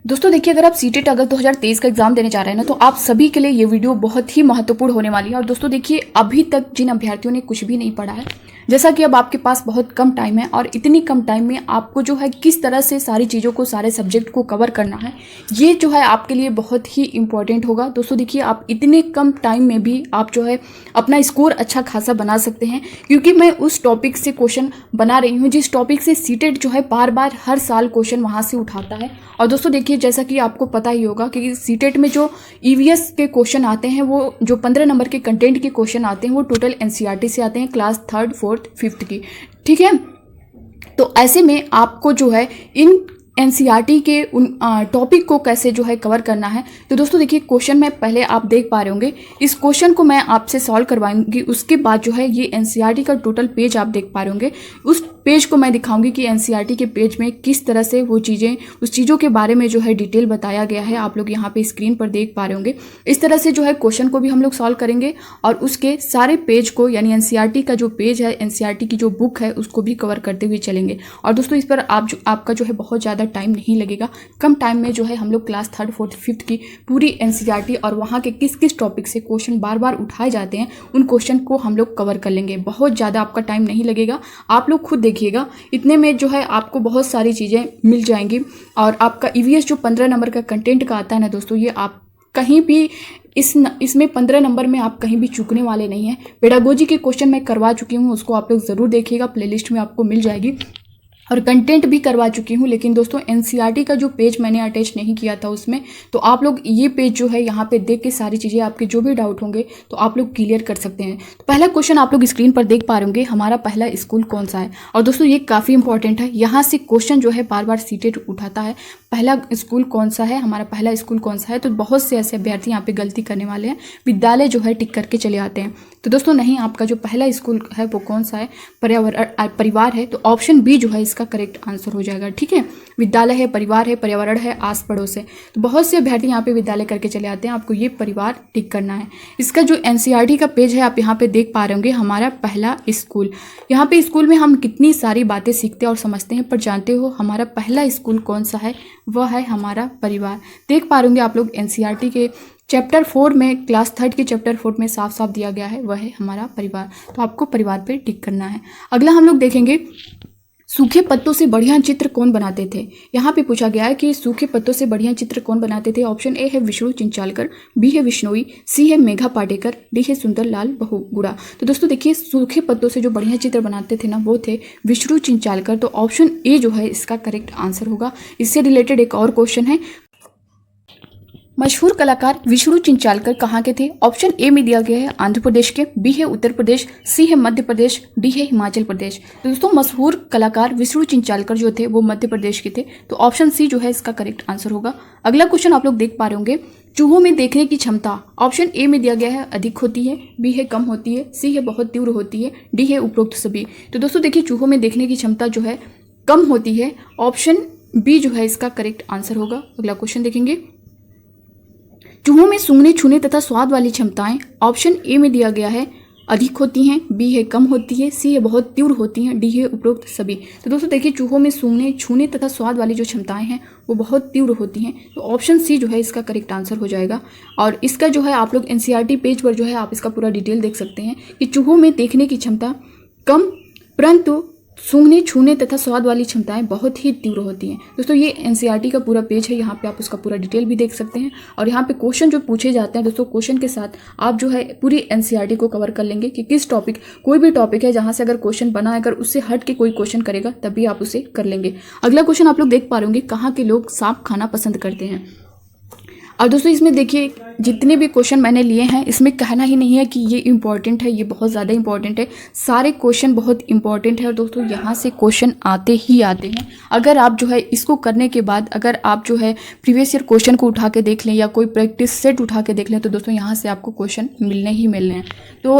दोस्तों देखिए, अगर आप सीटेट अगस्त 2023 का एग्जाम देने जा रहे हैं ना, तो आप सभी के लिए ये वीडियो बहुत ही महत्वपूर्ण होने वाली है। और दोस्तों देखिए, अभी तक जिन अभ्यर्थियों ने कुछ भी नहीं पढ़ा है, जैसा कि अब आपके पास बहुत कम टाइम है और इतनी कम टाइम में आपको जो है किस तरह से सारी चीज़ों को, सारे सब्जेक्ट को कवर करना है, ये जो है आपके लिए बहुत ही इंपॉर्टेंट होगा। दोस्तों देखिए, आप इतने कम टाइम में भी आप जो है अपना स्कोर अच्छा खासा बना सकते हैं, क्योंकि मैं उस टॉपिक से क्वेश्चन बना रही हूँ जिस टॉपिक से सीटेट जो है बार बार हर साल क्वेश्चन वहाँ से उठाता है। और दोस्तों देखिए, जैसा कि आपको पता ही होगा कि सीटेट में जो ईवीएस के क्वेश्चन आते हैं, वो जो 15 नंबर के कंटेंट के क्वेश्चन आते हैं, वो टोटल एनसीईआरटी से आते हैं, क्लास 3rd 4th 5th की। ठीक है, तो ऐसे में आपको जो है इन एनसीईआरटी के उन टॉपिक को कैसे जो है कवर करना है। तो दोस्तों देखिए, क्वेश्चन में पहले आप देख पा रहे होंगे, इस क्वेश्चन को मैं आपसे सॉल्व करवाऊंगी। उसके बाद जो है ये एनसीईआरटी का टोटल पेज आप देख पा रहे होंगे, उस पेज को मैं दिखाऊंगी कि एनसीईआरटी के पेज में किस तरह से वो चीज़ें, उस चीज़ों के बारे में जो है डिटेल बताया गया है। आप लोग यहाँ पे स्क्रीन पर देख पा रहे होंगे। इस तरह से जो है क्वेश्चन को भी हम लोग सॉल्व करेंगे और उसके सारे पेज को, यानी एनसीईआरटी का जो पेज है, एनसीईआरटी की जो बुक है, उसको भी कवर करते हुए चलेंगे। और दोस्तों इस पर आपका जो है बहुत ज़्यादा टाइम नहीं लगेगा। कम टाइम में जो है हम लोग क्लास 3rd 4th 5th की पूरी एनसीईआरटी और वहाँ के किस किस टॉपिक से क्वेश्चन बार बार उठाए जाते हैं, उन क्वेश्चन को हम लोग कवर कर लेंगे। बहुत ज़्यादा आपका टाइम नहीं लगेगा, आप लोग खुद देखिएगा, इतने में जो है आपको बहुत सारी चीज़ें मिल जाएंगी। और आपका ईवीएस जो 15 नंबर का कंटेंट का आता है ना दोस्तों, ये आप कहीं भी इसमें 15 नंबर में आप कहीं भी चूकने वाले नहीं हैं। पेडागोजी के क्वेश्चन मैं करवा चुकी हूँ, उसको आप लोग ज़रूर देखिएगा, प्लेलिस्ट में आपको मिल जाएगी। और कंटेंट भी करवा चुकी हूँ, लेकिन दोस्तों एनसीईआरटी का जो पेज मैंने अटैच नहीं किया था उसमें, तो आप लोग ये पेज जो है यहाँ पे देख के सारी चीज़ें, आपके जो भी डाउट होंगे तो आप लोग क्लियर कर सकते हैं। तो पहला क्वेश्चन आप लोग स्क्रीन पर देख पा रहे होंगे, हमारा पहला स्कूल कौन सा है। और दोस्तों ये काफ़ी इंपॉर्टेंट है, यहाँ से क्वेश्चन जो है बार बार सीटेट उठाता है। पहला स्कूल कौन सा है, हमारा पहला स्कूल कौन सा है। तो बहुत से ऐसे अभ्यर्थी यहाँ पे गलती करने वाले हैं, विद्यालय जो है टिक करके चले आते हैं। तो दोस्तों नहीं, आपका जो पहला स्कूल है वो कौन सा है, परिवार है। तो ऑप्शन बी जो है इसका करेक्ट आंसर हो जाएगा। ठीक है, विद्यालय है, परिवार है, पर्यावरण है, आस पड़ोस है। तो बहुत से अभ्यर्थी यहाँ पे विद्यालय करके चले आते हैं, आपको ये परिवार टिक करना है। इसका जो एनसीईआरटी का पेज है आप यहाँ पे देख पा रहे होंगे, हमारा पहला स्कूल। यहाँ पे स्कूल में हम कितनी सारी बातें सीखते हैं और समझते हैं, पर जानते हो हमारा पहला स्कूल कौन सा है, वह है हमारा परिवार। देख पा रहे होंगे आप लोग, एनसीईआरटी के चैप्टर 4 में, क्लास 3rd के चैप्टर 4 में साफ साफ दिया गया है, वह है हमारा परिवार। तो आपको परिवार पे टिक करना है। अगला हम लोग देखेंगे, सूखे पत्तों से बढ़िया चित्र कौन बनाते थे। यहाँ पे पूछा गया है कि सूखे पत्तों से बढ़िया चित्र कौन बनाते थे। ऑप्शन ए है विष्णु चिंचालकर, बी है विश्नोई, सी है मेघा पाटेकर, डी है सुंदरलाल बहुगुणा। तो दोस्तों देखिए, सूखे पत्तों से जो बढ़िया चित्र बनाते थे ना, वो थे विष्णु चिंचालकर। तो ऑप्शन ए जो है इसका करेक्ट आंसर होगा। इससे रिलेटेड एक और क्वेश्चन है, मशहूर कलाकार विष्णु चिंचालकर कहाँ के थे। ऑप्शन ए में दिया गया है आंध्र प्रदेश के, बी है उत्तर प्रदेश, सी है मध्य प्रदेश, डी है हिमाचल प्रदेश। तो दोस्तों मशहूर कलाकार विष्णु चिंचालकर जो थे वो मध्य प्रदेश के थे। तो ऑप्शन सी जो है इसका करेक्ट आंसर होगा। अगला क्वेश्चन आप लोग देख पा रहे होंगे, चूहों में देखने की क्षमता। ऑप्शन ए में दिया गया है अधिक होती है, बी है कम होती है, सी है बहुत तीव्र होती है, डी है उपरोक्त सभी। तो दोस्तों देखिए, चूहों में देखने की क्षमता जो है कम होती है। ऑप्शन बी जो है इसका करेक्ट आंसर होगा। अगला क्वेश्चन देखेंगे, चूहों में सूंघने, छूने तथा स्वाद वाली क्षमताएं। ऑप्शन ए में दिया गया है अधिक होती हैं, बी है कम होती है, सी है बहुत तीव्र होती हैं, डी है उपरोक्त सभी। तो दोस्तों देखिए, चूहों में सूंघने, छूने तथा स्वाद वाली जो क्षमताएं हैं वो बहुत तीव्र होती हैं। तो ऑप्शन सी जो है इसका करेक्ट आंसर हो जाएगा। और इसका जो है आप लोग एनसीईआरटी पेज पर जो है आप इसका पूरा डिटेल देख सकते हैं कि चूहों में देखने की क्षमता कम, परंतु सूंघने, छूने तथा स्वाद वाली क्षमताएं बहुत ही तीव्र होती हैं। दोस्तों ये एनसीईआरटी का पूरा पेज है, यहाँ पे आप उसका पूरा डिटेल भी देख सकते हैं। और यहाँ पे क्वेश्चन जो पूछे जाते हैं दोस्तों, क्वेश्चन के साथ आप जो है पूरी एनसीईआरटी को कवर कर लेंगे कि किस टॉपिक, कोई भी टॉपिक है जहाँ से अगर क्वेश्चन बना है, अगर उससे हट के कोई क्वेश्चन करेगा तभी आप उसे कर लेंगे। अगला क्वेश्चन आप लोग देख पा रहे होंगे, कहाँ के लोग सांप खाना पसंद करते हैं। और दोस्तों इसमें देखिए, जितने भी क्वेश्चन मैंने लिए हैं, इसमें कहना ही नहीं है कि ये इंपॉर्टेंट है, ये बहुत ज़्यादा इंपॉर्टेंट है। सारे क्वेश्चन बहुत इंपॉर्टेंट है और दोस्तों यहाँ से क्वेश्चन आते ही आते हैं। अगर आप जो है इसको करने के बाद अगर आप जो है प्रीवियस ईयर क्वेश्चन को उठा के देख लें या कोई प्रैक्टिस सेट उठा के देख लें, तो दोस्तों यहाँ से आपको क्वेश्चन मिलने ही मिलने हैं। तो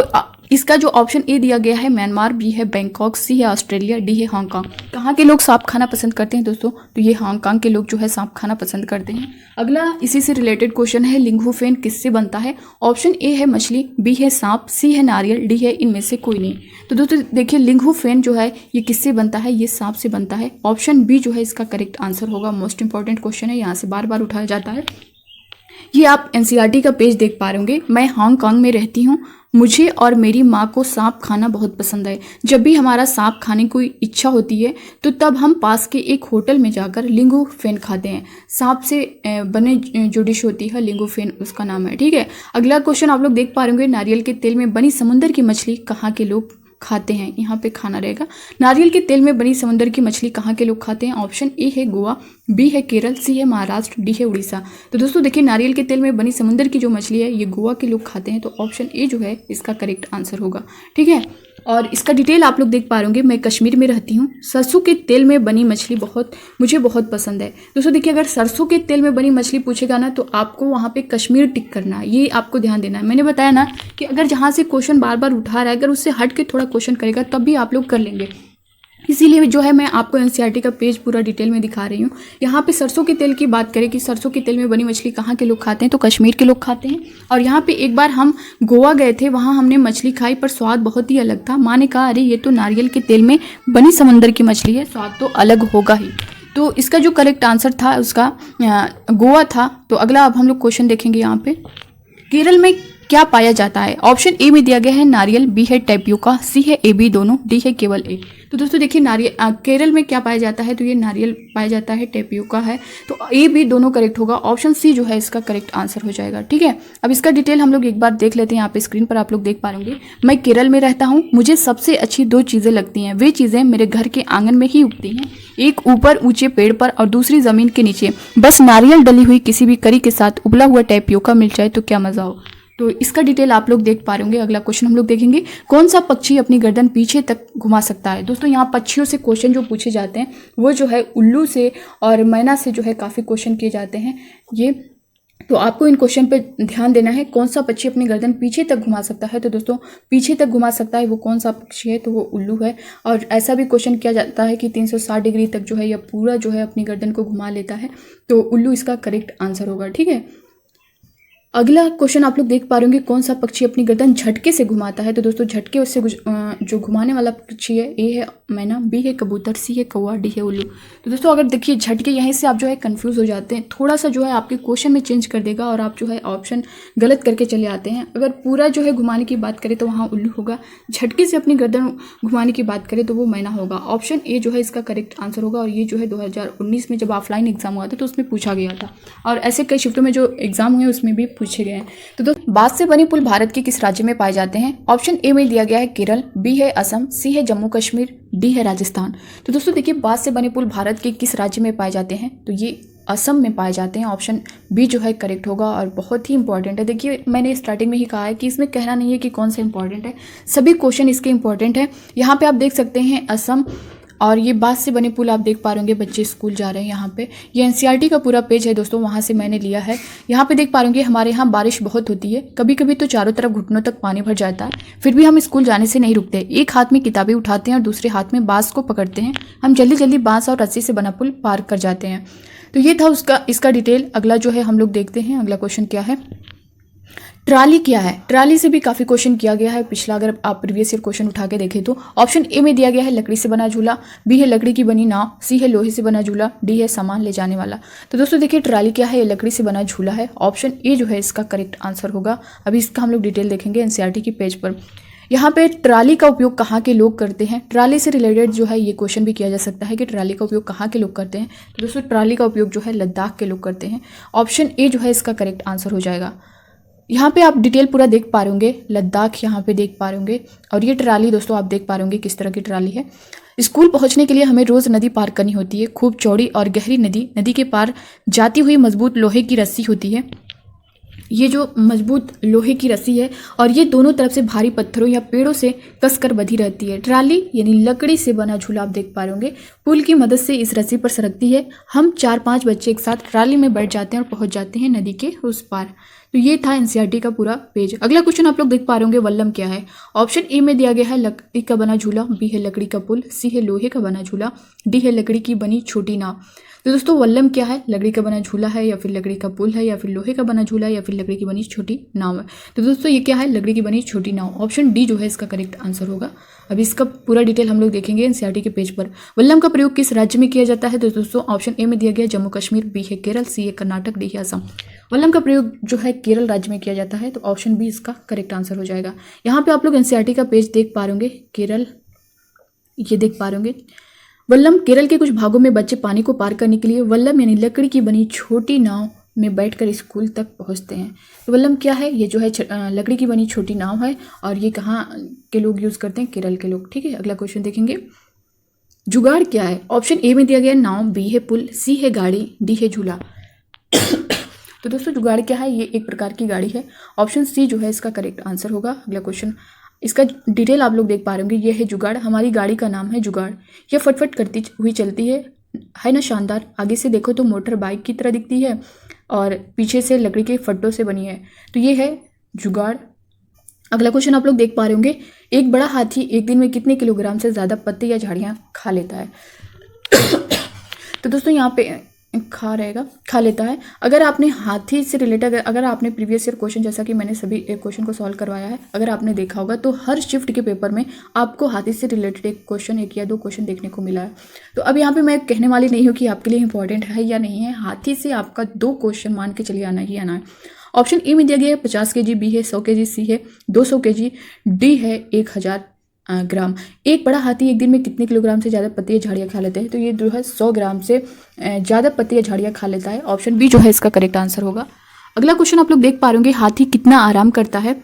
इसका जो ऑप्शन ए दिया गया है म्यांमार, बी है बैंकॉक, सी है ऑस्ट्रेलिया, डी है हांगकांग। कहाँ के लोग सांप खाना पसंद करते हैं दोस्तों? तो ये हांगकांग के लोग जो है सांप खाना पसंद करते हैं। अगला इसी से रिलेटेड क्वेश्चन है, लिंगुफेन किससे बनता है? ऑप्शन ए है मछली, बी है सांप, सी है नारियल, डी है इनमें से कोई नहीं। तो दोस्तों देखिए लिंगुफेन जो है ये किससे बनता है? ये सांप से बनता है। ऑप्शन बी जो है इसका करेक्ट आंसर होगा। मोस्ट इंपॉर्टेंट क्वेश्चन है, यहाँ से बार बार उठाया जाता है। ये आप एनसीईआरटी का पेज देख पा रहे होंगे। मैं हांगकांग में रहती हूँ, मुझे और मेरी माँ को सांप खाना बहुत पसंद है। जब भी हमारा सांप खाने की इच्छा होती है तो तब हम पास के एक होटल में जाकर लिंगुफेन खाते हैं। सांप से बने जो डिश होती है लिंगुफेन उसका नाम है, ठीक है। अगला क्वेश्चन आप लोग देख पा रहे होंगे, नारियल के तेल में बनी समुद्र की मछली कहाँ के लोग खाते हैं? यहाँ पे खाना रहेगा, नारियल के तेल में बनी समुद्र की मछली कहाँ के लोग खाते हैं? ऑप्शन ए है गोवा, बी है केरल, सी है महाराष्ट्र, डी है उड़ीसा। तो दोस्तों देखिए नारियल के तेल में बनी समुद्र की जो मछली है ये गोवा के लोग खाते हैं, तो ऑप्शन ए जो है इसका करेक्ट आंसर होगा, ठीक है। और इसका डिटेल आप लोग देख पा रहे होंगे। मैं कश्मीर में रहती हूँ, सरसों के तेल में बनी मछली मुझे बहुत पसंद है। दोस्तों देखिए अगर सरसों के तेल में बनी मछली पूछेगा ना तो आपको वहाँ पे कश्मीर टिक करना है, ये आपको ध्यान देना है। मैंने बताया ना कि अगर जहाँ से क्वेश्चन बार बार उठा रहा है अगर उससे हट के थोड़ा क्वेश्चन करेगा तब भी आप लोग कर लेंगे। इसीलिए जो है मैं आपको एनसीईआरटी का पेज पूरा डिटेल में दिखा रही हूँ। यहाँ पे सरसों के तेल की बात करें कि सरसों के तेल में बनी मछली कहाँ के लोग खाते हैं, तो कश्मीर के लोग खाते हैं। और यहाँ पे एक बार हम गोवा गए थे, वहाँ हमने मछली खाई पर स्वाद बहुत ही अलग था। माँ ने कहा अरे ये तो नारियल के तेल में बनी समंदर की मछली है, स्वाद तो अलग होगा ही। तो इसका जो करेक्ट आंसर था उसका गोवा था। तो अगला अब हम लोग क्वेश्चन देखेंगे। यहाँ पे केरल में क्या पाया जाता है? ऑप्शन ए में दिया गया है नारियल, बी है टेपियोका, सी है ए बी दोनों, डी है केवल ए। तो दोस्तों देखिए नारियल केरल में क्या पाया जाता है? तो ये नारियल पाया जाता है, टेपियोका है, तो ए बी दोनों करेक्ट होगा। ऑप्शन सी जो है इसका करेक्ट आंसर हो जाएगा, ठीक है। अब इसका डिटेल हम लोग एक बार देख लेते हैं। यहाँ पे स्क्रीन पर आप लोग देख पा रहे होंगे, मैं केरल में रहता हूँ, मुझे सबसे अच्छी दो चीज़ें लगती हैं, वे चीज़ें मेरे घर के आंगन में ही उगती हैं, एक ऊपर ऊंचे पेड़ पर और दूसरी जमीन के नीचे। बस नारियल डली हुई किसी भी करी के साथ उबला हुआ टेपियोका मिल जाए तो क्या मजा हो। तो इसका डिटेल आप लोग देख पा रहे होंगे। अगला क्वेश्चन हम लोग देखेंगे, कौन सा पक्षी अपनी गर्दन पीछे तक घुमा सकता है? दोस्तों यहाँ पक्षियों से क्वेश्चन जो पूछे जाते हैं वो जो है उल्लू से और मैना से जो है काफ़ी क्वेश्चन किए जाते हैं ये। तो आपको इन क्वेश्चन पे ध्यान देना है, कौन सा पक्षी अपनी गर्दन पीछे तक घुमा सकता है? तो दोस्तों पीछे तक घुमा सकता है वो कौन सा पक्षी है? तो वो उल्लू है। और ऐसा भी क्वेश्चन किया जाता है कि 360 डिग्री तक जो है या पूरा जो है अपनी गर्दन को घुमा लेता है, तो उल्लू इसका करेक्ट आंसर होगा, ठीक है। अगला क्वेश्चन आप लोग देख पा रहे होंगे, कौन सा पक्षी अपनी गर्दन झटके से घुमाता है? तो दोस्तों झटके उससे जो घुमाने वाला पक्षी है, ए है मैना, बी है कबूतर, सी है कौवा, डी है उल्लू। तो दोस्तों अगर देखिए झटके, यहीं से आप जो है कंफ्यूज हो जाते हैं, थोड़ा सा जो है आपके क्वेश्चन में चेंज कर देगा और आप जो है ऑप्शन गलत करके चले आते हैं। अगर पूरा जो है घुमाने की बात करें तो वहाँ उल्लू होगा, झटके से अपनी गर्दन घुमाने की बात करें तो वो मैना होगा। ऑप्शन ए जो है इसका करेक्ट आंसर होगा। और ये जो है 2019 में जब ऑफलाइन एग्जाम हुआ था तो उसमें पूछा गया था, और ऐसे कई शिफ्टों में जो एग्जाम हुए उसमें भी पूछे गए हैं। तो दोस्तों बांस से बने पुल भारत के किस राज्य में पाए जाते हैं? ऑप्शन ए में दिया गया है केरल, बी है असम, सी है जम्मू कश्मीर, डी है राजस्थान। तो दोस्तों देखिए बांस से बने पुल भारत के किस राज्य में पाए जाते हैं? तो ये असम में पाए जाते हैं। ऑप्शन बी जो है करेक्ट होगा और बहुत ही इंपॉर्टेंट है। देखिए मैंने स्टार्टिंग में ही कहा है कि इसमें कहना नहीं है कि कौन सा इंपॉर्टेंट है, सभी क्वेश्चन इसके इंपॉर्टेंट है। यहाँ पे आप देख सकते हैं असम, और ये बांस से बने पुल आप देख पा रहे होंगे, बच्चे स्कूल जा रहे हैं। यहाँ पे ये एनसीईआरटी का पूरा पेज है दोस्तों, वहाँ से मैंने लिया है। यहाँ पे देख पा रहे होंगे हमारे यहाँ बारिश बहुत होती है, कभी कभी तो चारों तरफ घुटनों तक पानी भर जाता है, फिर भी हम स्कूल जाने से नहीं रुकते। एक हाथ में किताबें उठाते हैं और दूसरे हाथ में बांस को पकड़ते हैं, हम जल्दी जल्दी बांस और रस्सी से बना पुल पार कर जाते हैं। तो ये था इसका डिटेल। अगला जो है हम लोग देखते हैं, अगला क्वेश्चन क्या है, ट्राली क्या है? ट्राली से भी काफ़ी क्वेश्चन किया गया है पिछला, अगर आप प्रीवियस ईयर क्वेश्चन उठा के देखें तो। ऑप्शन ए में दिया गया है लकड़ी से बना झूला, बी है लकड़ी की बनी नाव, सी है लोहे से बना झूला, डी है सामान ले जाने वाला। तो दोस्तों देखिए ट्राली क्या है, ये लकड़ी से बना झूला है। ऑप्शन ए जो है इसका करेक्ट आंसर होगा। अभी इसका हम लोग डिटेल देखेंगे एनसीईआरटी की पेज पर। यहाँ पे ट्राली का उपयोग कहाँ के लोग करते हैं? ट्राली से रिलेटेड जो है ये क्वेश्चन भी किया जा सकता है कि ट्राली का उपयोग कहाँ के लोग करते हैं? तो दोस्तों ट्राली का उपयोग जो है लद्दाख के लोग करते हैं। ऑप्शन ए जो है इसका करेक्ट आंसर हो जाएगा। यहाँ पे आप डिटेल पूरा देख पा रहे होंगे, लद्दाख यहाँ पे देख पा रहे होंगे। और ये ट्राली दोस्तों आप देख पा रहे होंगे किस तरह की ट्राली है। स्कूल पहुँचने के लिए हमें रोज़ नदी पार करनी होती है, खूब चौड़ी और गहरी नदी के पार जाती हुई मजबूत लोहे की रस्सी होती है। ये जो मजबूत लोहे की रस्सी है और ये दोनों तरफ से भारी पत्थरों या पेड़ों से कसकर बंधी रहती है। ट्राली यानी लकड़ी से बना झूला आप देख पा रहे होंगे, पुल की मदद से इस रस्सी पर सरकती है। हम 4-5 बच्चे एक साथ ट्राली में बैठ जाते हैं और पहुंच जाते हैं नदी के उस पार। तो ये था एनसीईआरटी का पूरा पेज। अगला क्वेश्चन आप लोग देख पा रहे होंगे, वल्लम क्या है। ऑप्शन ए में दिया गया है लकड़ी का बना झूला, बी है लकड़ी का पुल, सी है लोहे का बना झूला, डी है लकड़ी की बनी छोटी नाव। तो दोस्तों वल्लम क्या है, लकड़ी का बना झूला है या फिर लकड़ी का पुल है या फिर लोहे का बना झूला है या फिर लकड़ी की बनी छोटी नाव है। तो दोस्तों ये क्या है, लकड़ी की बनी छोटी नाव। ऑप्शन डी जो है इसका करेक्ट आंसर होगा। अभी इसका पूरा डिटेल हम लोग देखेंगे एनसीईआरटी के पेज पर। वल्लम का प्रयोग किस राज्य में किया जाता है। तो दोस्तों ऑप्शन ए में दिया गया जम्मू कश्मीर, बी है केरल, सी है कर्नाटक, डी है असम। वल्लम का प्रयोग जो है केरल राज्य में किया जाता है, तो ऑप्शन बी इसका करेक्ट आंसर हो जाएगा। यहाँ पे आप लोग एनसीईआरटी का पेज देख पा रहे होंगे, केरल ये देख पा रहे होंगे। वल्लम केरल के कुछ भागों में बच्चे पानी को पार करने के लिए वल्लम यानी लकड़ी की बनी छोटी नाव में बैठकर स्कूल तक पहुंचते हैं। तो वल्लम क्या है, ये जो है लकड़ी की बनी छोटी नाव है और ये कहाँ के लोग यूज़ करते हैं, केरल के लोग। ठीक है, अगला क्वेश्चन देखेंगे, जुगाड़ क्या है। ऑप्शन ए में दिया गया नाव, बी है पुल, सी है गाड़ी, डी है झूला। तो दोस्तों जुगाड़ क्या है, ये एक प्रकार की गाड़ी है। ऑप्शन सी जो है इसका करेक्ट आंसर होगा। अगला क्वेश्चन, इसका डिटेल आप लोग देख पा रहे होंगे, ये है जुगाड़, हमारी गाड़ी का नाम है जुगाड़। ये फटफट करती हुई चलती है ना शानदार। आगे से देखो तो मोटर बाइक की तरह दिखती है और पीछे से लकड़ी के फट्टों से बनी है। तो ये है जुगाड़। अगला क्वेश्चन आप लोग देख पा रहे होंगे, एक बड़ा हाथी एक दिन में कितने किलोग्राम से ज़्यादा पत्ते या झाड़ियाँ खा लेता है। तो दोस्तों यहाँ पे खा लेता है। अगर आपने हाथी से रिलेटेड अगर आपने प्रीवियस ईयर क्वेश्चन, जैसा कि मैंने सभी एक क्वेश्चन को सॉल्व करवाया है, अगर आपने देखा होगा तो हर शिफ्ट के पेपर में आपको हाथी से रिलेटेड एक क्वेश्चन, एक या दो क्वेश्चन देखने को मिला है। तो अब यहाँ पे मैं कहने वाली नहीं हूँ कि आपके लिए इंपॉर्टेंट है या नहीं है, हाथी से आपका 2 क्वेश्चन मान के चलिए आना ही आना है। ऑप्शन ए में दिया गया है 50 kg, बी है 100 kg, सी है 200 kg, डी है 1000 ग्राम। एक बड़ा हाथी एक दिन में कितने किलोग्राम से ज़्यादा पत्ते या झाड़ियाँ खा लेते हैं। तो ये जो है 100 ग्राम से ज़्यादा पत्ते या झाड़ियाँ खा लेता है। ऑप्शन बी जो है इसका करेक्ट आंसर होगा। अगला क्वेश्चन आप लोग देख पा रहे होंगे, हाथी कितना आराम करता है।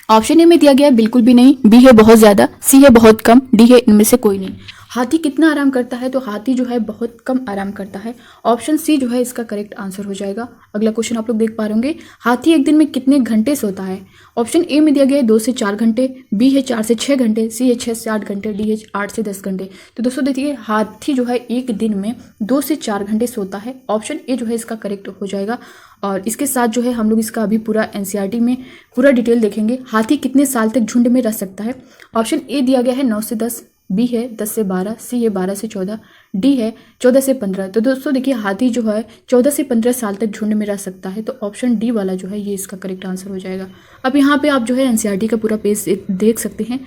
ऑप्शन ए में दिया गया है बिल्कुल भी नहीं, बी है बहुत ज़्यादा, सी है बहुत कम, डी है इनमें से कोई नहीं। हाथी कितना आराम करता है, तो हाथी जो है बहुत कम आराम करता है। ऑप्शन सी जो है इसका करेक्ट आंसर हो जाएगा। अगला क्वेश्चन आप लोग देख पा रहे होंगे, हाथी एक दिन में कितने घंटे सोता है। ऑप्शन ए में दिया गया है 2 से 4 घंटे, बी है 4 से 6 घंटे, सी है 6 से 8 घंटे, डी है 8 से 10 घंटे। तो दोस्तों देखिए, हाथी जो है एक दिन में 2 से 4 घंटे सोता है। ऑप्शन ए जो है इसका करेक्ट हो जाएगा। और इसके साथ जो है हम लोग इसका अभी पूरा एनसीईआरटी में पूरा डिटेल देखेंगे। हाथी कितने साल तक झुंड में रह सकता है। ऑप्शन ए दिया गया है 9 से 10, बी है 10 से 12, सी है 12 से 14, डी है 14 से 15। तो दोस्तों देखिए, हाथी जो है 14 से 15 साल तक झुंड में रह सकता है। तो ऑप्शन डी वाला जो है ये इसका करेक्ट आंसर हो जाएगा। अब यहाँ पे आप जो है एनसीईआरटी का पूरा पेज देख सकते हैं।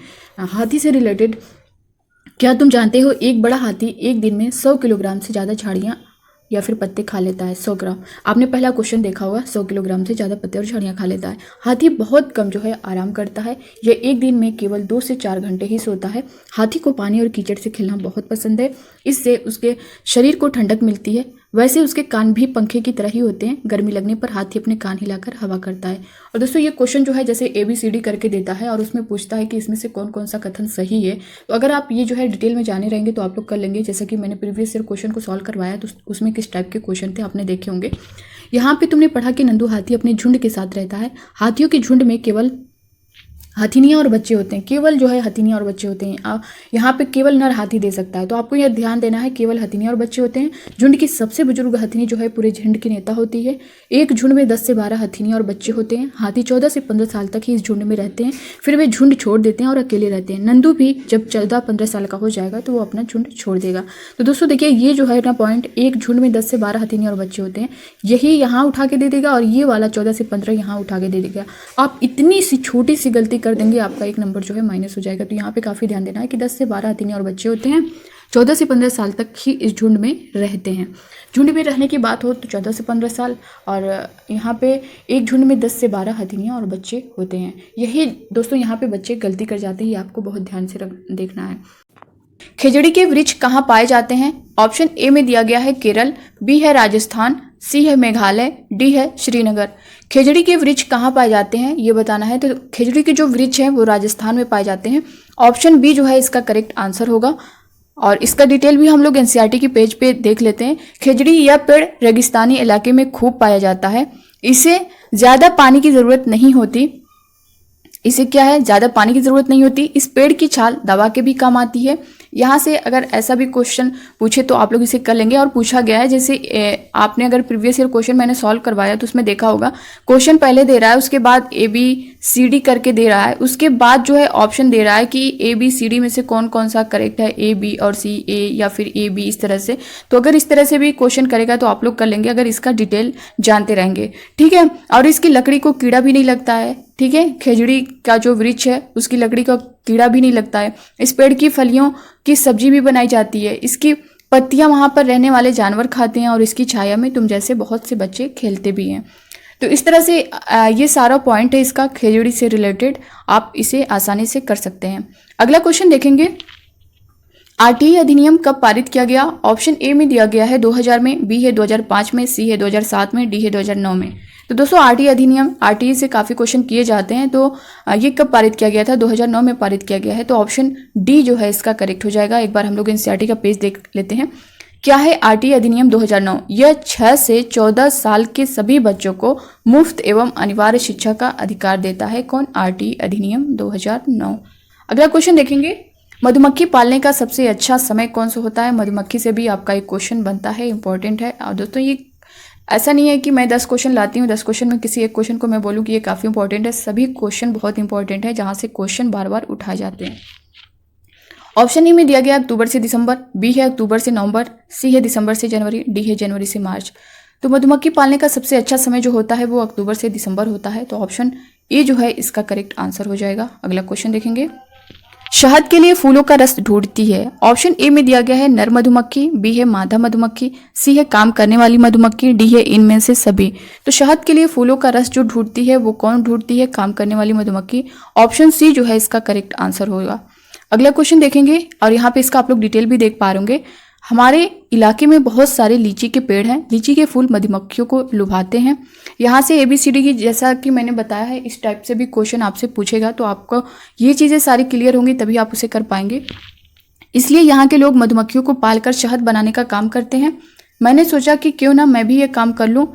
हाथी से रिलेटेड, क्या तुम जानते हो एक बड़ा हाथी एक दिन में 100 किलोग्राम से ज़्यादा झाड़ियाँ या फिर पत्ते खा लेता है। 100 ग्राम, आपने पहला क्वेश्चन देखा होगा, 100 किलोग्राम से ज़्यादा पत्ते और झाड़ियाँ खा लेता है। हाथी बहुत कम जो है आराम करता है। यह एक दिन में केवल 2 से 4 घंटे ही सोता है। हाथी को पानी और कीचड़ से खेलना बहुत पसंद है, इससे उसके शरीर को ठंडक मिलती है। वैसे उसके कान भी पंखे की तरह ही होते हैं। गर्मी लगने पर हाथी अपने कान हिलाकर हवा करता है। और दोस्तों ये क्वेश्चन जो है जैसे ABCD करके देता है और उसमें पूछता है कि इसमें से कौन कौन सा कथन सही है। तो अगर आप ये जो है डिटेल में जाने रहेंगे तो आप लोग कर लेंगे। जैसा कि मैंने प्रीवियस ईयर क्वेश्चन को सॉल्व करवाया तो उसमें किस टाइप के क्वेश्चन थे आपने देखे होंगे। यहाँ पे तुमने पढ़ा कि नंदू हाथी अपने झुंड के साथ रहता है। हाथियों के झुंड में केवल हथिनियाँ और बच्चे होते हैं। केवल जो है हथिनियाँ और बच्चे होते हैं। यहाँ पे केवल नर हाथी दे सकता है, तो आपको यह ध्यान देना है, केवल हथिनियाँ और बच्चे होते हैं। झुंड की सबसे बुजुर्ग हथिनी जो है पूरे झुंड की नेता होती है। एक झुंड में 10 से 12 हथिनियाँ और बच्चे होते हैं। हाथी 14 से 15 साल तक ही इस झुंड में रहते हैं, फिर वे झुंड छोड़ देते हैं और अकेले रहते हैं। नंदू भी जब 14-15 साल का हो जाएगा तो वो अपना झुंड छोड़ देगा। तो दोस्तों देखिए, ये जो है ना पॉइंट, एक झुंड में 10 से 12 हथिनियाँ और बच्चे होते हैं, यही यहाँ उठा के दे देगा और ये वाला 14 से 15 यहाँ उठा के दे देगा। आप इतनी सी छोटी सी गलती कर देंगे, आपका एक नंबर जो है माइनस हो जाएगा। तो यहाँ पे काफ़ी ध्यान देना है कि 10 से 12 हथिनियाँ और बच्चे होते हैं, 14 से 15 साल तक ही इस झुंड में रहते हैं। झुंड में रहने की बात हो तो 14 से 15 साल, और यहाँ पे एक झुंड में 10 से 12 हथिनियाँ और बच्चे होते हैं। यही दोस्तों यहाँ पे बच्चे गलती कर जाते हैं, ये आपको बहुत ध्यान से देखना है। खिजड़ी के वृक्ष कहाँ पाए जाते हैं। ऑप्शन ए में दिया गया है केरल, बी है राजस्थान, सी है मेघालय, डी है श्रीनगर। खिजड़ी के वृक्ष कहाँ पाए जाते हैं ये बताना है। तो खिजड़ी के जो वृक्ष हैं वो राजस्थान में पाए जाते हैं। ऑप्शन बी जो है इसका करेक्ट आंसर होगा। और इसका डिटेल भी हम लोग एनसीईआरटी की पेज पे देख लेते हैं। खेजड़ी यह पेड़ रेगिस्तानी इलाके में खूब पाया जाता है। इसे ज़्यादा पानी की ज़रूरत नहीं होती। इसे क्या है, ज़्यादा पानी की ज़रूरत नहीं होती। इस पेड़ की छाल दवा के भी काम आती है। यहाँ से अगर ऐसा भी क्वेश्चन पूछे तो आप लोग इसे कर लेंगे। और पूछा गया है, जैसे आपने अगर प्रीवियस ईयर क्वेश्चन मैंने सॉल्व करवाया तो उसमें देखा होगा, क्वेश्चन पहले दे रहा है, उसके बाद ABCD करके दे रहा है, उसके बाद जो है ऑप्शन दे रहा है कि ABCD में से कौन कौन सा करेक्ट है, A, B और C, A या फिर A, B, इस तरह से। तो अगर इस तरह से भी क्वेश्चन करेगा तो आप लोग कर लेंगे, अगर इसका डिटेल जानते रहेंगे, ठीक है। और इसकी लकड़ी को कीड़ा भी नहीं लगता है, ठीक है। खेजड़ी का जो वृक्ष है उसकी लकड़ी का कीड़ा भी नहीं लगता है। इस पेड़ की फलियों की सब्जी भी बनाई जाती है। इसकी पत्तियां वहां पर रहने वाले जानवर खाते हैं और इसकी छाया में तुम जैसे बहुत से बच्चे खेलते भी हैं। तो इस तरह से ये सारा पॉइंट है इसका खेजड़ी से रिलेटेड, आप इसे आसानी से कर सकते हैं। अगला क्वेश्चन देखेंगे, RTI अधिनियम कब पारित किया गया? ऑप्शन ए में दिया गया है 2000 में, B है 2005 में, C है 2007 में, D है 2009 में। तो दोस्तों RTI अधिनियम, RTI से काफ़ी क्वेश्चन किए जाते हैं, तो ये कब पारित किया गया था? 2009 में पारित किया गया है। तो ऑप्शन D जो है इसका करेक्ट हो जाएगा। एक बार हम लोग एनसीईआरटी का पेज देख लेते हैं। क्या है RTI अधिनियम 2009? यह 6 से 14 साल के सभी बच्चों को मुफ्त एवं अनिवार्य शिक्षा का अधिकार देता है। कौन? RTI अधिनियम 2009। अगला क्वेश्चन देखेंगे, मधुमक्खी पालने का सबसे अच्छा समय कौन सा होता है? मधुमक्खी से भी आपका एक क्वेश्चन बनता है, इंपॉर्टेंट है। और दोस्तों ये ऐसा नहीं है कि मैं 10 क्वेश्चन लाती हूँ, 10 क्वेश्चन में किसी एक क्वेश्चन को मैं बोलूँ कि ये काफ़ी इंपॉर्टेंट है। सभी क्वेश्चन बहुत इंपॉर्टेंट है जहाँ से क्वेश्चन बार बार उठाए जाते हैं। ऑप्शन ए में दिया गया अक्टूबर से दिसंबर, B है अक्टूबर से नवंबर, C है दिसंबर से जनवरी, D है जनवरी से मार्च। तो मधुमक्खी पालने का सबसे अच्छा समय जो होता है वो अक्टूबर से दिसंबर होता है। तो ऑप्शन ए जो है इसका करेक्ट आंसर हो जाएगा। अगला क्वेश्चन देखेंगे, शहद के लिए फूलों का रस ढूंढती है। ऑप्शन ए में दिया गया है नर मधुमक्खी, B है मादा मधुमक्खी, C है काम करने वाली मधुमक्खी, D है इनमें से सभी। तो शहद के लिए फूलों का रस जो ढूंढती है वो कौन ढूंढती है? काम करने वाली मधुमक्खी। ऑप्शन C जो है इसका करेक्ट आंसर होगा। अगला क्वेश्चन देखेंगे और यहाँ पे इसका आप लोग डिटेल भी देख पा रहे। हमारे इलाके में बहुत सारे लीची के पेड़ हैं। लीची के फूल मधुमक्खियों को लुभाते हैं। यहाँ से ABCD की, जैसा कि मैंने बताया है, इस टाइप से भी क्वेश्चन आपसे पूछेगा तो आपको ये चीज़ें सारी क्लियर होंगी तभी आप उसे कर पाएंगे। इसलिए यहाँ के लोग मधुमक्खियों को पालकर शहद बनाने का काम करते हैं। मैंने सोचा कि क्यों ना मैं भी ये काम कर लूँ।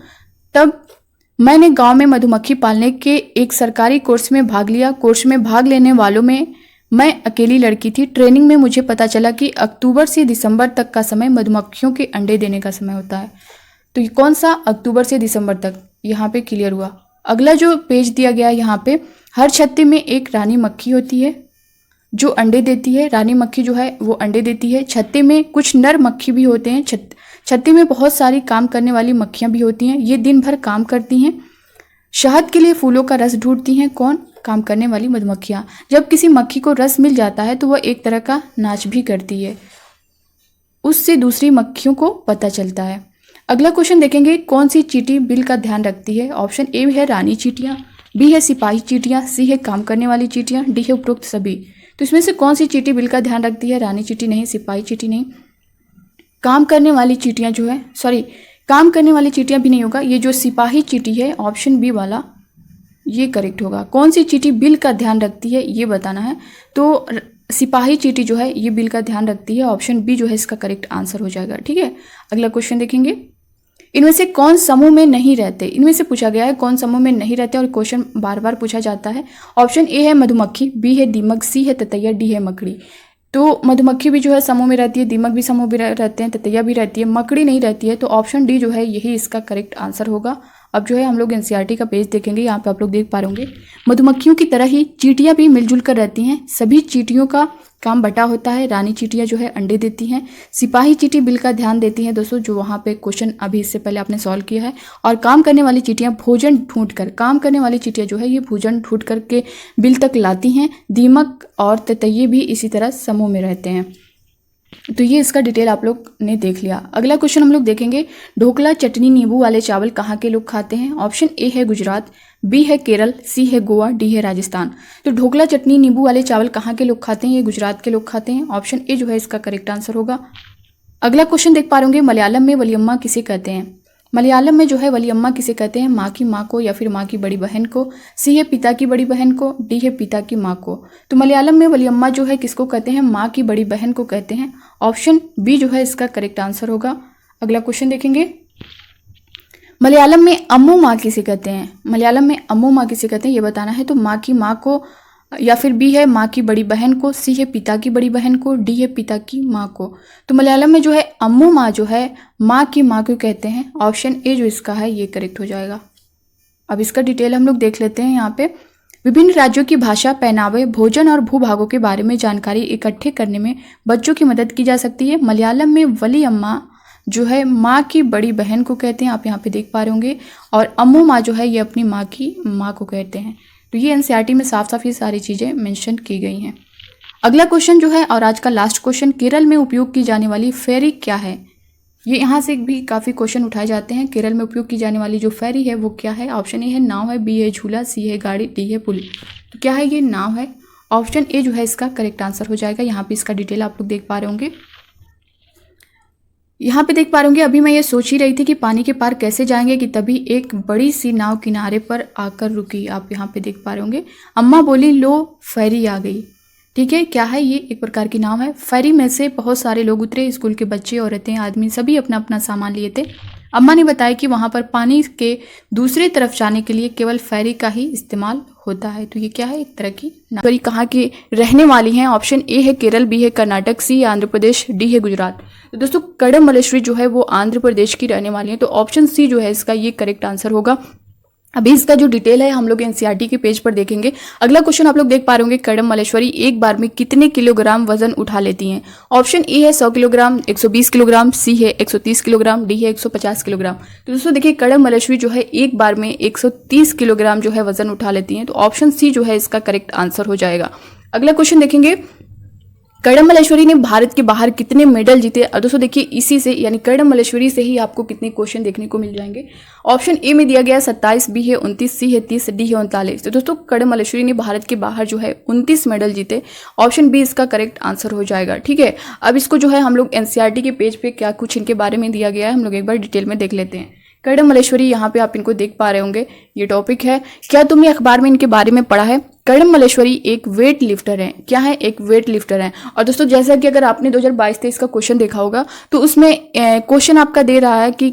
तब मैंने गाँव में मधुमक्खी पालने के एक सरकारी कोर्स में भाग लिया। कोर्स में भाग लेने वालों में मैं अकेली लड़की थी। ट्रेनिंग में मुझे पता चला कि अक्टूबर से दिसंबर तक का समय मधुमक्खियों के अंडे देने का समय होता है। तो ये कौन सा? अक्टूबर से दिसंबर तक, यहाँ पे क्लियर हुआ। अगला जो पेज दिया गया है यहाँ पे, हर छत्ते में एक रानी मक्खी होती है जो अंडे देती है। रानी मक्खी जो है वो अंडे देती है। छत्ते में कुछ नर मक्खी भी होते हैं। छत्ते में बहुत सारी काम करने वाली मक्खियाँ भी होती हैं। ये दिन भर काम करती हैं। शहद के लिए फूलों का रस ढूंढती हैं। कौन? काम करने वाली मधुमक्खियाँ। जब किसी मक्खी को रस मिल जाता है तो वह एक तरह का नाच भी करती है, उससे दूसरी मक्खियों को पता चलता है। अगला क्वेश्चन देखेंगे, कौन सी चींटी बिल का ध्यान रखती है? ऑप्शन ए है रानी चींटियाँ, B है सिपाही चींटियाँ, C है काम करने वाली चींटियाँ, D है उपरोक्त सभी। तो इसमें से कौन सी चींटी बिल का ध्यान रखती है? रानी चींटी नहीं, सिपाही चींटी नहीं, काम करने वाली चींटियाँ जो है, सॉरी काम करने वाली चींटियाँ भी नहीं होगा, ये जो सिपाही चींटी है ऑप्शन बी वाला ये करेक्ट होगा। कौन सी चींटी बिल का ध्यान रखती है ये बताना है। तो सिपाही चींटी जो है ये बिल का ध्यान रखती है। ऑप्शन बी जो है इसका करेक्ट आंसर हो जाएगा। ठीक है, अगला क्वेश्चन देखेंगे, इनमें से कौन समूह में नहीं रहते? इनमें से पूछा गया है कौन समूह में नहीं रहते और क्वेश्चन बार बार पूछा जाता है। ऑप्शन ए है मधुमक्खी, बी है दीमक, सी है ततैया, डी है मकड़ी। तो मधुमक्खी भी जो है समूह में रहती है, दीमक भी समूह में रहते हैं, ततैया भी रहती है, मकड़ी नहीं रहती है। तो ऑप्शन डी जो है यही इसका करेक्ट आंसर होगा। अब जो है हम लोग एनसीईआरटी का पेज देखेंगे, यहाँ पे आप लोग देख पा रहे होंगे मधुमक्खियों की तरह ही चींटियाँ भी मिलजुल कर रहती हैं। सभी चींटियों का काम बटा होता है। रानी चींटियाँ जो है अंडे देती हैं, सिपाही चींटी बिल का ध्यान देती हैं दोस्तों, जो वहाँ पे क्वेश्चन अभी इससे पहले आपने सॉल्व किया है। और काम करने वाली चींटियाँ भोजन ढूंढ कर, काम करने वाली चींटियाँ जो है ये भोजन ढूंढ कर के बिल तक लाती हैं। दीमक और ततैये भी इसी तरह समूह में रहते हैं। तो ये इसका डिटेल आप लोग ने देख लिया। अगला क्वेश्चन हम लोग देखेंगे, ढोकला चटनी नींबू वाले चावल कहाँ के लोग खाते हैं? ऑप्शन ए है गुजरात, बी है केरल, सी है गोवा, डी है राजस्थान। तो ढोकला चटनी नींबू वाले चावल कहाँ के लोग खाते हैं? ये गुजरात के लोग खाते हैं। ऑप्शन ए जो है इसका करेक्ट आंसर होगा। अगला क्वेश्चन देख पा रहे होंगे, मलयालम में वलियम्मा किसे कहते हैं? मलयालम में जो है वलियम्मा किसे कहते हैं, माँ की माँ को या फिर माँ की बड़ी बहन को। सी है पिता की बड़ी बहन को। डी है पिता की माँ को। तो मलयालम में वलियम्मा जो है किसको कहते हैं, माँ की बड़ी बहन को कहते हैं। ऑप्शन बी जो है इसका करेक्ट आंसर होगा। अगला क्वेश्चन देखेंगे, मलयालम में अम्मू माँ किसे कहते हैं। मलयालम में अम्मू माँ किसे कहते हैं ये बताना है। तो माँ की माँ को, या फिर बी है माँ की बड़ी बहन को। सी है पिता की बड़ी बहन को। डी है पिता की माँ को। तो मलयालम में जो है अम्मू माँ जो है माँ की माँ को कहते हैं। ऑप्शन ए जो इसका है ये करेक्ट हो जाएगा। अब इसका डिटेल हम लोग देख लेते हैं। यहाँ पे विभिन्न राज्यों की भाषा, पहनावे, भोजन और भूभागों के बारे में जानकारी इकट्ठे करने में बच्चों की मदद की जा सकती है। मलयालम में वलियम्मा जो है माँ की बड़ी बहन को कहते हैं, आप यहाँ पे देख पा रहे होंगे। और अम्मू माँ जो है ये अपनी माँ की माँ को कहते हैं। तो ये एनसीईआरटी में साफ साफ ये सारी चीज़ें मेंशन की गई हैं। अगला क्वेश्चन जो है और आज का लास्ट क्वेश्चन, केरल में उपयोग की जाने वाली फेरी क्या है। ये यहाँ से भी काफ़ी क्वेश्चन उठाए जाते हैं। केरल में उपयोग की जाने वाली जो फेरी है वो क्या है। ऑप्शन ए है नाव है, बी है झूला, सी है गाड़ी, डी है पुल। तो क्या है ये, नाव है। ऑप्शन ए जो है इसका करेक्ट आंसर हो जाएगा। यहाँ पे इसका डिटेल आप लोग देख पा रहे होंगे। यहाँ पे देख पा रहे होंगे, अभी मैं ये सोच ही रही थी कि पानी के पार कैसे जाएंगे कि तभी एक बड़ी सी नाव किनारे पर आकर रुकी। आप यहाँ पे देख पा रहे होंगे, अम्मा बोली लो फेरी आ गई। ठीक है, क्या है ये, एक प्रकार की नाव है। फेरी में से बहुत सारे लोग उतरे, स्कूल के बच्चे, औरतें, आदमी सभी अपना अपना सामान लिए थे। अम्मा ने बताया कि वहाँ पर पानी के दूसरी तरफ जाने के लिए केवल फेरी का ही इस्तेमाल होता है। तो ये क्या है, एक तरह की नाव। कहाँ की रहने वाली हैं। ऑप्शन ए है केरल, बी है कर्नाटक, सी है आंध्र प्रदेश, डी है गुजरात। तो दोस्तों कड़म मल्लेश्वरी जो है वो आंध्र प्रदेश की रहने वाली है। तो ऑप्शन सी जो है इसका ये करेक्ट आंसर होगा। अभी इसका जो डिटेल है हम लोग एनसीईआरटी के पेज पर देखेंगे। अगला क्वेश्चन आप लोग देख पा रहे होंगे, कड़म मल्लेश्वरी एक बार में कितने किलोग्राम वजन उठा लेती हैं। ऑप्शन ए है 100 किलोग्राम, 120 किलोग्राम, सी है 130 किलोग्राम, डी है 150 किलोग्राम। तो दोस्तों देखिए कड़म मल्लेश्वरी जो है एक बार में 130 किलोग्राम जो है वजन उठा लेती हैं। तो ऑप्शन सी जो है इसका करेक्ट आंसर हो जाएगा। अगला क्वेश्चन देखेंगे, कड़म मल्लेश्वरी ने भारत के बाहर कितने मेडल जीते। और दोस्तों देखिए इसी से यानी कड़म मल्लेश्वरी से ही आपको कितने क्वेश्चन देखने को मिल जाएंगे। ऑप्शन ए में दिया गया 27, बी है 29, सी है 30, डी है 39। तो दोस्तों कड़म मल्लेश्वरी ने भारत के बाहर जो है 29 मेडल जीते। ऑप्शन बी इसका करेक्ट आंसर हो जाएगा। ठीक है, अब इसको जो है हम लोग एनसीईआरटी के पेज पे क्या कुछ इनके बारे में दिया गया है हम लोग एक बार डिटेल में देख लेते हैं। कड़म मल्लेश्वरी यहाँ पे आप इनको देख पा रहे होंगे, ये टॉपिक है। क्या तुमने अखबार में इनके बारे में पढ़ा है। कड़म मल्लेश्वरी एक वेट लिफ्टर है। क्या है, एक वेट लिफ्टर है। और दोस्तों जैसा कि अगर आपने 2022-23 का क्वेश्चन देखा होगा तो उसमें क्वेश्चन आपका दे रहा है कि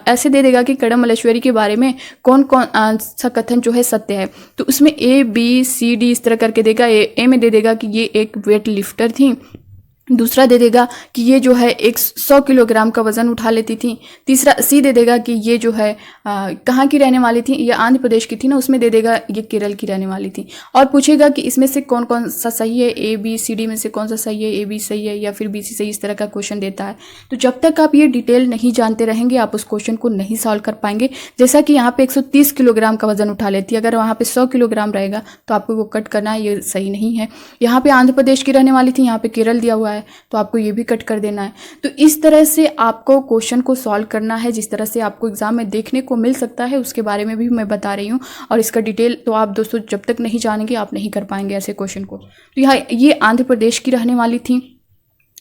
ऐसे दे देगा कि कड़म मल्लेश्वरी के बारे में कौन कौन सा कथन जो है सत्य है। तो उसमें ए बी सी डी इस तरह करके देगा। ए में दे देगा कि ये एक वेट लिफ्टर थी। दूसरा दे देगा कि ये जो है 100 किलोग्राम का वजन उठा लेती थी। तीसरा सी दे देगा कि ये जो है कहाँ की रहने वाली थी, ये आंध्र प्रदेश की थी ना, उसमें दे देगा ये केरल की रहने वाली थी। और पूछेगा कि इसमें से कौन कौन सा सही है, ए बी सी डी में से कौन सा सही है, ए बी सही है या फिर बी सी सही, इस तरह का क्वेश्चन देता है। तो जब तक आप ये डिटेल नहीं जानते रहेंगे आप उस क्वेश्चन को नहीं सॉल्व कर पाएंगे। जैसा कि यहाँ पे 130 किलोग्राम का वजन उठा लेती है, अगर वहाँ पे 100 किलोग्राम रहेगा तो आपको वो कट करना है, ये सही नहीं है। यहाँ पे आंध्र प्रदेश की रहने वाली थी, यहाँ पे केरल दिया हुआ है तो आपको ये भी कट कर देना है। तो इस तरह से आपको क्वेश्चन को सॉल्व करना है, जिस तरह से आपको एग्जाम में देखने को मिल सकता है उसके बारे में भी मैं बता रही हूँ। और इसका डिटेल तो आप दोस्तों जब तक नहीं जानेंगे आप नहीं कर पाएंगे ऐसे क्वेश्चन को। तो यहाँ ये आंध्र प्रदेश की रहने वाली थी।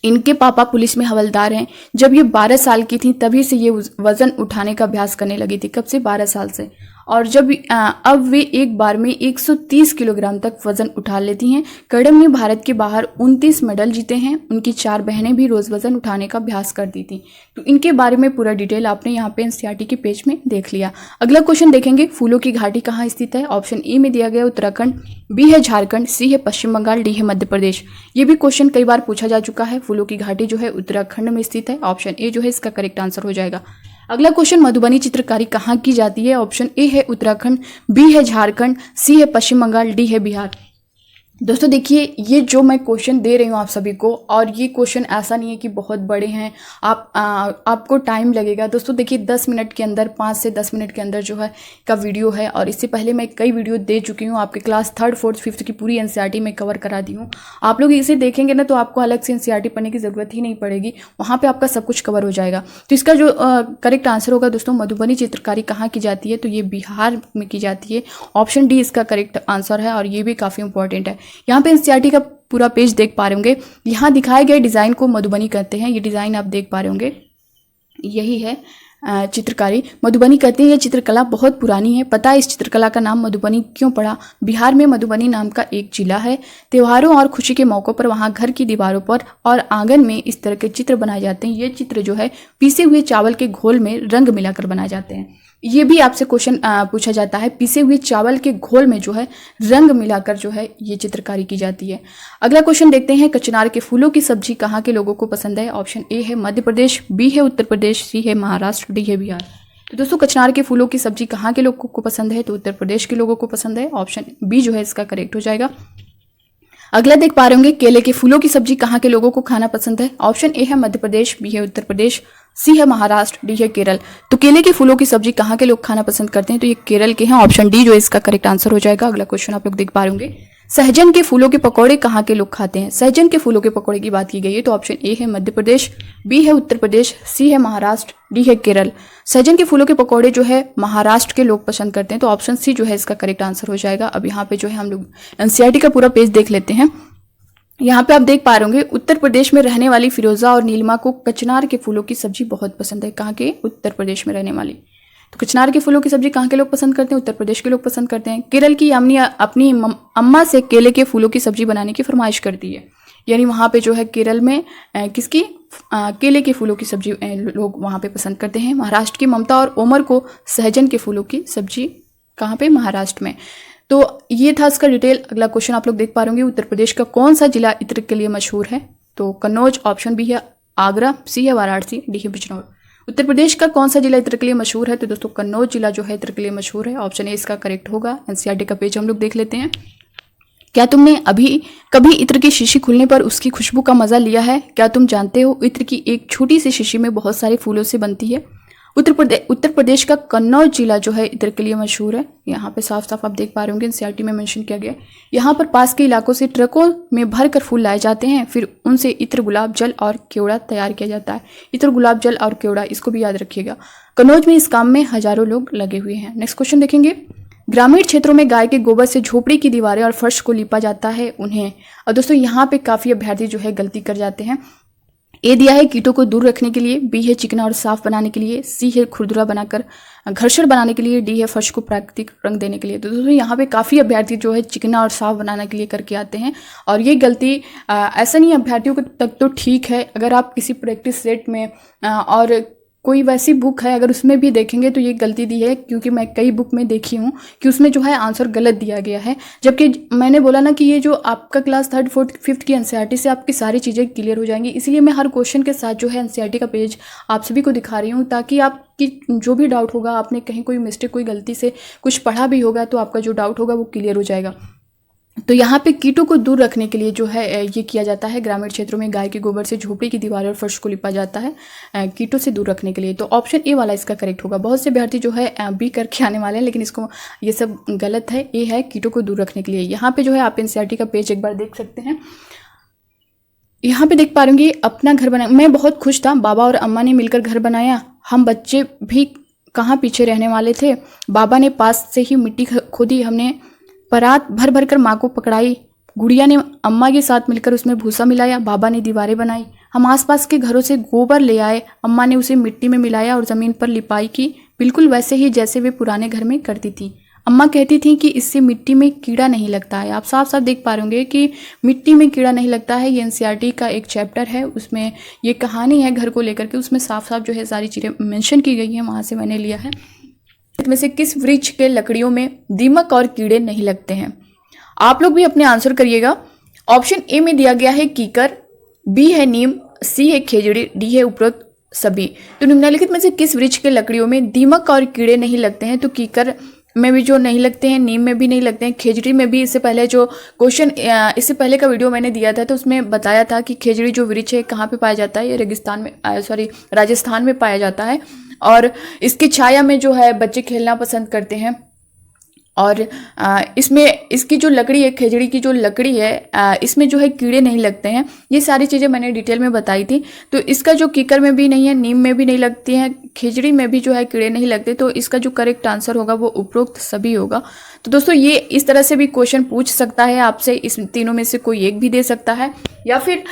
इनके पापा पुलिस में हवलदार हैं। जब ये 12 साल की थी तभी से ये वजन उठाने का अभ्यास करने लगी थी। कब से, 12 साल से। और जब अब वे एक बार में 130 किलोग्राम तक वजन उठा लेती हैं। कड़म ने भारत के बाहर 29 मेडल जीते हैं। उनकी 4 बहनें भी रोज वजन उठाने का अभ्यास करती थी। तो इनके बारे में पूरा डिटेल आपने यहाँ पे एनसीईआरटी के पेज में देख लिया। अगला क्वेश्चन देखेंगे, फूलों की घाटी कहाँ स्थित है। ऑप्शन ए में दिया गया उत्तराखंड, बी है झारखंड, सी है पश्चिम बंगाल, डी है मध्य प्रदेश। ये भी क्वेश्चन कई बार पूछा जा चुका है। फूलों की घाटी जो है उत्तराखंड में स्थित है। ऑप्शन ए जो है इसका करेक्ट आंसर हो जाएगा। अगला क्वेश्चन, मधुबनी चित्रकारी कहाँ की जाती है। ऑप्शन ए है उत्तराखंड, बी है झारखंड, सी है पश्चिम बंगाल, डी है बिहार। दोस्तों देखिए ये जो मैं क्वेश्चन दे रही हूँ आप सभी को, और ये क्वेश्चन ऐसा नहीं है कि बहुत बड़े हैं, आपको टाइम लगेगा। दोस्तों देखिए 10 मिनट के अंदर, 5 से 10 मिनट के अंदर जो है का वीडियो है। और इससे पहले मैं कई वीडियो दे चुकी हूँ आपके क्लास 3rd 4th 5th की पूरी एनसीईआरटी में कवर करा दी हूँ। आप लोग इसे देखेंगे ना तो आपको अलग से एनसीईआरटी पढ़ने की ज़रूरत ही नहीं पड़ेगी, वहाँ पर आपका सब कुछ कवर हो जाएगा। तो इसका जो करेक्ट आंसर होगा दोस्तों, मधुबनी चित्रकारी कहाँ की जाती है, तो ये बिहार में की जाती है। ऑप्शन डी इसका करेक्ट आंसर है और ये भी काफ़ी इंपॉर्टेंट है। यहाँ पे एनसीईआरटी का पूरा पेज देख पा रहे होंगे। यहाँ दिखाए गए डिज़ाइन को मधुबनी कहते हैं। ये डिज़ाइन आप देख पा रहे होंगे, यही है चित्रकारी। मधुबनी कहते हैं ये चित्रकला बहुत पुरानी है। पता है इस चित्रकला का नाम मधुबनी क्यों पड़ा? बिहार में मधुबनी नाम का एक जिला है। त्योहारों और खुशी के मौक़ों पर वहाँ घर की दीवारों पर और आंगन में इस तरह के चित्र बनाए जाते हैं। ये चित्र जो है पीसे हुए चावल के घोल में रंग मिलाकर बनाए जाते हैं। ये भी आपसे क्वेश्चन पूछा जाता है, पीसे हुए चावल के घोल में जो है रंग मिलाकर जो है ये चित्रकारी की जाती है। अगला क्वेश्चन देखते हैं, कचनार के फूलों की सब्जी कहाँ के लोगों को पसंद है? ऑप्शन ए है मध्य प्रदेश, बी है उत्तर प्रदेश, सी है महाराष्ट्र, डी है बिहार। तो दोस्तों कचनार के फूलों की सब्जी कहाँ के लोगों को पसंद है? तो उत्तर प्रदेश के लोगों को पसंद है। ऑप्शन बी जो है इसका करेक्ट हो जाएगा। अगला देख पा रहे होंगे, केले के फूलों की सब्जी कहाँ के लोगों को खाना पसंद है? ऑप्शन ए है मध्य प्रदेश, बी है उत्तर प्रदेश, सी है महाराष्ट्र, डी है केरल। तो केले के फूलों की सब्जी कहाँ के लोग खाना पसंद करते हैं? तो ये केरल के हैं। ऑप्शन डी जो इसका करेक्ट आंसर हो जाएगा। अगला क्वेश्चन आप लोग देख पा रहे होंगे, सहजन के फूलों के पकौड़े कहाँ के लोग खाते हैं? सहजन के फूलों के पकौड़े की बात की गई है तो ऑप्शन ए है मध्य प्रदेश, बी है उत्तर प्रदेश, सी है महाराष्ट्र, डी है केरल। सहजन के फूलों के पकौड़े जो है महाराष्ट्र के लोग पसंद करते हैं तो ऑप्शन सी जो है इसका करेक्ट आंसर हो जाएगा। अब यहाँ पे जो है हम लोग एनसीईआरटी का पूरा पेज देख लेते हैं। यहाँ पे आप देख पा रहे होंगे, उत्तर प्रदेश में रहने वाली फिरोजा और नीलिमा को कचनार के फूलों की सब्जी बहुत पसंद है। कहाँ के? उत्तर प्रदेश में रहने वाली। तो कचनार के फूलों की सब्जी कहाँ के लोग पसंद करते हैं? उत्तर प्रदेश के लोग पसंद करते हैं। केरल की यामिनी अपनी अम्मा से केले के फूलों की सब्जी बनाने की फरमाइश करती है। यानी वहाँ पे जो है केरल में किसकी केले के फूलों की सब्जी लोग वहाँ पे पसंद करते हैं। महाराष्ट्र की ममता और ओमर को सहजन के फूलों की सब्जी कहाँ पे? महाराष्ट्र में। तो ये था इसका डिटेल। अगला क्वेश्चन आप लोग देख पा रहे होंगे, उत्तर प्रदेश का कौन सा जिला इत्र के लिए मशहूर है? तो कन्नौज, ऑप्शन बी है आगरा, सी है वाराणसी, डी है बिजनौर। उत्तर प्रदेश का कौन सा जिला इत्र के लिए मशहूर है? तो दोस्तों कन्नौज जिला जो है इत्र के लिए मशहूर है। ऑप्शन ए इसका करेक्ट होगा। एनसीईआरटी का पेज हम लोग देख लेते हैं। क्या तुमने अभी कभी इत्र की शीशी खुलने पर उसकी खुशबू का मजा लिया है? क्या तुम जानते हो इत्र की एक छोटी सी शीशी में बहुत सारे फूलों से बनती है? उत्तर प्रदेश का कन्नौज जिला जो है इत्र के लिए मशहूर है। यहाँ पे साफ साफ आप देख पा रहे होंगे एनसीईआरटी में मेंशन किया गया है। यहाँ पर पास के इलाकों से ट्रकों में भरकर फूल लाए जाते हैं, फिर उनसे इत्र, गुलाब जल और केवड़ा तैयार किया जाता है। इत्र, गुलाब जल और केवड़ा, इसको भी याद रखिएगा। कन्नौज में इस काम में हजारों लोग लगे हुए हैं। नेक्स्ट क्वेश्चन देखेंगे, ग्रामीण क्षेत्रों में गाय के गोबर से झोपड़ी की दीवारें और फर्श को लिपा जाता है उन्हें। और दोस्तों यहाँ पे काफी अभ्यर्थी जो है गलती कर जाते हैं। ए दिया है कीटों को दूर रखने के लिए, बी है चिकना और साफ बनाने के लिए, सी है खुरदुरा बनाकर घर्षण बनाने के लिए, डी है फर्श को प्राकृतिक रंग देने के लिए। तो दोस्तों यहाँ पे काफ़ी अभ्यर्थी जो है चिकना और साफ बनाने के लिए करके आते हैं और ये गलती ऐसा नहीं, अभ्यर्थियों तक तो ठीक है। अगर आप किसी प्रैक्टिस सेट में और कोई वैसी बुक है अगर उसमें भी देखेंगे तो ये गलती दी है, क्योंकि मैं कई बुक में देखी हूँ कि उसमें जो है आंसर गलत दिया गया है। जबकि मैंने बोला ना कि ये जो आपका क्लास 3rd 4th 5th की एनसीईआरटी से आपकी सारी चीज़ें क्लियर हो जाएंगी, इसलिए मैं हर क्वेश्चन के साथ जो है एनसीईआरटी का पेज आप सभी को दिखा रही हूँ, ताकि आपकी जो भी डाउट होगा, आपने कहीं कोई मिस्टेक, कोई गलती से कुछ पढ़ा भी होगा तो आपका जो डाउट होगा वो क्लियर हो जाएगा। तो यहाँ पे कीटों को दूर रखने के लिए जो है ये किया जाता है। ग्रामीण क्षेत्रों में गाय के गोबर से झोपड़ी की दीवारें और फर्श को लिपा जाता है कीटों से दूर रखने के लिए। तो ऑप्शन ए वाला इसका करेक्ट होगा। बहुत से अभ्यर्थी जो है बी करके आने वाले हैं, लेकिन इसको ये सब गलत है। ए है कीटों को दूर रखने के लिए। यहाँ पे जो है आप एनसीईआरटी का पेज एक बार देख सकते हैं। यहाँ पे देख पा रहे अपना घर बना, मैं बहुत खुश था, बाबा और अम्मा ने मिलकर घर बनाया, हम बच्चे भी कहाँ पीछे रहने वाले थे। बाबा ने पास से ही मिट्टी खोदी, हमने परात भर भर कर माँ को पकड़ाई, गुड़िया ने अम्मा के साथ मिलकर उसमें भूसा मिलाया, बाबा ने दीवारें बनाई, हम आसपास के घरों से गोबर ले आए, अम्मा ने उसे मिट्टी में मिलाया और ज़मीन पर लिपाई की, बिल्कुल वैसे ही जैसे वे पुराने घर में करती थी। अम्मा कहती थी कि इससे मिट्टी में कीड़ा नहीं लगता है। आप साफ साफ देख पा रहे होंगे कि मिट्टी में कीड़ा नहीं लगता है। ये एनसीईआरटी का एक चैप्टर है, उसमें ये कहानी है घर को लेकर के, उसमें साफ साफ जो है सारी चीज़ें मेंशन की गई हैं, वहाँ से मैंने लिया है। इसमें से किस वृक्ष के लकड़ियों में दीमक और कीड़े नहीं लगते हैं? आप लोग भी अपने आंसर करिएगा। ऑप्शन ए में दिया गया है कीकर, बी है नीम, सी है खेजड़ी, डी है उपरोक्त सभी। तो निम्नलिखित में से किस वृक्ष के लकड़ियों में दीमक और कीड़े नहीं लगते हैं? तो कीकर में भी जो नहीं लगते हैं, नीम में भी नहीं लगते हैं, खेजड़ी में भी। इससे पहले जो क्वेश्चन, इससे पहले का वीडियो मैंने दिया था तो उसमें बताया था कि खेजड़ी जो वृक्ष है कहाँ पे पाया जाता है, ये रेगिस्तान में, राजस्थान में पाया जाता है और इसकी छाया में जो है बच्चे खेलना पसंद करते हैं। और इसमें इसकी जो लकड़ी है, खेजड़ी की जो लकड़ी है, इसमें जो है कीड़े नहीं लगते हैं। ये सारी चीज़ें मैंने डिटेल में बताई थी। तो इसका जो कीकर में भी नहीं है, नीम में भी नहीं लगती हैं, खेजड़ी में भी जो है कीड़े नहीं लगते, तो इसका जो करेक्ट आंसर होगा वो उपरोक्त सभी होगा। तो दोस्तों ये इस तरह से भी क्वेश्चन पूछ सकता है आपसे, इस तीनों में से कोई एक भी दे सकता है। या फिर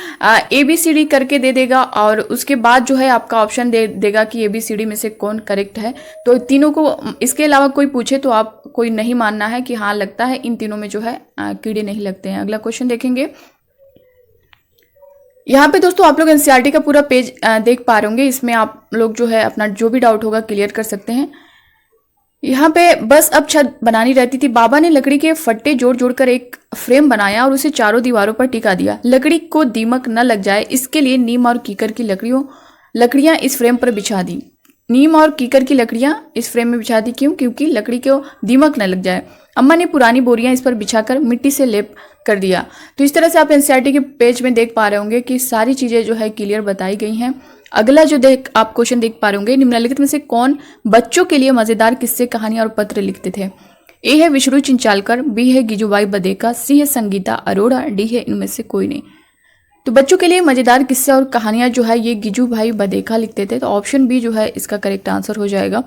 ABCD करके दे देगा और उसके बाद जो है आपका ऑप्शन दे देगा कि ABCD में से कौन करेक्ट है। तो तीनों को, इसके अलावा कोई पूछे तो आप कोई नहीं मानना है कि हाँ लगता है इन तीनों में जो है कीड़े नहीं लगते हैं। अगला क्वेश्चन देखेंगे। यहाँ पे दोस्तों आप लोग NCERT का पूरा पेज देख पा रहे होंगे। इसमें आप लोग जो है अपना जो भी डाउट होगा क्लियर कर सकते हैं। यहाँ पे बस अब छत बनानी रहती थी। बाबा ने लकड़ी के फट्टे जोड़ जोड़कर एक फ्रेम बनाया और उसे चारों दीवारों पर टिका दिया। लकड़ी को दीमक न लग जाए इसके लिए नीम और कीकर की लकड़ियां इस फ्रेम पर बिछा दी। नीम और कीकर की लकड़ियां इस फ्रेम में बिछा दी क्यों? क्योंकि लकड़ी को दीमक न लग जाए। अम्मा ने पुरानी बोरियां इस पर बिछाकर मिट्टी से लेप कर दिया। तो इस तरह से आप NCERT के पेज में देख पा रहे होंगे कि सारी चीजें जो है क्लियर बताई गई हैं। अगला जो आप क्वेश्चन देख पा रहे होंगे, निम्नलिखित में से कौन बच्चों के लिए मजेदार किस्से, कहानियां और पत्र लिखते थे? ए है विष्णु चिंचालकर, बी है गिजुबाई बदेका, सी है संगीता अरोड़ा, डी है इनमें से कोई नहीं। तो बच्चों के लिए मजेदार किस्से और कहानियां जो है ये गिजुभाई बदेका लिखते थे। तो ऑप्शन बी जो है इसका करेक्ट आंसर हो जाएगा।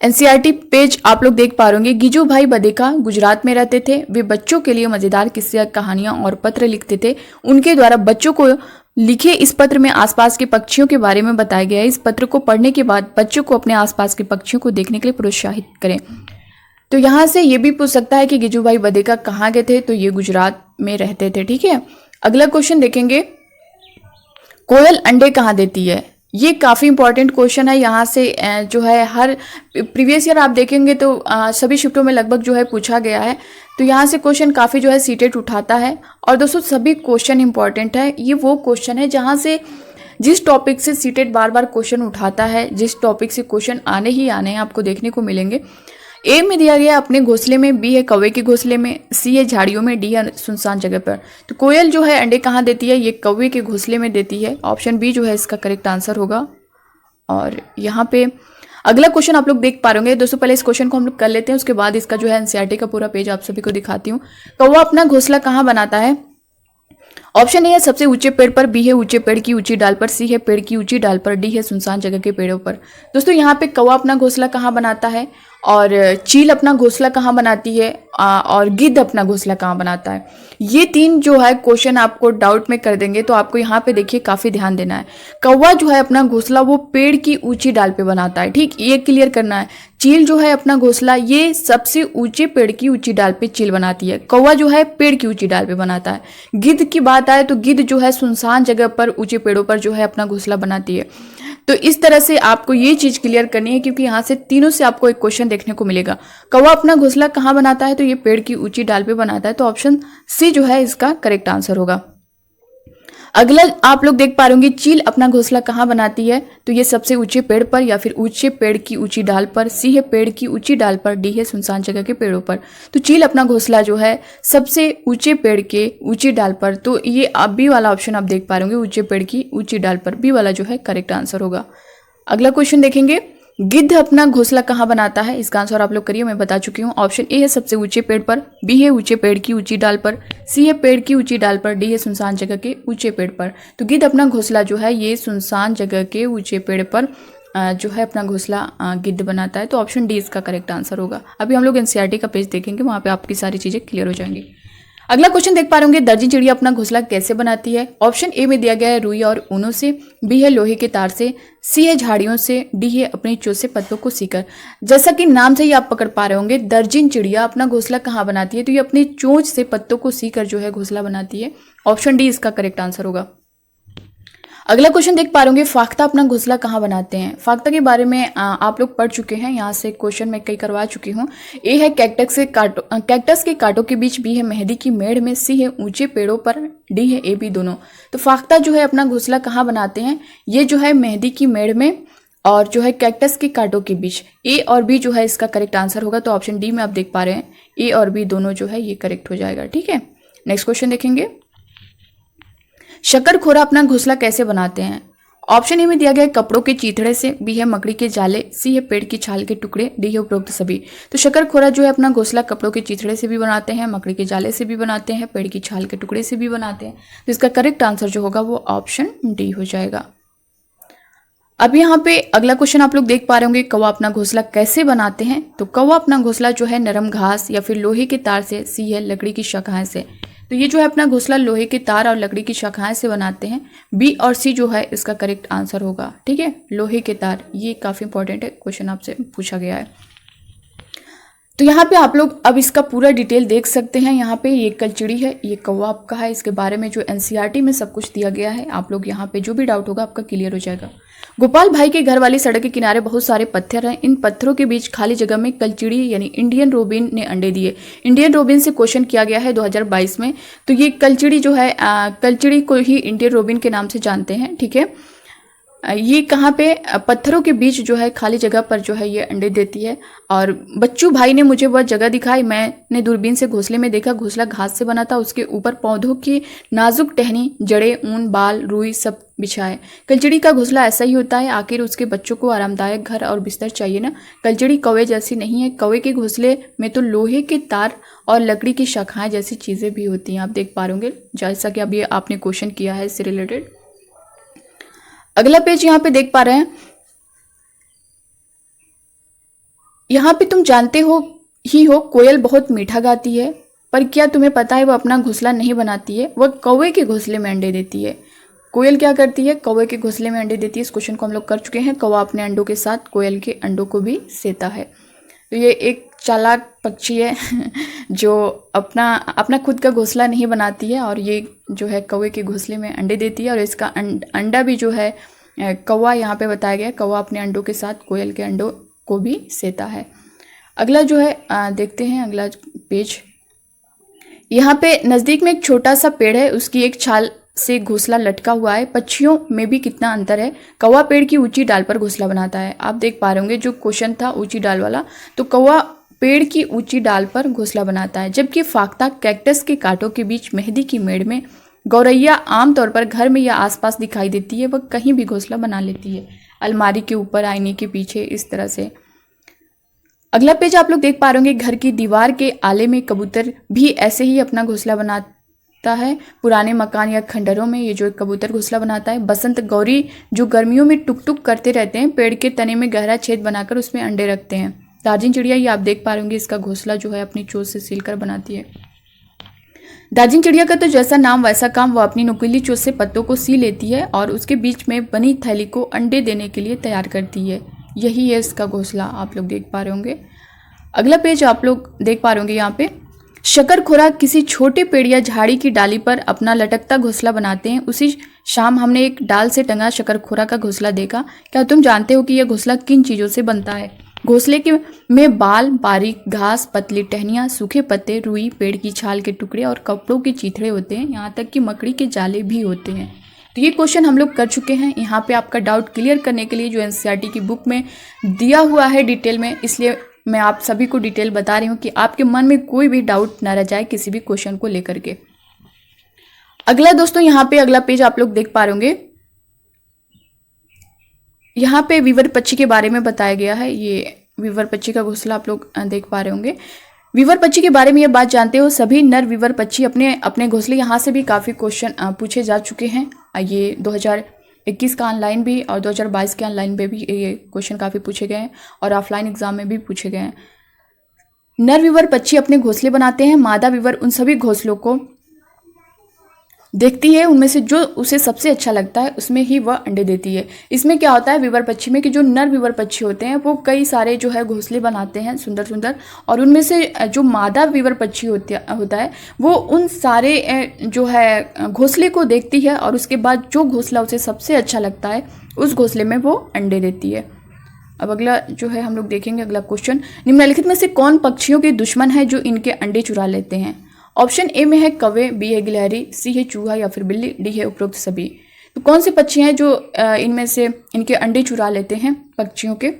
NCERT पेज आप लोग देख पा रहे होंगे। गिजुभाई बदेका गुजरात में रहते थे। वे बच्चों के लिए मजेदार किस्से, कहानियां और पत्र लिखते थे। उनके द्वारा बच्चों को लिखे इस पत्र में आसपास के पक्षियों के बारे में बताया गया है। इस पत्र को पढ़ने के बाद बच्चों को अपने आसपास के पक्षियों को देखने के लिए प्रोत्साहित करें। तो यहाँ से ये भी पूछ सकता है कि गिजुभाई बदेका कहाँ गए थे? तो ये गुजरात में रहते थे। ठीक है, अगला क्वेश्चन देखेंगे। कोयल अंडे कहाँ देती है? ये काफ़ी इंपॉर्टेंट क्वेश्चन है। यहाँ से जो है हर प्रीवियस ईयर आप देखेंगे तो सभी शिफ्टों में लगभग जो है पूछा गया है। तो यहाँ से क्वेश्चन काफ़ी जो है सीटेट उठाता है। और दोस्तों सभी क्वेश्चन इंपॉर्टेंट है। ये वो क्वेश्चन है जहाँ से जिस टॉपिक से सीटेट बार बार क्वेश्चन उठाता है, जिस टॉपिक से क्वेश्चन आने ही आने हैं, आपको देखने को मिलेंगे। ए में दिया गया अपने घोंसले में, बी है कौवे के घोंसले में, सी है झाड़ियों में, डी है सुनसान जगह पर। तो कोयल जो है अंडे कहाँ देती है? ये कौवे के घोंसले में देती है। ऑप्शन बी जो है इसका करेक्ट आंसर होगा। और यहाँ पे अगला क्वेश्चन आप लोग देख पा रहे होंगे। दोस्तों पहले इस क्वेश्चन को हम लोग कर लेते हैं, उसके बाद इसका जो है NCERT का पूरा पेज आप सभी को दिखाती हूँ। कौवा अपना घोंसला कहाँ बनाता है? ऑप्शन ए है सबसे ऊंचे पेड़ पर, बी है ऊंचे पेड़ की ऊंची डाल पर, सी है पेड़ की ऊंची डाल पर, डी है सुनसान जगह के पेड़ों पर। दोस्तों यहाँ पे कौवा अपना घोंसला कहाँ बनाता है, और चील अपना घोंसला कहाँ बनाती है, और गिद्ध अपना घोंसला कहाँ बनाता है। ये तीन जो है क्वेश्चन आपको डाउट में कर देंगे। तो आपको यहाँ पे देखिए काफी ध्यान देना है। कौवा जो है अपना घोंसला वो पेड़ की ऊंची डाल पे बनाता है। ठीक, ये क्लियर करना है। चील जो है अपना घोंसला ये सबसे ऊंचे पेड़ की ऊंची डाल पे चील बनाती है। कौवा जो है पेड़ की ऊंची डाल पे बनाता है। गिद्ध की बात आए तो गिद्ध जो है सुनसान जगह पर ऊंचे पेड़ों पर जो है अपना घोंसला बनाती है। तो इस तरह से आपको ये चीज क्लियर करनी है, क्योंकि यहाँ से तीनों से आपको एक क्वेश्चन देखने को मिलेगा। कौवा अपना घोंसला कहाँ बनाता है? तो ये पेड़ की ऊंची डाल पे बनाता है। तो ऑप्शन सी जो है इसका करेक्ट आंसर होगा। अगला आप लोग देख पा रहे होंगे, चील अपना घोंसला कहाँ बनाती है? तो ये सबसे ऊंचे पेड़ पर या फिर ऊंचे पेड़ की ऊंची डाल पर, सी है पेड़ की ऊंची डाल पर, डी है सुनसान जगह के पेड़ों पर। तो चील अपना घोंसला जो है सबसे ऊंचे पेड़ के ऊंची डाल पर। तो ये आप बी वाला ऑप्शन आप देख पा रहे होंगे, ऊंचे पेड़ की ऊंची डाल पर, बी वाला जो है करेक्ट आंसर होगा। अगला क्वेश्चन देखेंगे, गिद्ध अपना घोंसला कहाँ बनाता है? इसका आंसर आप लोग करिए, मैं बता चुकी हूँ। ऑप्शन ए है सबसे ऊंचे पेड़ पर, बी है ऊंचे पेड़ की ऊंची डाल पर, सी है पेड़ की ऊंची डाल पर, डी है सुनसान जगह के ऊंचे पेड़ पर। तो गिद्ध अपना घोंसला जो है ये सुनसान जगह के ऊंचे पेड़ पर जो है अपना घोंसला गिद्ध बनाता है। तो ऑप्शन डी इसका करेक्ट आंसर होगा। अभी हम लोग NCERT का पेज देखेंगे, वहाँ पे आपकी सारी चीजें क्लियर हो जाएंगी। अगला क्वेश्चन देख पा रहे होंगे, दर्जी चिड़िया अपना घोंसला कैसे बनाती है? ऑप्शन ए में दिया गया है रुई और ऊनों से, बी है लोहे के तार से, सी है झाड़ियों से, डी है अपनी चोंच से पत्तों को सीकर। जैसा कि नाम से ही आप पकड़ पा रहे होंगे, दर्जिन चिड़िया अपना घोंसला कहाँ बनाती है? तो ये अपनी चोंच से पत्तों को सीकर जो है घोंसला बनाती है। ऑप्शन डी इसका करेक्ट आंसर होगा। अगला क्वेश्चन देख पा रहे होंगे, फाख्ता अपना घोंसला कहाँ बनाते हैं? फाख्ता के बारे में आप लोग पढ़ चुके हैं, यहाँ से क्वेश्चन मैं कई करवा चुकी हूँ। ए है कैक्टस के कांटों के बीच, बी है मेहंदी की मेड़ में, सी है ऊंचे पेड़ों पर, डी है ए बी दोनों। तो फाख्ता जो है अपना घोंसला कहाँ बनाते हैं? ये जो है मेहंदी की मेड़ में और जो है कैक्टस के कांटों के बीच। ए और बी जो है इसका करेक्ट आंसर होगा। तो ऑप्शन डी में आप देख पा रहे हैं, ए और बी दोनों जो है ये करेक्ट हो जाएगा। ठीक है, नेक्स्ट क्वेश्चन देखेंगे, शकरखोरा अपना घोंसला कैसे बनाते हैं? ऑप्शन ए में दिया गया है कपड़ों के चीथड़े से, बी है मकड़ी के जाले, सी है पेड़ की छाल के टुकड़े, डी है उपरोक्त सभी। तो शकरखोरा जो है अपना घोंसला कपड़ों के चीथड़े से भी बनाते हैं, मकड़ी के जाले से भी बनाते हैं, पेड़ की छाल के टुकड़े से भी बनाते हैं। तो इसका करेक्ट आंसर जो होगा वो ऑप्शन डी हो जाएगा। अब यहाँ पे अगला क्वेश्चन आप लोग देख पा रहे होंगे, कौवा अपना घोंसला कैसे बनाते हैं? तो कौवा अपना घोंसला जो है नरम घास या फिर लोहे के तार से, सी है लकड़ी की शाखाएं से। तो ये जो है अपना घोंसला लोहे के तार और लकड़ी की शाखाएं से बनाते हैं। बी और सी जो है इसका करेक्ट आंसर होगा। ठीक है, लोहे के तार, ये काफ़ी इंपॉर्टेंट है, क्वेश्चन आपसे पूछा गया है। तो यहाँ पे आप लोग अब इसका पूरा डिटेल देख सकते हैं। यहाँ पे ये कलचिड़ी है, ये कौवा आपका है, इसके बारे में जो एनसीईआरटी में सब कुछ दिया गया है। आप लोग यहाँ पे जो भी डाउट होगा आपका क्लियर हो जाएगा। गोपाल भाई के घर वाली सड़क के किनारे बहुत सारे पत्थर हैं। इन पत्थरों के बीच खाली जगह में कलचिड़ी यानी इंडियन रोबिन ने अंडे दिए। इंडियन रोबिन से क्वेश्चन किया गया है 2022 में। तो ये कलचिड़ी जो है कलचिड़ी को ही इंडियन रोबिन के नाम से जानते हैं। ठीक है, ये कहाँ पे पत्थरों के बीच जो है खाली जगह पर जो है ये अंडे देती है। और बच्चू भाई ने मुझे वह जगह दिखाई, मैंने दूरबीन से घोंसले में देखा। घोंसला घास से बना था, उसके ऊपर पौधों की नाजुक टहनी, जड़ें, ऊन, बाल, रुई सब बिछाए। कलचिड़ी का घोंसला ऐसा ही होता है, आखिर उसके बच्चों को आरामदायक घर और बिस्तर चाहिए ना। कलचिड़ी कौवे जैसी नहीं है, कौवे के घोंसले में तो लोहे के तार और लकड़ी की शाखाएं जैसी चीज़ें भी होती हैं। आप देख पा रहे होंगे, जैसा कि अभी आपने क्वेश्चन किया है इससे रिलेटेड। अगला पेज यहाँ पे देख पा रहे हैं। यहाँ पे तुम जानते हो कोयल बहुत मीठा गाती है, पर क्या तुम्हें पता है वह अपना घोंसला नहीं बनाती है, वह कौवे के घोंसले में अंडे देती है। कोयल क्या करती है, कौवे के घोंसले में अंडे देती है। इस क्वेश्चन को हम लोग कर चुके हैं। कौवा अपने अंडों के साथ कोयल के अंडों को भी सेता है। तो ये एक चालाक पक्षी है जो अपना खुद का घोंसला नहीं बनाती है, और ये जो है कौवे के घोंसले में अंडे देती है। और इसका अंडा भी जो है कौवा, यहाँ पे बताया गया, कौवा अपने अंडों के साथ कोयल के अंडों को भी सेता है। अगला जो है देखते हैं अगला पेज। यहाँ पे नज़दीक में एक छोटा सा पेड़ है, उसकी एक छाल से घोंसला लटका हुआ है। पक्षियों में भी कितना अंतर है। कौवा पेड़ की ऊंची डाल पर घोंसला बनाता है। आप देख पा रहे होंगे जो क्वेश्चन था ऊंची डाल वाला, तो कौवा पेड़ की ऊंची डाल पर घोंसला बनाता है, जबकि फाख्ता कैक्टस के कांटों के बीच मेहंदी की मेड़ में गौरैया आमतौर पर घर में या आसपास दिखाई देती है। वह कहीं भी घोंसला बना लेती है, अलमारी के ऊपर, आईने के पीछे, इस तरह से। अगला पेज आप लोग देख पा रहे होंगे। घर की दीवार के आले में कबूतर भी ऐसे ही अपना घोंसला बनाता है। पुराने मकान या खंडरों में ये जो एक कबूतर घोंसला बनाता है। बसंत गौरी जो गर्मियों में टुक टुक करते रहते हैं, पेड़ के तने में गहरा छेद बनाकर उसमें अंडे रखते हैं। दार्जिन चिड़िया, ये आप देख पा रहे होंगे, इसका घोंसला जो है अपनी चोंच से सीलकर बनाती है। दार्जिन चिड़िया का तो जैसा नाम वैसा काम, वह अपनी नुकीली चोंच से पत्तों को सी लेती है और उसके बीच में बनी थैली को अंडे देने के लिए तैयार करती है। यही है इसका घोंसला, आप लोग देख पा रहे होंगे। अगला पेज आप लोग देख पा रहे होंगे। यहाँ पे शकरखोरा किसी छोटे पेड़ या झाड़ी की डाली पर अपना लटकता घोंसला बनाते हैं। उसी शाम हमने एक डाल से टंगा शकरखोरा का घोंसला देखा। क्या तुम जानते हो कि यह घोंसला किन चीज़ों से बनता है? घोंसले के में बाल, बारीक घास, पतली टहनियाँ, सूखे पत्ते, रुई, पेड़ की छाल के टुकड़े और कपड़ों के चीथड़े होते हैं। यहाँ तक कि मकड़ी के जाले भी होते हैं। तो ये क्वेश्चन हम लोग कर चुके हैं। यहाँ पे आपका डाउट क्लियर करने के लिए जो एनसीईआरटी की बुक में दिया हुआ है डिटेल में, इसलिए मैं आप सभी को डिटेल बता रही हूँ कि आपके मन में कोई भी डाउट ना रह जाए किसी भी क्वेश्चन को लेकर के। अगला दोस्तों, यहाँ पे अगला पेज आप लोग देख पा रहे होंगे। यहाँ पे वीवर पक्षी के बारे में बताया गया है। ये वीवर पक्षी का घोंसला आप लोग देख पा रहे होंगे। वीवर पक्षी के बारे में ये बात जानते हो, सभी नर वीवर पक्षी अपने अपने घोंसले, यहाँ से भी काफ़ी क्वेश्चन पूछे जा चुके हैं। ये 2021 का ऑनलाइन भी और 2022 के ऑनलाइन में भी ये क्वेश्चन काफ़ी पूछे गए हैं और ऑफलाइन एग्जाम में भी पूछे गए हैं। नर वीवर पक्षी अपने घोंसले बनाते हैं। मादा वीवर उन सभी घोंसलों को देखती है, उनमें से जो उसे सबसे अच्छा लगता है उसमें ही वह अंडे देती है। इसमें क्या होता है वीवर पक्षी में कि जो नर वीवर पक्षी होते हैं वो कई सारे जो है घोंसले बनाते हैं सुंदर सुंदर, और उनमें से जो मादा वीवर पक्षी होता है वो उन सारे जो है घोंसले को देखती है और उसके बाद जो घोंसला उसे सबसे अच्छा लगता है उस घोंसले में वो अंडे देती है। अब अगला जो है हम लोग देखेंगे अगला क्वेश्चन। निम्नलिखित में से कौन पक्षियों के दुश्मन है जो इनके अंडे चुरा लेते हैं? ऑप्शन ए में है कौवे, बी है गिलहरी, सी है चूहा या फिर बिल्ली, डी है उपरोक्त सभी। तो कौन से पक्षी हैं जो इनमें से इनके अंडे चुरा लेते हैं पक्षियों के?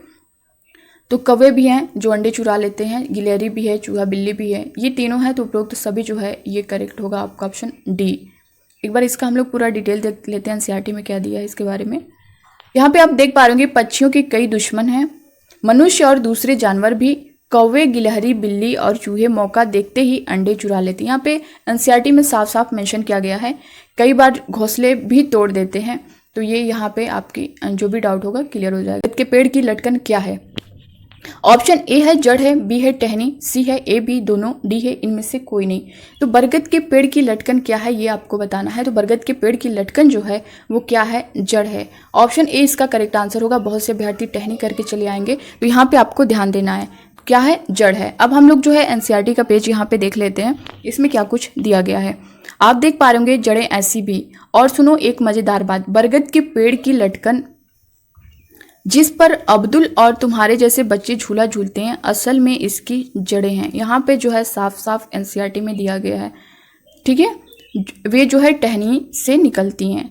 तो कौवे भी हैं जो अंडे चुरा लेते हैं, गिलहरी भी है, चूहा बिल्ली भी है, ये तीनों है। तो उपरोक्त सभी जो है ये करेक्ट होगा आपका ऑप्शन डी। एक बार इसका हम लोग पूरा डिटेल देख लेते हैं एनसीईआरटी में क्या दिया है इसके बारे में। यहाँ पे आप देख पा रहे होंगे पक्षियों के कई दुश्मन हैं। मनुष्य और दूसरे जानवर भी, कौवे, गिलहरी, बिल्ली और चूहे मौका देखते ही अंडे चुरा लेते हैं। यहाँ पे एनसीईआरटी में साफ साफ मेंशन किया गया है, कई बार घोंसले भी तोड़ देते हैं। तो ये यहाँ पे आपकी जो भी डाउट होगा क्लियर हो जाएगा। के पेड़ की लटकन क्या है? ऑप्शन ए है जड़ है, बी है टहनी, सी है ए बी दोनों, डी है इनमें से कोई नहीं। तो बरगद के पेड़ की लटकन क्या है ये आपको बताना है। तो बरगद के पेड़ की लटकन जो है वो क्या है, जड़ है। ऑप्शन ए इसका करेक्ट आंसर होगा। बहुत से अभ्यर्थी टहनी करके चले आएंगे, तो यहाँ पे आपको ध्यान देना है क्या है, जड़ है। अब हम लोग जो है एनसीईआरटी का पेज यहाँ पे देख लेते हैं, इसमें क्या कुछ दिया गया है। आप देख पा रहे होंगे जड़ें ऐसी भी। और सुनो एक मजेदार बात, बरगद के पेड़ की लटकन जिस पर अब्दुल और तुम्हारे जैसे बच्चे झूला झूलते हैं, असल में इसकी जड़ें हैं। यहाँ पे जो है साफ साफ एनसीईआरटी में दिया गया है, ठीक है। वे जो है टहनी से निकलती हैं,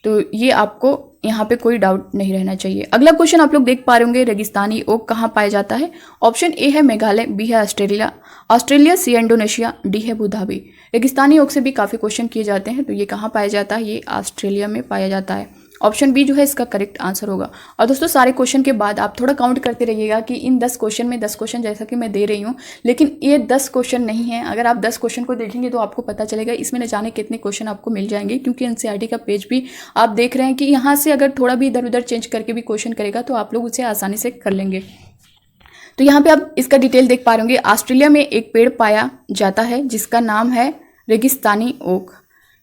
तो ये आपको यहाँ पे कोई डाउट नहीं रहना चाहिए। अगला क्वेश्चन आप लोग देख पा रहे होंगे, रेगिस्तानी ओक कहाँ पाया जाता है। ऑप्शन ए है मेघालय, बी है ऑस्ट्रेलिया, सी है इंडोनेशिया, डी है अबू धाबी। रेगिस्तानी ओक से भी काफ़ी क्वेश्चन किए जाते हैं, तो ये कहाँ पाया जाता है, ये ऑस्ट्रेलिया में पाया जाता है। ऑप्शन बी जो है इसका करेक्ट आंसर होगा। और दोस्तों सारे क्वेश्चन के बाद आप थोड़ा काउंट करते रहिएगा कि इन 10 क्वेश्चन में 10 क्वेश्चन जैसा कि मैं दे रही हूँ, लेकिन ये 10 क्वेश्चन नहीं है। अगर आप 10 क्वेश्चन को देखेंगे तो आपको पता चलेगा इसमें न जाने कितने क्वेश्चन आपको मिल जाएंगे, क्योंकि एनसीईआरटी का पेज भी आप देख रहे हैं कि यहाँ से अगर थोड़ा भी इधर उधर चेंज करके भी क्वेश्चन करेगा तो आप लोग उसे आसानी से कर लेंगे। तो यहाँ पे आप इसका डिटेल देख पा रहे होंगे। ऑस्ट्रेलिया में एक पेड़ पाया जाता है जिसका नाम है रेगिस्तानी ओक।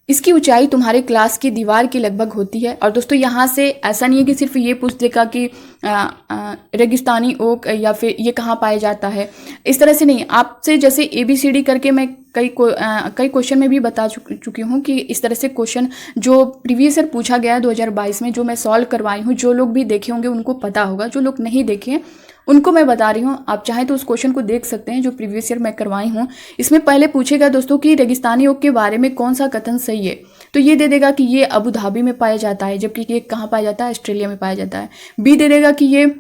इसकी ऊंचाई तुम्हारे क्लास की दीवार की लगभग होती है। और दोस्तों यहाँ से ऐसा नहीं है कि सिर्फ ये पूछ देगा कि रेगिस्तानी ओक या फिर ये कहाँ पाया जाता है, इस तरह से नहीं। आपसे जैसे ABCD करके मैं कई क्वेश्चन में भी बता चुकी हूँ कि इस तरह से क्वेश्चन जो प्रीवियस ईयर पूछा गया है 2022 में, जो मैं सॉल्व करवाई हूँ, जो लोग भी देखे होंगे उनको पता होगा, जो लोग नहीं देखे हैं उनको मैं बता रही हूँ। आप चाहें तो उस क्वेश्चन को देख सकते हैं जो प्रीवियस ईयर मैं करवाई हूँ। इसमें पहले पूछेगा दोस्तों कि रेगिस्तानी ओक के बारे में कौन सा कथन सही है, तो ये दे देगा कि ये अबू धाबी में पाया जाता है, जबकि ये कहाँ पाया जाता है, ऑस्ट्रेलिया में पाया जाता है। बी दे देगा कि ये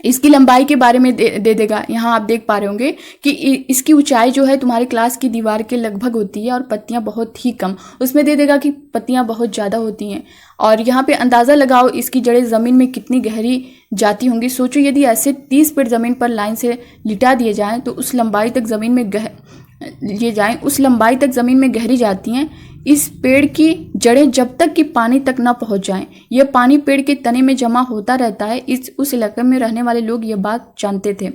इसकी लंबाई के बारे में दे देगा। यहाँ आप देख पा रहे होंगे कि इसकी ऊंचाई जो है तुम्हारी क्लास की दीवार के लगभग होती है और पत्तियां बहुत ही कम, उसमें दे देगा कि पत्तियां बहुत ज़्यादा होती हैं। और यहाँ पे अंदाज़ा लगाओ इसकी जड़ें ज़मीन में कितनी गहरी जाती होंगी। सोचो यदि ऐसे 30 फीट ज़मीन पर लाइन से लिटा दिए जाएँ तो उस लंबाई तक ज़मीन में गहरी जाती हैं। इस पेड़ की जड़ें जब तक कि पानी तक ना पहुंच जाएं, यह पानी पेड़ के तने में जमा होता रहता है। उस इलाके में रहने वाले लोग ये बात जानते थे।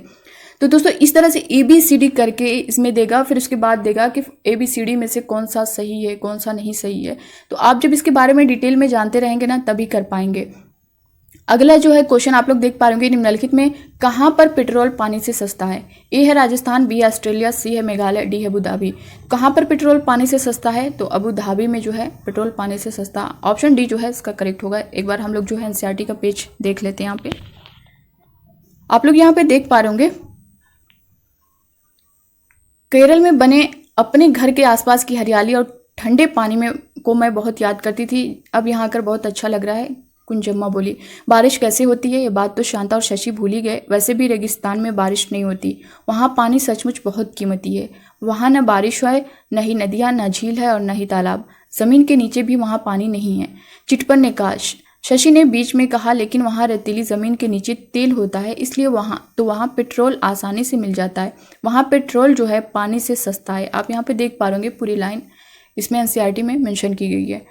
तो दोस्तों इस तरह से ABCD करके इसमें देगा, फिर उसके बाद देगा कि ABCD में से कौन सा सही है कौन सा नहीं सही है। तो आप जब इसके बारे में डिटेल में जानते रहेंगे ना तभी कर पाएंगे। अगला जो है क्वेश्चन आप लोग देख पा रहे होंगे, निम्नलिखित में कहाँ पर पेट्रोल पानी से सस्ता है। ए है राजस्थान, बी है ऑस्ट्रेलिया, सी है मेघालय, डी है अबू धाबी। कहाँ पर पेट्रोल पानी से सस्ता है, तो अबू धाबी में जो है पेट्रोल पानी से सस्ता। ऑप्शन डी जो है इसका करेक्ट होगा। एक बार हम लोग जो है एनसीईआरटी का पेज देख लेते हैं। यहाँ पे आप लोग यहाँ पे देख पा रहे होंगे, केरल में बने अपने घर के आसपास की हरियाली और ठंडे पानी में को मैं बहुत याद करती थी, अब यहाँ आकर बहुत अच्छा लग रहा है। कुंजम्मा बोली, बारिश कैसे होती है ये बात तो शांता और शशि भूल ही गए। वैसे भी रेगिस्तान में बारिश नहीं होती, वहाँ पानी सचमुच बहुत कीमती है। वहाँ न बारिश है, न ही नदियाँ, न झील है और न ही तालाब। ज़मीन के नीचे भी वहाँ पानी नहीं है। चिटपन ने कहा। शशि ने बीच में कहा, लेकिन वहाँ रेतीली ज़मीन के नीचे तेल होता है, इसलिए वहाँ पेट्रोल आसानी से मिल जाता है। वहाँ पेट्रोल जो है पानी से सस्ता है। आप यहाँ पे देख पा रहे पूरी लाइन इसमें एनसीईआरटी में मेंशन की गई है।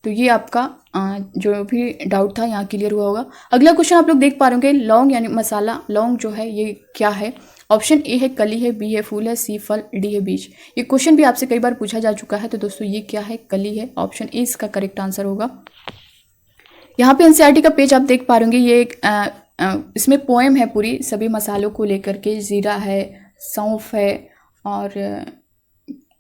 तो ये आपका जो भी डाउट था यहाँ क्लियर हुआ होगा। अगला क्वेश्चन आप लोग देख पा रहे होंगे, लौंग यानी मसाला लौंग जो है ये क्या है। ऑप्शन ए है कली है, बी है फूल है, सी फल, डी है बीज। ये क्वेश्चन भी आपसे कई बार पूछा जा चुका है। तो दोस्तों ये क्या है, कली है। ऑप्शन ए इसका करेक्ट आंसर होगा। यहाँ पे एनसीईआरटी का पेज आप देख पा रहे होंगे, ये एक इसमें पोएम है पूरी सभी मसालों को लेकर के। जीरा है, सौंफ है और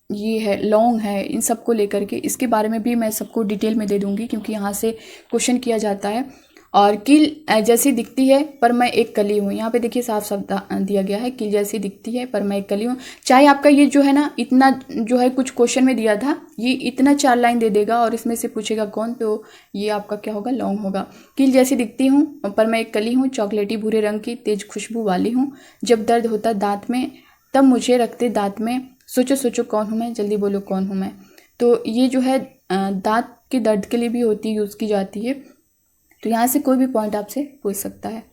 ये है लौंग है, इन सब को लेकर के। इसके बारे में भी मैं सबको डिटेल में दे दूंगी क्योंकि यहाँ से क्वेश्चन किया जाता है। और कील जैसी दिखती है पर मैं एक कली हूँ, यहाँ पे देखिए साफ साफ दिया गया है, कील जैसी दिखती है पर मैं एक कली हूँ। चाहे आपका ये जो है ना इतना जो है कुछ क्वेश्चन में दिया था, ये इतना 4 लाइन दे देगा और इसमें से पूछेगा कौन, तो ये आपका क्या होगा, लौंग होगा। कील जैसी दिखती हूँ पर मैं एक कली हूँ, चॉकलेटी भूरे रंग की तेज खुशबू वाली हूँ। जब दर्द होता दांत में तब मुझे रखते दांत में, सोचो सोचो कौन हूँ मैं, जल्दी बोलो कौन हूँ मैं। तो ये जो है दांत के दर्द के लिए भी होती यूज़ की जाती है। तो यहाँ से कोई भी पॉइंट आपसे पूछ सकता है।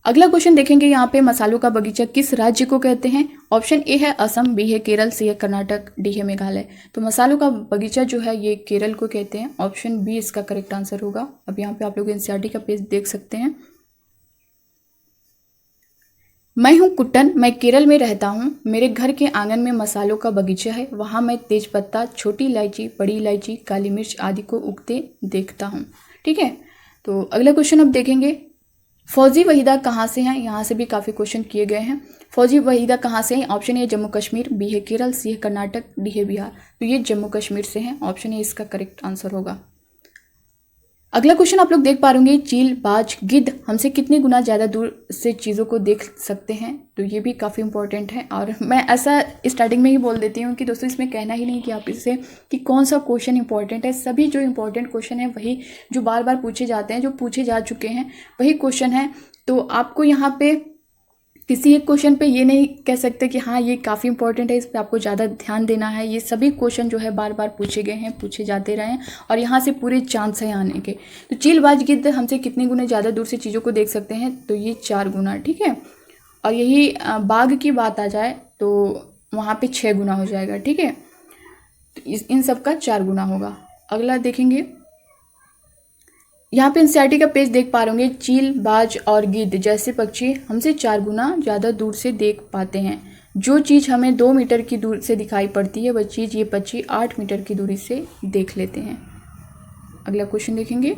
अगला क्वेश्चन देखेंगे यहाँ पे, मसालों का बगीचा किस राज्य को कहते हैं। ऑप्शन ए है असम, बी है केरल, सी है कर्नाटक, डी है मेघालय। तो मसालों का बगीचा जो है ये केरल को कहते हैं। ऑप्शन बी इसका करेक्ट आंसर होगा। अब यहाँ पे आप लोग एनसीईआरटी का पेज देख सकते हैं। मैं हूँ कुट्टन, मैं केरल में रहता हूँ। मेरे घर के आंगन में मसालों का बगीचा है। वहाँ मैं तेजपत्ता, छोटी इलायची, बड़ी इलायची, काली मिर्च आदि को उगते देखता हूँ। ठीक है, तो अगला क्वेश्चन अब देखेंगे। फौजी वहीदा कहाँ से हैं? यहाँ से भी काफ़ी क्वेश्चन किए गए हैं। फौजी वहीदा कहाँ से हैं? Option A Jammu Kashmir, B है केरल, सी है कर्नाटक, डी है बिहार। तो ये जम्मू कश्मीर से हैं। ऑप्शन ए इसका करेक्ट आंसर होगा। अगला क्वेश्चन आप लोग देख पा रहे चील, बाज, गिद्ध हमसे कितने गुना ज़्यादा दूर से चीज़ों को देख सकते हैं? तो ये भी काफ़ी इंपॉर्टेंट है। और मैं ऐसा स्टार्टिंग में ही बोल देती हूँ कि दोस्तों इसमें कहना ही नहीं कि आप इससे कि कौन सा क्वेश्चन इंपॉर्टेंट है। सभी जो इंपॉर्टेंट क्वेश्चन है वही जो बार बार पूछे जाते हैं, जो पूछे जा चुके हैं वही क्वेश्चन है। तो आपको यहाँ पे किसी एक क्वेश्चन पे ये नहीं कह सकते कि हाँ ये काफ़ी इंपॉर्टेंट है, इस पर आपको ज़्यादा ध्यान देना है। ये सभी क्वेश्चन जो है बार बार पूछे गए हैं, पूछे जाते रहे हैं और यहाँ से पूरे चांस हैं आने के। तो चील, बाज, गिद्ध हमसे कितने गुना ज़्यादा दूर से चीज़ों को देख सकते हैं? तो ये 4 गुना। ठीक है, और यही बाघ की बात आ जाए तो वहाँ पर 6 गुना हो जाएगा। ठीक है, तो इन सब का 4 गुना होगा। अगला देखेंगे, यहाँ पे एनसीईआरटी का पेज देख पा रहे होंगे। चील, बाज और गिद्ध जैसे पक्षी हमसे 4 गुना ज़्यादा दूर से देख पाते हैं। जो चीज़ हमें 2 मीटर की दूर से दिखाई पड़ती है वह चीज़ ये पक्षी 8 मीटर की दूरी से देख लेते हैं। अगला क्वेश्चन देखेंगे।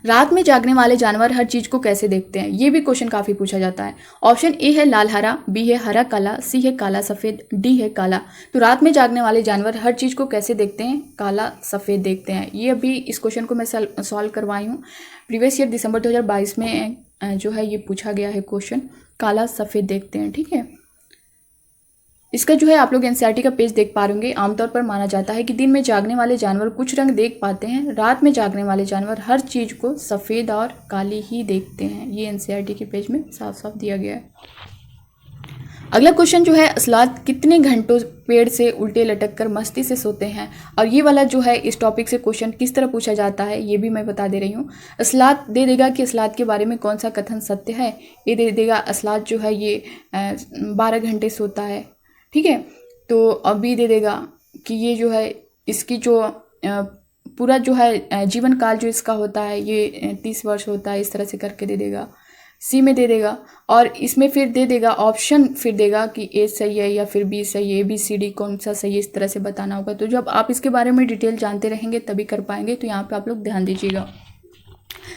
रात में जागने वाले जानवर हर चीज़ को कैसे देखते हैं? ये भी क्वेश्चन काफ़ी पूछा जाता है। ऑप्शन ए है लाल हरा, बी है हरा काला, सी है काला सफ़ेद, डी है काला। तो रात में जागने वाले जानवर हर चीज़ को कैसे देखते हैं? काला सफ़ेद देखते हैं। ये अभी इस क्वेश्चन को मैं सॉल्व करवाई हूँ। प्रीवियस ईयर दिसंबर 2022 में जो है ये पूछा गया है क्वेश्चन, काला सफ़ेद देखते हैं। ठीक है, इसका जो है आप लोग एनसीईआरटी का पेज देख पा रहे। आमतौर पर माना जाता है कि दिन में जागने वाले जानवर कुछ रंग देख पाते हैं, रात में जागने वाले जानवर हर चीज़ को सफ़ेद और काली ही देखते हैं। ये एनसीईआरटी के पेज में साफ साफ दिया गया है। अगला क्वेश्चन जो है, असलात कितने घंटों पेड़ से उल्टे लटक कर मस्ती से सोते हैं? और ये वाला जो है इस टॉपिक से क्वेश्चन किस तरह पूछा जाता है ये भी मैं बता दे रही हूँ। असलात दे देगा कि असलात के बारे में कौन सा कथन सत्य है। ये दे देगा असलात जो है ये 12 घंटे सोता है। ठीक है, तो अभी दे देगा कि ये जो है इसकी जो पूरा जो है जीवन काल जो इसका होता है ये 30 वर्ष होता है। इस तरह से करके दे देगा। सी में दे देगा और इसमें फिर दे देगा ऑप्शन, फिर देगा कि ए सही है या फिर बी सही है, ABCD कौन सा सही है, इस तरह से बताना होगा। तो जब आप इसके बारे में डिटेल जानते रहेंगे तभी कर पाएंगे। तो यहाँ पे आप लोग ध्यान दीजिएगा।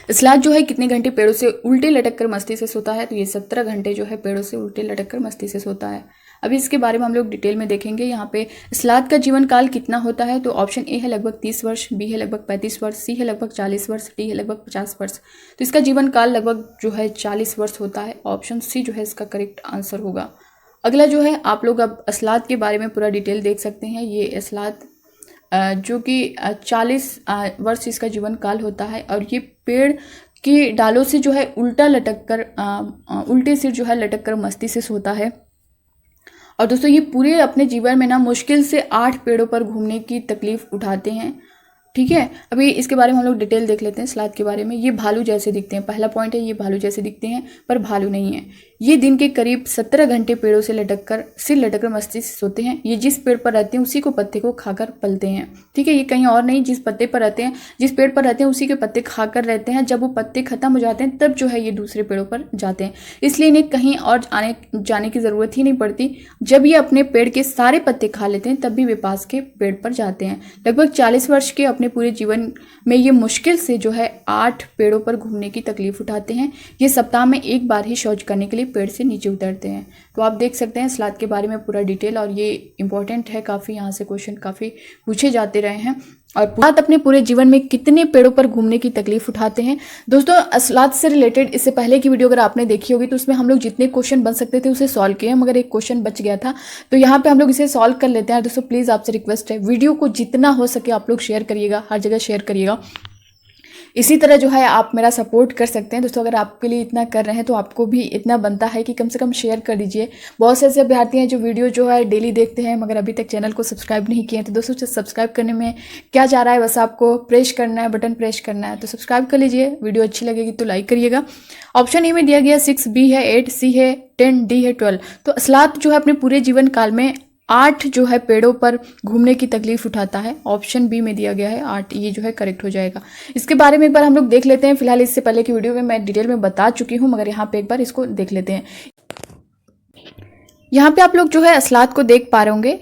असलात जो है कितने घंटे पेड़ों से उल्टे लटक कर मस्ती से सोता है? तो ये 17 घंटे जो है पेड़ों से उल्टे लटक कर मस्ती से सोता है। अभी इसके बारे में हम लोग डिटेल में देखेंगे। यहाँ पे असलात का जीवन काल कितना होता है? तो ऑप्शन ए है लगभग 30 वर्ष, बी है लगभग 35 वर्ष, सी है लगभग 40 वर्ष, डी है लगभग 50 वर्ष। तो इसका जीवन काल लगभग जो है 40 वर्ष होता है। ऑप्शन सी जो है इसका करेक्ट आंसर होगा। अगला जो है आप लोग अब असलात के बारे में पूरा डिटेल देख सकते हैं। ये असलात जो कि 40 वर्ष इसका जीवन काल होता है और ये पेड़ की डालों से जो है उल्टा लटक कर उल्टे सिर जो है लटक कर मस्ती से सोता है। और दोस्तों ये पूरे अपने जीवन में ना मुश्किल से 8 पेड़ों पर घूमने की तकलीफ उठाते हैं। ठीक है, अभी इसके बारे में हम लोग डिटेल देख लेते हैं सलाद के बारे में। ये भालू जैसे दिखते हैं। पहला पॉइंट है ये भालू जैसे दिखते हैं पर भालू नहीं है। ये दिन के करीब 17 घंटे पेड़ों से सिर लटक कर मस्ती से सोते हैं। ये जिस पेड़ पर रहते हैं उसी को पत्ते को खाकर पलते हैं। ठीक है, ये कहीं और नहीं, जिस पत्ते पर रहते हैं, जिस पेड़ पर रहते हैं उसी के पत्ते खाकर रहते हैं। जब वो पत्ते खत्म हो जाते हैं तब जो है ये दूसरे पेड़ों पर जाते हैं। इसलिए इन्हें कहीं और आने जाने की ज़रूरत ही नहीं पड़ती। जब ये अपने पेड़ के सारे पत्ते खा लेते हैं तब भी वे पास के पेड़ पर जाते हैं। लगभग 40 वर्ष के अपने पूरे जीवन में ये मुश्किल से जो है 8 पेड़ों पर घूमने की तकलीफ उठाते हैं। ये सप्ताह में एक बार ही शौच करने के लिए पेड़ से नीचे उतरते हैं। तो आप देख सकते हैं सलाद के बारे में पूरा डिटेल, और ये इंपॉर्टेंट है काफ़ी। यहाँ से क्वेश्चन काफ़ी पूछे जाते रहे हैं। और सलाद अपने पूरे जीवन में कितने पेड़ों पर घूमने की तकलीफ उठाते हैं? दोस्तों सलाद से रिलेटेड इससे पहले की वीडियो अगर आपने देखी होगी तो उसमें हम लोग जितने क्वेश्चन बन सकते थे उसे सॉल्व किए, मगर एक क्वेश्चन बच गया था तो यहाँ पे हम लोग इसे सॉल्व कर लेते हैं। दोस्तों प्लीज़ आपसे रिक्वेस्ट है वीडियो को जितना हो सके आप लोग शेयर करिएगा, हर जगह शेयर करिएगा। इसी तरह जो है आप मेरा सपोर्ट कर सकते हैं। दोस्तों अगर आपके लिए इतना कर रहे हैं तो आपको भी इतना बनता है कि कम से कम शेयर कर दीजिए। बहुत से ऐसे अभ्यर्थी हैं जो वीडियो जो है डेली देखते हैं मगर अभी तक चैनल को सब्सक्राइब नहीं किए हैं। तो दोस्तों सब्सक्राइब करने में क्या जा रहा है, बस आपको प्रेस करना है, बटन प्रेस करना है। तो सब्सक्राइब कर लीजिए, वीडियो अच्छी लगेगी तो लाइक करिएगा। ऑप्शन ए में दिया गया 6, बी है 8, सी है 10, डी है 12। तो असलात जो है अपने पूरे जीवन काल में 8 जो है पेड़ों पर घूमने की तकलीफ उठाता है। ऑप्शन बी में दिया गया है 8, ये जो है करेक्ट हो जाएगा। इसके बारे में एक बार हम लोग देख लेते हैं। फिलहाल इससे पहले की वीडियो में मैं डिटेल में बता चुकी हूँ, मगर यहाँ पे एक बार इसको देख लेते हैं। यहाँ पे आप लोग जो है असलात को देख पा रहे होंगे,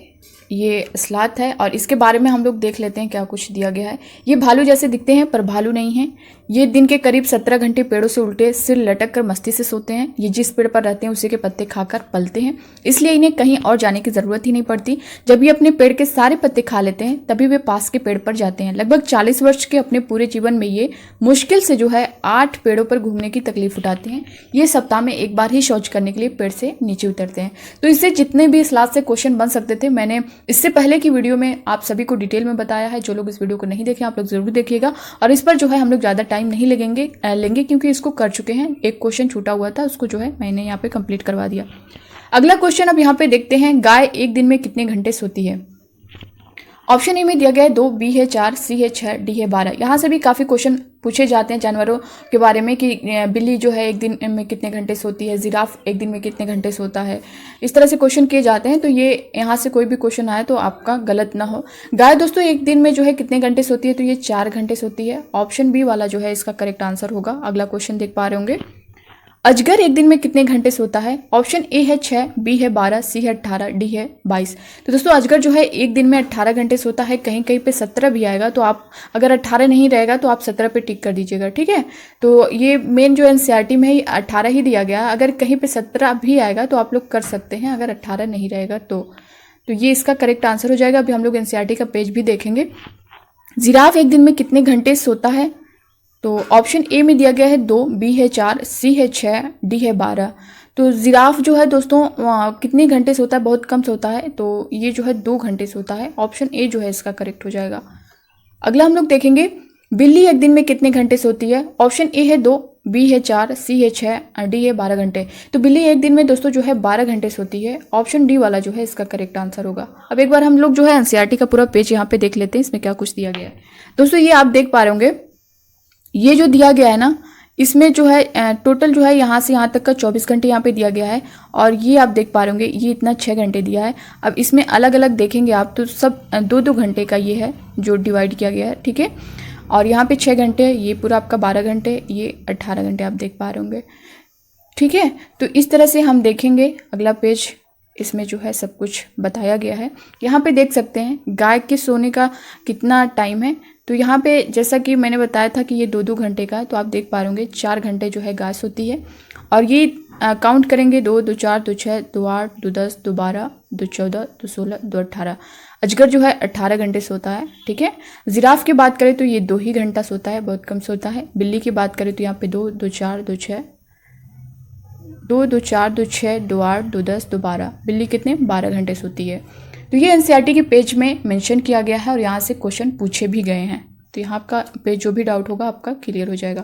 ये असलात है और इसके बारे में हम लोग देख लेते हैं क्या कुछ दिया गया है। ये भालू जैसे दिखते हैं पर भालू नहीं है। ये दिन के करीब 17 घंटे पेड़ों से उल्टे सिर लटक कर मस्ती से सोते हैं। ये जिस पेड़ पर रहते हैं उसी के पत्ते खाकर पलते हैं, इसलिए इन्हें कहीं और जाने की ज़रूरत ही नहीं पड़ती। जब ये अपने पेड़ के सारे पत्ते खा लेते हैं तभी वे पास के पेड़ पर जाते हैं। लगभग 40 वर्ष के अपने पूरे जीवन में ये मुश्किल से जो है 8 पेड़ों पर घूमने की तकलीफ उठाते हैं। ये सप्ताह में एक बार ही शौच करने के लिए पेड़ से नीचे उतरते हैं। तो इससे जितने भी इस्लात से क्वेश्चन बन सकते थे, मैंने इससे पहले की वीडियो में आप सभी को डिटेल में बताया है। जो लोग इस वीडियो को नहीं देखे आप लोग जरूर देखिएगा, और इस पर जो है हम लोग ज़्यादा टाइम नहीं लेंगे क्योंकि इसको कर चुके हैं। एक क्वेश्चन छूटा हुआ था, उसको जो है मैंने यहाँ पे कंप्लीट करवा दिया। अगला क्वेश्चन अब यहाँ पे देखते हैं, गाय एक दिन में कितने घंटे सोती है? ऑप्शन ए में दिया गया है 2, बी है 4, सी है 6, डी है 12। यहाँ से भी काफ़ी क्वेश्चन पूछे जाते हैं जानवरों के बारे में कि बिल्ली जो है एक दिन में कितने घंटे सोती है, जिराफ एक दिन में कितने घंटे सोता है, इस तरह से क्वेश्चन किए जाते हैं। तो ये यहाँ से कोई भी क्वेश्चन आए तो आपका गलत ना हो। गाय दोस्तों एक दिन में जो है कितने घंटे सोती है? तो ये 4 घंटे सोती है। ऑप्शन बी वाला जो है इसका करेक्ट आंसर होगा। अगला क्वेश्चन देख पा रहे होंगे, अजगर एक दिन में कितने घंटे सोता है? ऑप्शन ए है 6, बी है 12, सी है 18, डी है 22। तो दोस्तों अजगर जो है एक दिन में 18 घंटे सोता है। कहीं कहीं पे 17 भी आएगा, तो आप अगर 18 नहीं रहेगा तो आप 17 पे टिक कर दीजिएगा, ठीक है। तो ये मेन जो एनसीईआरटी में ही 18 ही दिया गया है। अगर कहीं पे 17 भी आएगा तो आप लोग कर सकते हैं, अगर 18 नहीं रहेगा तो ये इसका करेक्ट आंसर हो जाएगा। अभी हम लोग एनसीईआरटी का पेज भी देखेंगे। जिराफ एक दिन में कितने घंटे सोता है? तो ऑप्शन ए में दिया गया है 2, बी है 4, सी है 6, डी है 12। तो जिराफ जो है दोस्तों कितने घंटे सोता है? बहुत कम सोता है, तो ये जो है 2 घंटे सोता है। ऑप्शन ए जो है इसका करेक्ट हो जाएगा। अगला हम लोग देखेंगे, बिल्ली एक दिन में कितने घंटे सोती है? ऑप्शन ए है 2, बी है 4, सी है 6, डी है 12 घंटे। तो बिल्ली एक दिन में दोस्तों जो है 12 घंटे सोती है। ऑप्शन डी वाला जो है इसका करेक्ट आंसर होगा। अब एक बार हम लोग जो है एनसीईआरटी का पूरा पेज यहाँ पे देख लेते हैं, इसमें क्या कुछ दिया गया है। दोस्तों ये आप देख पा रहे होंगे, ये जो दिया गया है ना, इसमें जो है टोटल जो है यहाँ से यहाँ तक का 24 घंटे यहाँ पे दिया गया है, और ये आप देख पा रहे होंगे ये इतना 6 घंटे दिया है। अब इसमें अलग अलग देखेंगे आप तो सब 2-2 घंटे का ये है जो डिवाइड किया गया है, ठीक है। और यहाँ पे 6 घंटे, ये पूरा आपका 12 घंटे, ये 18 घंटे आप देख पा रहे होंगे, ठीक है। तो इस तरह से हम देखेंगे अगला पेज, इसमें जो है सब कुछ बताया गया है। यहाँ पे देख सकते हैं गाय के सोने का कितना टाइम है। तो यहाँ पे जैसा कि मैंने बताया था कि ये 2-2 घंटे का है, तो आप देख पा रहे होंगे 4 घंटे जो है गाय सोती है। और ये काउंट करेंगे 2, 2, 4, 2, 6, 2, 8, 2, 10, 2, 12, 2, 14, 2, 16, 2, 18। अजगर जो है 18 घंटे सोता है, ठीक है। जिराफ की बात करें तो ये 2 ही घंटा सोता है, बहुत कम सोता है। बिल्ली की बात करें तो यहाँ पे 2, 2, 4, 2, 6, 2, 2, 4, 2, 6, 2, 8, 2, 10, 2, 12। बिल्ली कितने 12 घंटे सोती है। तो ये एनसीईआरटी के पेज में मेंशन किया गया है और यहाँ से क्वेश्चन पूछे भी गए हैं। तो यहाँ का पेज जो भी डाउट होगा आपका क्लियर हो जाएगा।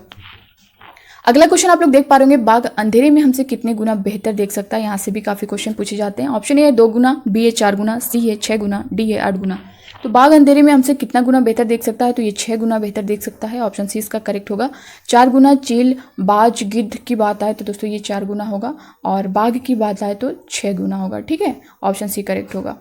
अगला क्वेश्चन आप लोग देख पा रहे होंगे, बाघ अंधेरे में हमसे कितने गुना बेहतर देख सकता है? यहाँ से भी काफी क्वेश्चन पूछे जाते हैं। ऑप्शन ए है 2 गुना, बी है 4 गुना, सी है 6 गुना, डी है 8 गुना। तो बाघ अंधेरे में हमसे कितना गुना बेहतर देख सकता है? तो ये 6 गुना बेहतर देख सकता है। ऑप्शन सी इसका करेक्ट होगा। 4 गुना चील, बाज, गिद्ध की बात आए तो दोस्तों ये 4 गुना होगा, और बाघ की बात आए तो 6 गुना होगा, ठीक है। ऑप्शन सी करेक्ट होगा।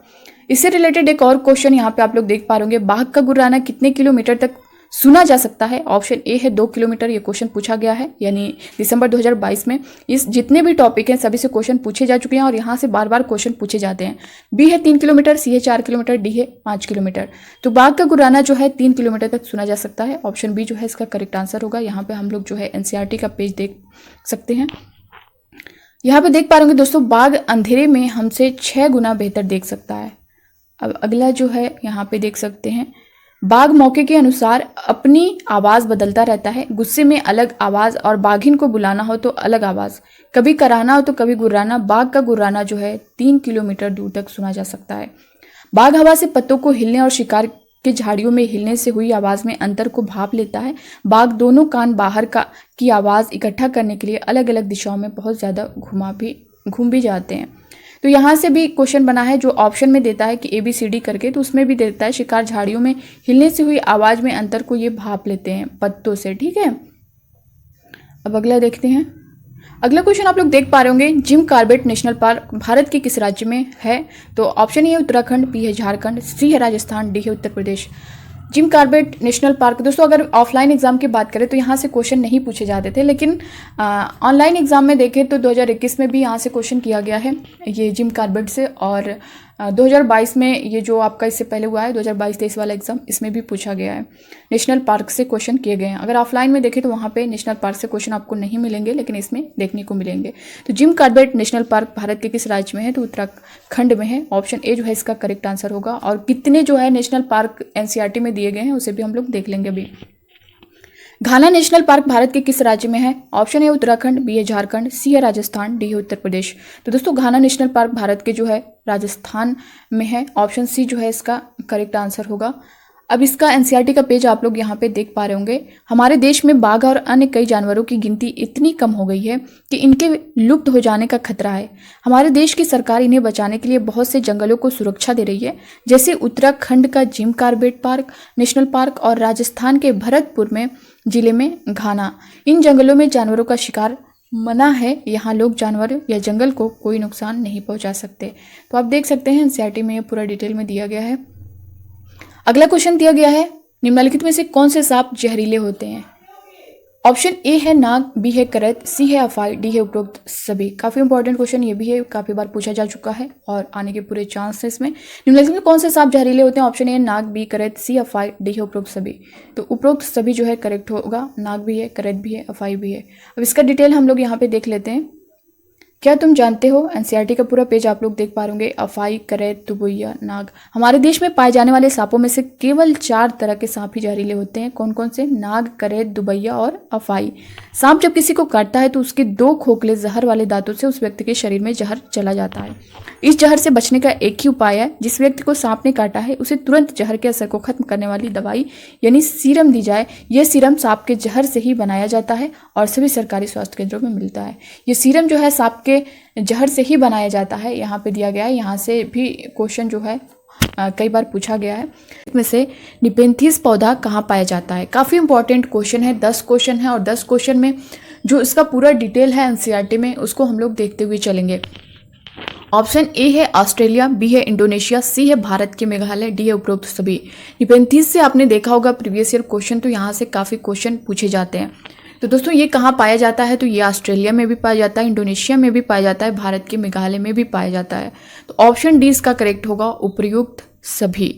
इससे रिलेटेड एक और क्वेश्चन यहाँ पे आप लोग देख पा रहे होंगे, बाघ का गुर्राना कितने किलोमीटर तक सुना जा सकता है? ऑप्शन ए है 2 किलोमीटर। ये क्वेश्चन पूछा गया है, यानी दिसंबर 2022 में इस जितने भी टॉपिक हैं सभी से क्वेश्चन पूछे जा चुके हैं और यहाँ से बार बार क्वेश्चन पूछे जाते हैं। बी है 3 किलोमीटर, सी है 4 किलोमीटर, डी है 5 किलोमीटर। तो बाघ का गुर्राना जो है 3 किलोमीटर तक सुना जा सकता है। ऑप्शन बी जो है इसका करेक्ट आंसर होगा। यहाँ पे हम लोग जो है एनसीईआरटी का पेज देख सकते हैं। यहाँ पे देख पा रहे होंगे दोस्तों, बाघ अंधेरे में हमसे 6 गुना बेहतर देख सकता है। अब अगला जो है यहाँ पे देख सकते हैं, बाघ मौके के अनुसार अपनी आवाज़ बदलता रहता है। गुस्से में अलग आवाज़ और बाघिन को बुलाना हो तो अलग आवाज़, कभी कराना हो तो कभी गुर्राना। बाघ का गुर्राना जो है 3 किलोमीटर दूर तक सुना जा सकता है। बाघ हवा से पत्तों को हिलने और शिकार के झाड़ियों में हिलने से हुई आवाज़ में अंतर को भाप लेता है। बाघ दोनों कान बाहर की आवाज़ इकट्ठा करने के लिए अलग अलग दिशाओं में बहुत ज़्यादा घूम भी जाते हैं। तो यहाँ से भी क्वेश्चन बना है जो ऑप्शन में देता है कि ABCD करके, तो उसमें भी देता है शिकार झाड़ियों में हिलने से हुई आवाज़ में अंतर को ये भाप लेते हैं पत्तों से, ठीक है। अब अगला देखते हैं, अगला क्वेश्चन आप लोग देख पा रहे होंगे, Jim Corbett national park Bharat के किस राज्य में है? तो ऑप्शन ए है उत्तराखंड, बी है झारखंड, सी है राजस्थान, डी है Uttar Pradesh. Jim Corbett national park दोस्तों अगर ऑफलाइन एग्जाम की बात करें तो यहाँ से क्वेश्चन नहीं पूछे जाते थे, लेकिन ऑनलाइन एग्जाम में देखें तो 2021 में भी यहाँ से क्वेश्चन किया गया है ये जिम कॉर्बेट से, और 2022 में ये जो आपका इससे पहले हुआ है 2022-23 वाला एग्जाम, इसमें भी पूछा गया है। नेशनल पार्क से क्वेश्चन किए गए हैं। अगर ऑफलाइन में देखें तो वहाँ पे नेशनल पार्क से क्वेश्चन आपको नहीं मिलेंगे, लेकिन इसमें देखने को मिलेंगे। तो Jim Corbett national park Bharat के किस राज्य में है? तो उत्तराखंड में है। ऑप्शन ए जो है इसका करेक्ट आंसर होगा। और कितने जो है नेशनल पार्क एनसीईआरटी में दिए गए हैं उसे भी हम लोग देख लेंगे अभी। घाना नेशनल पार्क भारत के किस राज्य में है? ऑप्शन ए उत्तराखंड, बी है झारखंड, सी है राजस्थान, डी है उत्तर प्रदेश। तो दोस्तों घाना नेशनल पार्क भारत के जो है राजस्थान में है। ऑप्शन सी जो है इसका करेक्ट आंसर होगा। अब इसका एनसीईआरटी का पेज आप लोग यहाँ पे देख पा रहे होंगे। हमारे देश में बाघ और अन्य कई जानवरों की गिनती इतनी कम हो गई है कि इनके लुप्त हो जाने का खतरा है। हमारे देश की सरकार इन्हें बचाने के लिए बहुत से जंगलों को सुरक्षा दे रही है, जैसे उत्तराखंड का Jim Corbett park national park और राजस्थान के भरतपुर में जिले में घाना। इन जंगलों में जानवरों का शिकार मना है। यहाँ लोग जानवर या जंगल को कोई नुकसान नहीं पहुँचा सकते। तो आप देख सकते हैं एनसीईआरटी में ये पूरा डिटेल में दिया गया है। अगला क्वेश्चन दिया गया है, निम्नलिखित में से कौन से सांप जहरीले होते हैं? ऑप्शन ए है नाग, बी है करैत, सी है अफाई, डी है उपरोक्त सभी। काफी इंपॉर्टेंट क्वेश्चन ये भी है, काफी बार पूछा जा चुका है और आने के पूरे चांस है इसमें। निम्नलिखित में कौन से सांप जहरीले होते हैं? ऑप्शन ए नाग, बी करैत, सी अफाई, डी है उपरोक्त सभी। तो उपरोक्त सभी जो है करेक्ट होगा। नाग भी है, करैत भी है, अफाई भी है। अब इसका डिटेल हम लोग यहाँ पे देख लेते हैं। क्या तुम जानते हो? एनसीईआरटी का पूरा पेज आप लोग देख पा रहे अफाई, करैत, दुबैया, नाग। हमारे देश में पाए जाने वाले सांपों में से केवल 4 तरह के सांप ही जहरीले होते हैं। कौन कौन से? नाग, करैत, दुबैया और अफाई। सांप जब किसी को काटता है तो उसके 2 खोखले जहर वाले दांतों से उस व्यक्ति के शरीर में जहर चला जाता है। इस जहर से बचने का एक ही उपाय है, जिस व्यक्ति को सांप ने काटा है उसे तुरंत जहर के असर को खत्म करने वाली दवाई यानी सीरम दी जाए। यह सीरम सांप के जहर से ही बनाया जाता है और सभी सरकारी स्वास्थ्य केंद्रों में मिलता है। ये सीरम जो है सांप के जहर से ही बनाया जाता है। यहाँ पे दिया गया है, यहाँ से भी क्वेश्चन जो है कई बार पूछा गया है। इसमें से निपेंथिस पौधा कहाँ पाया जाता है? काफ़ी इंपॉर्टेंट क्वेश्चन है। 10 क्वेश्चन है और 10 क्वेश्चन में जो इसका पूरा डिटेल है एनसीईआरटी में उसको हम लोग देखते हुए चलेंगे। ऑप्शन ए है ऑस्ट्रेलिया, बी है इंडोनेशिया, सी है भारत के मेघालय, डी है उपरोक्त सभी। निपेंथिस से आपने देखा होगा प्रीवियस ईयर क्वेश्चन, तो यहाँ से काफ़ी क्वेश्चन पूछे जाते हैं। तो दोस्तों ये कहाँ पाया जाता है? तो ये ऑस्ट्रेलिया में भी पाया जाता है, इंडोनेशिया में भी पाया जाता है, भारत के मेघालय में भी पाया जाता है। तो ऑप्शन डी इसका करेक्ट होगा, उपयुक्त सभी।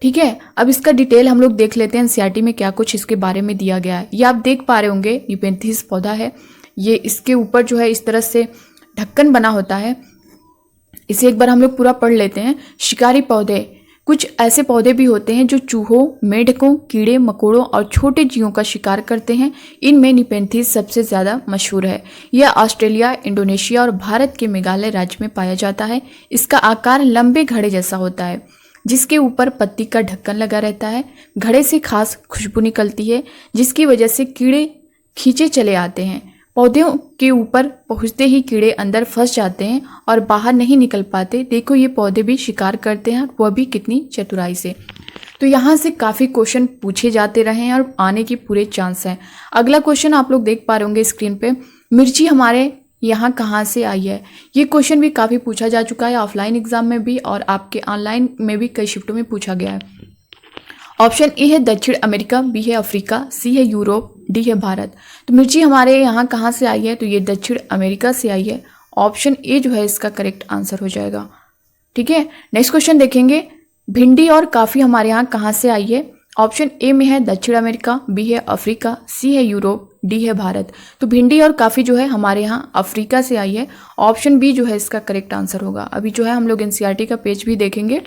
ठीक है, अब इसका डिटेल हम लोग देख लेते हैं एनसीईआरटी में क्या कुछ इसके बारे में दिया गया है। ये आप देख पा रहे होंगे निपेंथिस पौधा है। ये इसके ऊपर जो है इस तरह से ढक्कन बना होता है। इसे एक बार हम लोग पूरा पढ़ लेते हैं। शिकारी पौधे, कुछ ऐसे पौधे भी होते हैं जो चूहों, मेंढकों, कीड़े मकोड़ों और छोटे जीवों का शिकार करते हैं। इनमें निपेंथिस सबसे ज़्यादा मशहूर है। यह ऑस्ट्रेलिया, इंडोनेशिया और भारत के मेघालय राज्य में पाया जाता है। इसका आकार लंबे घड़े जैसा होता है, जिसके ऊपर पत्ती का ढक्कन लगा रहता है। घड़े से खास खुशबू निकलती है, जिसकी वजह से कीड़े खींचे चले आते हैं। पौधों के ऊपर पहुंचते ही कीड़े अंदर फंस जाते हैं और बाहर नहीं निकल पाते। देखो ये पौधे भी शिकार करते हैं, वह भी कितनी चतुराई से। तो यहाँ से काफ़ी क्वेश्चन पूछे जाते रहे हैं और आने की पूरे चांस हैं। अगला क्वेश्चन आप लोग देख पा रहे होंगे स्क्रीन पे, मिर्ची हमारे यहाँ कहाँ से आई है? ये क्वेश्चन भी काफ़ी पूछा जा चुका है ऑफलाइन एग्जाम में भी और आपके ऑनलाइन में भी कई शिफ्टों में पूछा गया है। ऑप्शन ए है दक्षिण अमेरिका, बी है अफ्रीका, सी है यूरोप, डी है भारत। तो मिर्ची हमारे यहाँ कहाँ से आई है? तो ये दक्षिण अमेरिका से आई है। ऑप्शन ए जो है इसका करेक्ट आंसर हो जाएगा। ठीक है, नेक्स्ट क्वेश्चन देखेंगे, भिंडी और काफ़ी हमारे यहाँ कहाँ से आई है? ऑप्शन ए में है दक्षिण अमेरिका, बी है अफ्रीका, सी है यूरोप, डी है भारत। तो भिंडी और काफ़ी जो है हमारे यहाँ अफ्रीका से आई है। ऑप्शन बी जो है इसका करेक्ट आंसर होगा। अभी जो है हम लोग एनसीईआरटी का पेज भी देखेंगे।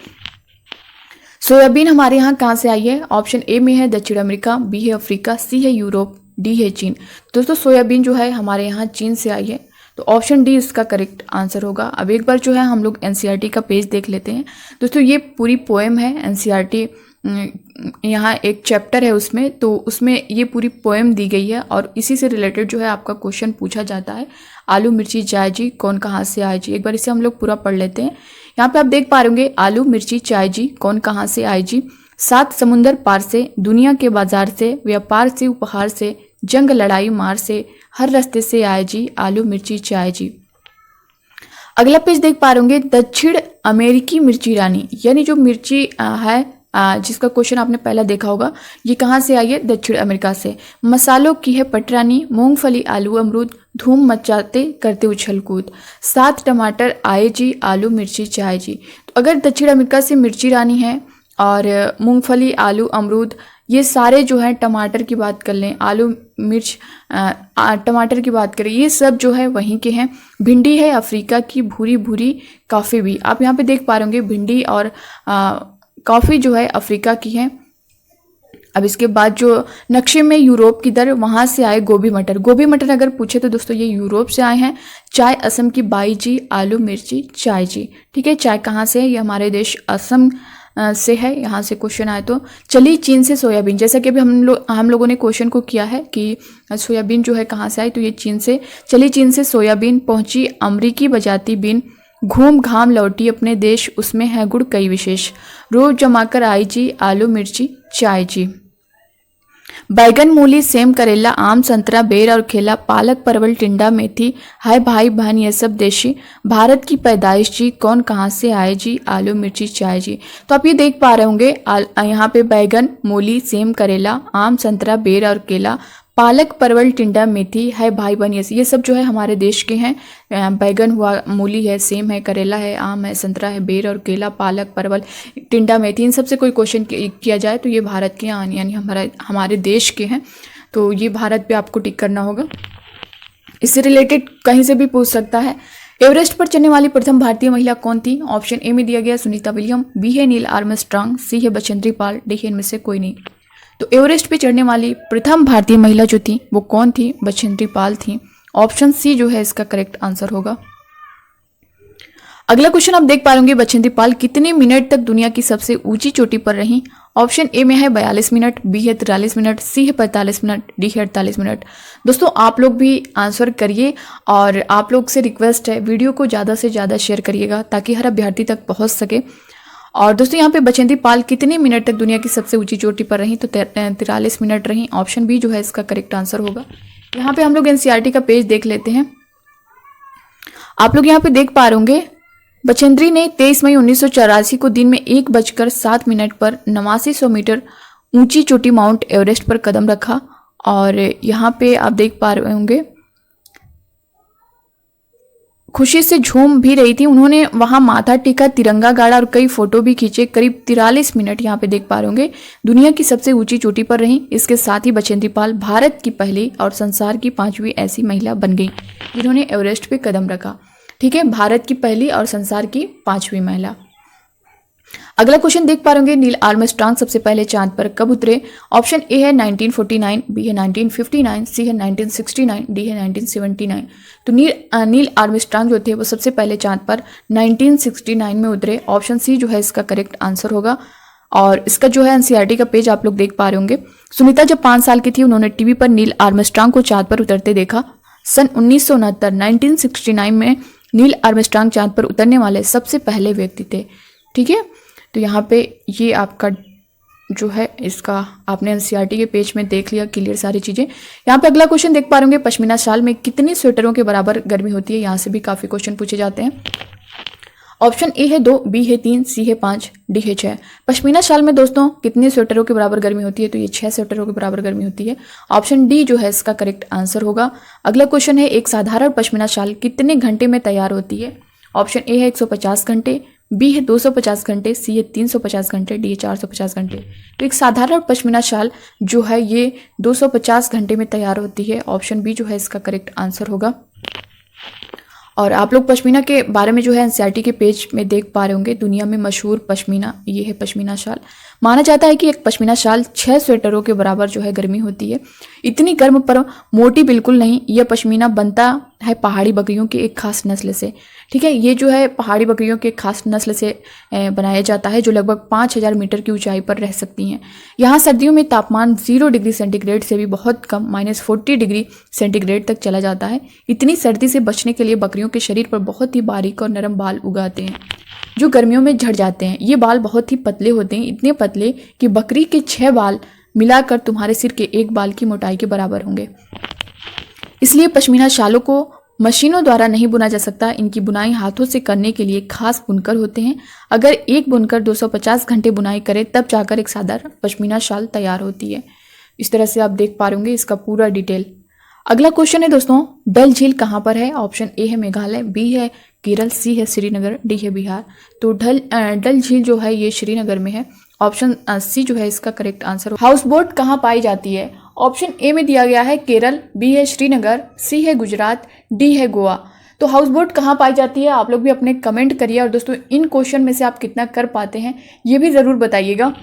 सोयाबीन हमारे यहाँ कहाँ से आई है? ऑप्शन ए में है दक्षिण अमेरिका, बी है अफ्रीका, सी है यूरोप, डी है चीन। दोस्तों सोयाबीन जो है हमारे यहाँ चीन से आई है। तो ऑप्शन डी इसका करेक्ट आंसर होगा। अब एक बार जो है हम लोग एनसीईआरटी का पेज देख लेते हैं। दोस्तों ये पूरी पोएम है एनसीईआरटी, यहाँ एक चैप्टर है उसमें, तो उसमें ये पूरी पोएम दी गई है और इसी से रिलेटेड जो है आपका क्वेश्चन पूछा जाता है। आलू मिर्ची चाय जी कौन कहाँ से आए जी, एक बार इसे हम लोग पूरा पढ़ लेते हैं। यहाँ पे आप देख पा रहे होंगे, आलू मिर्ची चाय जी कौन कहाँ से आए जी, 7 समुंदर पार से, दुनिया के बाजार से, व्यापार से, उपहार से, जंग लड़ाई मार से, हर रास्ते से आए जी, आलू मिर्ची चाय जी। अगला पेज देख पा रहे होंगे, दक्षिण अमेरिकी मिर्ची रानी, यानी जो मिर्ची है जिसका क्वेश्चन आपने पहला देखा होगा, ये कहाँ से आई है? दक्षिण अमेरिका से। मसालों की है पटरानी, मूंगफली आलू अमरूद, धूम मचाते करते उछल कूद, 7 टमाटर आए जी, आलू मिर्ची चाय जी। तो अगर दक्षिण अमेरिका से मिर्ची रानी है और मूंगफली आलू अमरूद, ये सारे जो है, टमाटर की बात कर लें, आलू मिर्च टमाटर की बात करें, ये सब जो है वहीं के हैं। भिंडी है अफ्रीका की, भूरी भूरी कॉफ़ी भी आप यहाँ पे देख पा रहे होंगे, भिंडी और कॉफ़ी जो है अफ्रीका की है। अब इसके बाद जो नक्शे में यूरोप की दर, वहाँ से आए गोभी मटर। गोभी मटर अगर पूछे तो दोस्तों ये यूरोप से आए हैं। चाय असम की बाई जी, आलू मिर्ची चाय जी। ठीक है, चाय कहाँ से है? ये हमारे देश असम से है, यहाँ से क्वेश्चन आए तो। चली चीन से सोयाबीन, जैसा कि अभी हम लोगों ने क्वेश्चन को किया है कि सोयाबीन जो है कहाँ से आई, तो ये चीन से। चली चीन से सोयाबीन, पहुंची अमरीकी बजाती बीन, घूम घाम लौटी अपने देश, उसमें है गुड़ कई विशेष, रोज जमाकर आई जी, आलू मिर्ची चाय जी। बैगन मूली सेम करेला आम संतरा बेर और केला, पालक परवल टिंडा मेथी, हाय भाई बहन ये सब देशी, भारत की पैदाइश जी, कौन कहाँ से आए जी, आलू मिर्ची चाय जी। तो आप ये देख पा रहे होंगे यहाँ पे बैगन मूली सेम करेला आम संतरा बेर और केला, पालक परवल टिंडा मेथी, है भाई बहन ये सब जो है हमारे देश के हैं। बैगन हुआ, मूली है, सेम है, करेला है, आम है, संतरा है, बेर और केला, पालक परवल टिंडा मेथी, इन सब से कोई क्वेश्चन किया जाए तो ये भारत के हैं, यानी हमारे देश के हैं। तो ये भारत पे आपको टिक करना होगा। इससे रिलेटेड कहीं से भी पूछ सकता है। एवरेस्ट पर चढ़ने वाली प्रथम भारतीय महिला कौन थी? ऑप्शन ए में दिया गया सुनीता विलियम, बी है नील आर्मस्ट्रांग, सी है बचेंद्री पाल, डी है इनमें से कोई नहीं। तो एवरेस्ट पे चढ़ने वाली प्रथम भारतीय महिला जो थी वो कौन थी? बचेंद्री पाल थी। ऑप्शन सी जो है इसका करेक्ट आंसर होगा। अगला क्वेश्चन आप देख पा रहे बचेंद्री पाल कितने मिनट तक दुनिया की सबसे ऊंची चोटी पर रही? ऑप्शन ए में है 42 मिनट, बी है 43 मिनट, सी है 45 मिनट, डी है 48 मिनट। दोस्तों आप लोग भी आंसर करिए और आप लोग से रिक्वेस्ट है वीडियो को ज़्यादा से ज़्यादा शेयर करिएगा ताकि हर अभ्यर्थी तक पहुंच सके। और दोस्तों यहाँ पे बचेंद्री पाल कितने मिनट तक दुनिया की सबसे ऊंची चोटी पर रही? तो 43 मिनट रही। ऑप्शन बी जो है इसका करेक्ट आंसर होगा। यहाँ पे हम लोग एनसीईआरटी का पेज देख लेते हैं। आप लोग यहाँ पे देख पा रहे होंगे बचेंद्री ने 23 मई 1984 को दिन में 1:07 पर 8900 मीटर ऊंची चोटी माउंट एवरेस्ट पर कदम रखा। और यहाँ पे आप देख पा रहे होंगे खुशी से झूम भी रही थी। उन्होंने वहां माथा टेका, तिरंगा गाड़ा और कई फोटो भी खींचे। करीब 43 मिनट यहाँ पे देख पा रहे होंगे दुनिया की सबसे ऊंची चोटी पर रही। इसके साथ ही बचेंद्री पाल भारत की पहली और संसार की 5वीं ऐसी महिला बन गई जिन्होंने एवरेस्ट पे कदम रखा। ठीक है, भारत की पहली और संसार की 5वीं महिला। अगला क्वेश्चन देख पा रहे होंगे नील आर्मस्ट्रांग सबसे पहले चांद पर कब उतरे? ऑप्शन ए है 1949, बी है 1959, सी है 1969, डी है 1979। तो नील आर्मस्ट्रांग जो थे वो सबसे पहले चांद पर 1969 में उतरे। ऑप्शन सी जो है इसका करेक्ट आंसर होगा। और इसका जो है एनसीईआरटी का पेज आप लोग देख पा रहे होंगे। सुनीता जब 5 साल की थी उन्होंने टीवी पर नील आर्मस्ट्रांग को चांद पर उतरते देखा। सन 1969 में नील आर्मस्ट्रांग चांद पर उतरने वाले सबसे पहले व्यक्ति थे। ठीक है, तो यहाँ पे ये आपका जो है इसका आपने एनसीईआरटी के पेज में देख लिया क्लियर सारी चीज़ें। यहाँ पे अगला क्वेश्चन देख पा रहे होंगे पश्मीना शाल में कितने स्वेटरों के बराबर गर्मी होती है? यहाँ से भी काफ़ी क्वेश्चन पूछे जाते हैं। ऑप्शन ए है 2, बी है 3, सी है 5, डी है 6। पश्मीना शाल में दोस्तों कितने स्वेटरों के बराबर गर्मी होती है? तो ये 6 स्वेटरों के बराबर गर्मी होती है। ऑप्शन डी जो है इसका करेक्ट आंसर होगा। अगला क्वेश्चन है एक साधारण पश्मीना शाल कितने घंटे में तैयार होती है? ऑप्शन ए है 150 घंटे, बी है 250 घंटे, सी है 350 घंटे, डी है 450 घंटे। तो एक साधारण पश्मीना शाल जो है ये 250 घंटे में तैयार होती है। ऑप्शन बी जो है इसका करेक्ट आंसर होगा। और आप लोग पश्मीना के बारे में जो है एनसीईआरटी के पेज में देख पा रहे होंगे दुनिया में मशहूर पश्मीना, ये है पश्मीना शाल। माना जाता है कि एक पश्मीना शाल 6 स्वेटरों के बराबर जो है गर्मी होती है। इतनी गर्म पर मोटी बिल्कुल नहीं। यह पश्मीना बनता है पहाड़ी बकरियों की एक खास नस्ल से। ठीक है, ये जो है पहाड़ी बकरियों के खास नस्ल से बनाया जाता है जो लगभग 5000 मीटर की ऊंचाई पर रह सकती हैं। यहाँ सर्दियों में तापमान 0 डिग्री सेंटीग्रेड से भी बहुत कम -40 डिग्री सेंटीग्रेड तक चला जाता है। इतनी सर्दी से बचने के लिए बकरियों के शरीर पर बहुत ही बारीक और नरम बाल उगाते हैं जो गर्मियों में झड़ जाते हैं। ये बाल बहुत ही पतले होते हैं, इतने पतले कि बकरी के 6 बाल मिलाकर तुम्हारे सिर के 1 बाल की मोटाई के बराबर होंगे। इसलिए पश्मीना शालों को मशीनों द्वारा नहीं बुना जा सकता। इनकी बुनाई हाथों से करने के लिए खास बुनकर होते हैं। अगर एक बुनकर 250 घंटे बुनाई करे तब जाकर एक साधारण पश्मीना शाल तैयार होती है। इस तरह से आप देख पा रहे होंगे इसका पूरा डिटेल। अगला क्वेश्चन है दोस्तों, डल झील कहाँ पर है? ऑप्शन ए है मेघालय, बी है केरल, सी है श्रीनगर, डी है बिहार। तो डल झील जो है ये श्रीनगर में है। ऑप्शन सी जो है इसका करेक्ट आंसर। हाउस बोट कहाँ पाई जाती है? ऑप्शन ए में दिया गया है केरल, बी है श्रीनगर, सी है गुजरात, डी है गोवा। तो हाउस बोट कहाँ पाई जाती है आप लोग भी अपने कमेंट करिए। और दोस्तों इन क्वेश्चन में से आप कितना कर पाते हैं ये भी ज़रूर बताइएगा।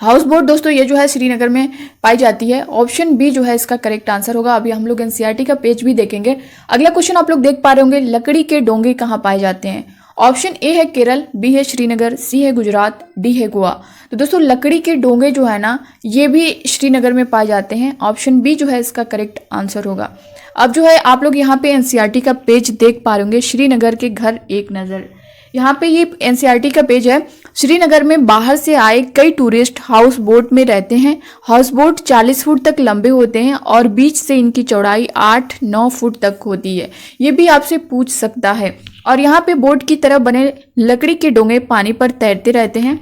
हाउस बोट दोस्तों ये जो है श्रीनगर में पाई जाती है। ऑप्शन बी जो है इसका करेक्ट आंसर होगा। अभी हम लोग एनसीईआरटी का पेज भी देखेंगे। अगला क्वेश्चन आप लोग देख पा रहे होंगे, लकड़ी के डोंगे कहाँ पाए जाते हैं? ऑप्शन ए है केरल, बी है श्रीनगर, सी है गुजरात, डी है गोवा। तो दोस्तों लकड़ी के डोंगे जो है ना ये भी श्रीनगर में पाए जाते हैं। ऑप्शन बी जो है इसका करेक्ट आंसर होगा। अब जो है आप लोग यहाँ पे एनसीईआरटी का पेज देख पा रहे होंगे, श्रीनगर के घर एक नज़र। यहाँ पे ये एनसीईआरटी का पेज है। श्रीनगर में बाहर से आए कई टूरिस्ट हाउस बोट में रहते हैं। हाउस बोट 40 फुट तक लंबे होते हैं और बीच से इनकी चौड़ाई 8-9 फुट तक होती है। ये भी आपसे पूछ सकता है। और यहाँ पे बोट की तरह बने लकड़ी के डोंगे पानी पर तैरते रहते हैं।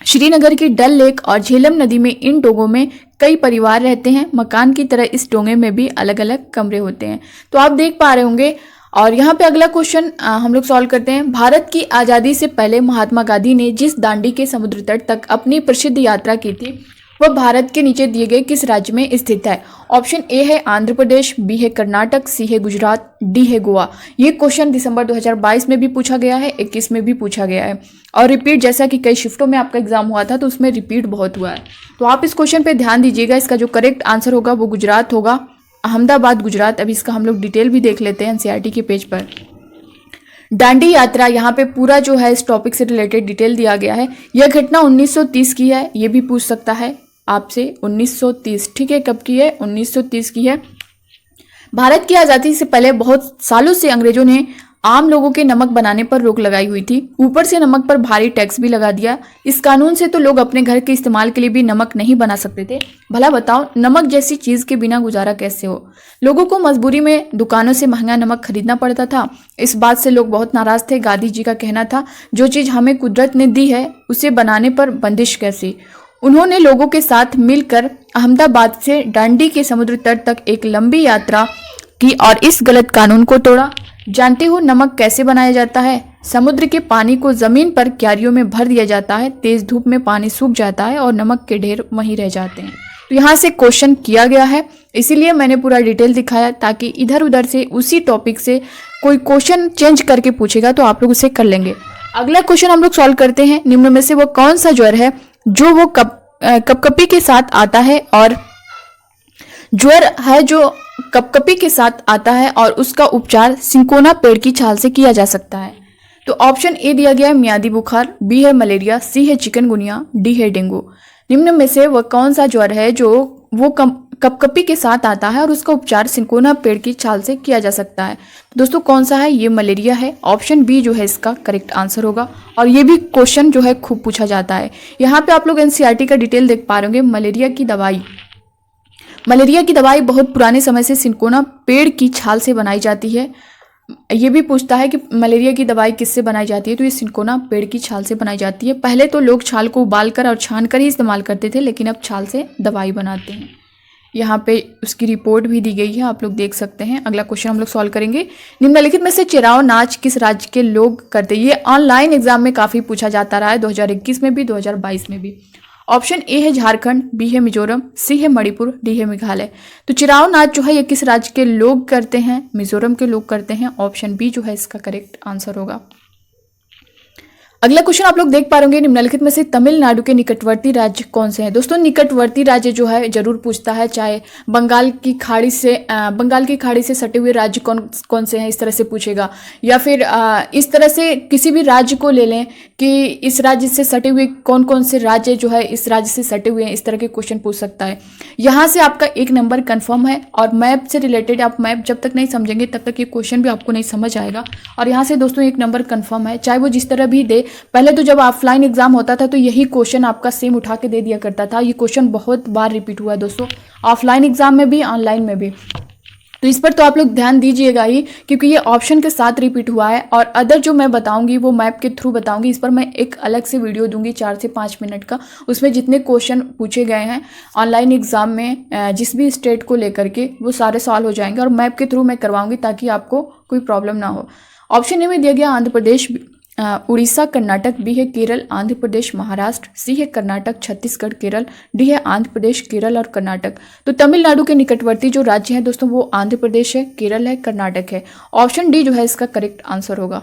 श्रीनगर की डल लेक और झेलम नदी में इन डोंगों में कई परिवार रहते हैं। मकान की तरह इस डोंगे में भी अलग अलग कमरे होते हैं। तो आप देख पा रहे होंगे। और यहाँ पे अगला क्वेश्चन हम लोग सॉल्व करते हैं। भारत की आज़ादी से पहले महात्मा गांधी ने जिस दांडी के समुद्र तट तक अपनी प्रसिद्ध यात्रा की थी वह भारत के नीचे दिए गए किस राज्य में स्थित है? ऑप्शन ए है आंध्र प्रदेश, बी है कर्नाटक, सी है गुजरात, डी है गोवा। ये क्वेश्चन दिसंबर 2022 में भी पूछा गया है, 21 में भी पूछा गया है और रिपीट, जैसा कि कई शिफ्टों में आपका एग्जाम हुआ था तो उसमें रिपीट बहुत हुआ है। तो आप इस क्वेश्चन पे ध्यान दीजिएगा। इसका जो करेक्ट आंसर होगा वो गुजरात होगा, अहमदाबाद गुजरात। अभी इसका हम लोग डिटेल भी देख लेते हैं एनसीईआरटी के पेज पर। दांडी यात्रा, यहाँ पे पूरा जो है इस टॉपिक से रिलेटेड डिटेल दिया गया है। यह घटना 1930 की है, ये भी पूछ सकता है आपसे। 1930 ठीक है, कब की है? 1930 की है। भारत की आज़ादी से पहले बहुत सालों से अंग्रेजों ने आम लोगों के नमक बनाने पर रोक लगाई हुई थी। ऊपर से नमक पर भारी टैक्स भी लगा दिया। इस कानून से तो लोग अपने घर के इस्तेमाल के लिए भी नमक नहीं बना सकते थे। भला बताओ नमक जैसी चीज के बिना गुजारा कैसे हो? लोगों को मजबूरी में दुकानों से महंगा नमक खरीदना पड़ता था। इस बात से लोग बहुत नाराज थे। गांधी जी का कहना था, जो चीज हमें कुदरत ने दी है उसे बनाने पर बंदिश कैसी। उन्होंने लोगों के साथ मिलकर अहमदाबाद से दांडी के समुद्र तट तक एक लंबी यात्रा की और इस गलत कानून को तोड़ा। जानते हो नमक कैसे बनाया जाता है? समुद्र के पानी को जमीन पर क्यारियों में भर दिया जाता है। तेज धूप में पानी सूख जाता है और नमक के ढेर वहीं रह जाते हैं। तो यहाँ से क्वेश्चन किया गया है, इसीलिए मैंने पूरा डिटेल दिखाया ताकि इधर उधर से उसी टॉपिक से कोई क्वेश्चन चेंज करके पूछेगा तो आप लोग उसे कर लेंगे। अगला क्वेश्चन हम लोग सॉल्व करते हैं। निम्न में से वो कौन सा ज्वर है जो वो कपकपी के साथ आता है और ज्वर है जो कपकपी के साथ आता है और उसका उपचार सिंकोना पेड़ की छाल से किया जा सकता है? तो ऑप्शन ए दिया गया है मियादी बुखार, बी है मलेरिया, सी है चिकनगुनिया, डी है डेंगू। निम्न में से वह कौन सा ज्वर है जो वो कपकपी के साथ आता है और उसका उपचार सिंकोना पेड़ की छाल से किया जा सकता है? दोस्तों कौन सा है? ये मलेरिया है। ऑप्शन बी जो है इसका करेक्ट आंसर होगा। और ये भी क्वेश्चन जो है खूब पूछा जाता है। यहाँ पे आप लोग एनसीईआरटी का डिटेल देख पा रहे होंगे। मलेरिया की दवाई बहुत पुराने समय से सिंकोना पेड़ की छाल से बनाई जाती है। ये भी पूछता है कि मलेरिया की दवाई किससे बनाई जाती है? तो ये सिंकोना पेड़ की छाल से बनाई जाती है। पहले तो लोग छाल को उबालकर और छानकर ही इस्तेमाल करते थे, लेकिन अब छाल से दवाई बनाते हैं। यहाँ पे उसकी रिपोर्ट भी दी गई है, आप लोग देख सकते हैं। अगला क्वेश्चन हम लोग सॉल्व करेंगे। निम्नलिखित में से चिराव नाच किस राज्य के लोग करते हैं? ये ऑनलाइन एग्जाम में काफी पूछा जाता रहा है, 2021 में भी, 2022 में भी। ऑप्शन ए है झारखंड, बी है मिजोरम, सी है मणिपुर, डी है मेघालय। तो चिराव नाच जो है ये किस राज्य के लोग करते हैं? मिजोरम के लोग करते हैं। ऑप्शन बी जो है इसका करेक्ट आंसर होगा। अगला क्वेश्चन आप लोग देख पा रहे होंगे। निम्नलिखित में से तमिलनाडु के निकटवर्ती राज्य कौन से हैं? दोस्तों निकटवर्ती राज्य जो है जरूर पूछता है, चाहे बंगाल की खाड़ी से सटे हुए राज्य कौन कौन से हैं, इस तरह से पूछेगा। या फिर इस तरह से किसी भी राज्य को ले लें कि इस राज्य से सटे हुए कौन कौन से राज्य जो है इस राज्य से सटे हुए हैं, इस तरह के क्वेश्चन पूछ सकता है। यहाँ से आपका 1 नंबर कन्फर्म है। और मैप से रिलेटेड आप मैप जब तक नहीं समझेंगे तब तक ये क्वेश्चन भी आपको नहीं समझ आएगा। और यहाँ से दोस्तों 1 नंबर कन्फर्म है, चाहे वो जिस तरह भी दे। पहले तो जब ऑफलाइन एग्जाम होता था तो यही क्वेश्चन आपका सेम उठा के दे दिया करता था। ये क्वेश्चन बहुत बार रिपीट हुआ है दोस्तों, ऑफलाइन एग्जाम में भी, ऑनलाइन में भी। तो इस पर तो आप लोग ध्यान दीजिएगा ही, क्योंकि ये ऑप्शन के साथ रिपीट हुआ है। और अदर जो मैं बताऊंगी वो मैप के थ्रू बताऊंगी। इस पर मैं एक अलग से वीडियो दूंगी 4 से 5 मिनट का, उसमें जितने क्वेश्चन पूछे गए हैं ऑनलाइन एग्जाम में जिस भी स्टेट को लेकर के, वो सारे सॉल्व हो जाएंगे और मैप के थ्रू मैं करवाऊंगी, ताकि आपको कोई प्रॉब्लम ना हो। ऑप्शन ए में दिया गया आंध्र प्रदेश, उड़ीसा, कर्नाटक, बी है केरल, आंध्र प्रदेश, महाराष्ट्र, सी है कर्नाटक, छत्तीसगढ़, केरल, डी है आंध्र प्रदेश, केरल और कर्नाटक। तो तमिलनाडु के निकटवर्ती जो राज्य हैं दोस्तों वो आंध्र प्रदेश है, केरल है, कर्नाटक है। ऑप्शन डी जो है इसका करेक्ट आंसर होगा।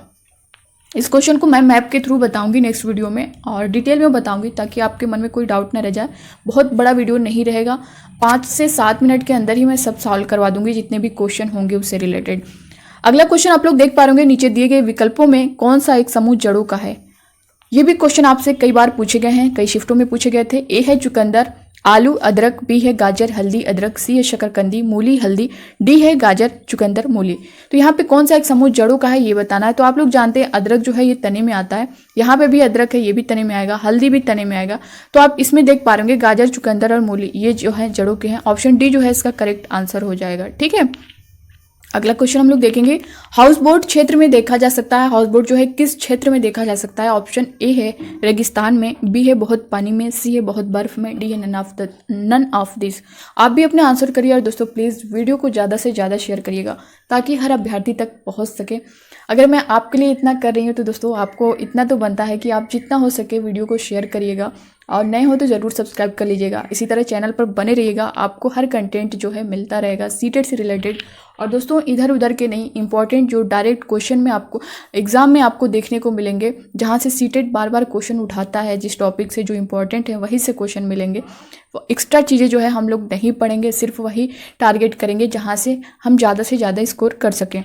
इस क्वेश्चन को मैं मैप के थ्रू बताऊंगी नेक्स्ट वीडियो में और डिटेल में बताऊंगी, ताकि आपके मन में कोई डाउट ना रह जाए। बहुत बड़ा वीडियो नहीं रहेगा, 5 से 7 मिनट के अंदर ही मैं सब सॉल्व करवा दूंगी जितने भी क्वेश्चन होंगे उससे रिलेटेड। अगला क्वेश्चन आप लोग देख पा रहे होंगे, नीचे दिए गए विकल्पों में कौन सा एक समूह जड़ों का है। ये भी क्वेश्चन आपसे कई बार पूछे गए हैं, कई शिफ्टों में पूछे गए थे। ए है चुकंदर, आलू, अदरक, बी है गाजर, हल्दी, अदरक, सी है शकरकंदी, मूली, हल्दी, डी है गाजर, चुकंदर, मूली। तो यहाँ पे कौन सा एक समूह जड़ों का है ये बताना है। तो आप लोग जानते हैं अदरक जो है ये तने में आता है, यहाँ पे भी अदरक है ये भी तने में आएगा, हल्दी भी तने में आएगा। तो आप इसमें देख पा रहे होंगे गाजर, चुकंदर और मूली ये जो है जड़ों के हैं। ऑप्शन डी जो है इसका करेक्ट आंसर हो जाएगा। ठीक है, अगला क्वेश्चन हम लोग देखेंगे, हाउस बोट क्षेत्र में देखा जा सकता है। हाउस बोट जो है किस क्षेत्र में देखा जा सकता है। ऑप्शन ए है रेगिस्तान में, बी है बहुत पानी में, सी है बहुत बर्फ में, डी है नन ऑफ दिस। आप भी अपने आंसर करिए और दोस्तों प्लीज वीडियो को ज़्यादा से ज़्यादा शेयर करिएगा, ताकि हर अभ्यर्थी तक पहुंच सके। अगर मैं आपके लिए इतना कर रही हूँ तो दोस्तों आपको इतना तो बनता है कि आप जितना हो सके वीडियो को शेयर करिएगा, और नए हो तो ज़रूर सब्सक्राइब कर लीजिएगा। इसी तरह चैनल पर बने रहिएगा, आपको हर कंटेंट जो है मिलता रहेगा सीटेट से रिलेटेड। और दोस्तों इधर उधर के नहीं, इंपॉर्टेंट जो डायरेक्ट क्वेश्चन में आपको एग्जाम में आपको देखने को मिलेंगे, जहाँ से सीटेट बार बार क्वेश्चन उठाता है, जिस टॉपिक से जो इंपॉर्टेंट है वहीं से क्वेश्चन मिलेंगे। एक्स्ट्रा चीज़ें जो है हम लोग नहीं पढ़ेंगे, सिर्फ वही टारगेट करेंगे जहाँ से हम ज़्यादा से ज़्यादा स्कोर कर सकें।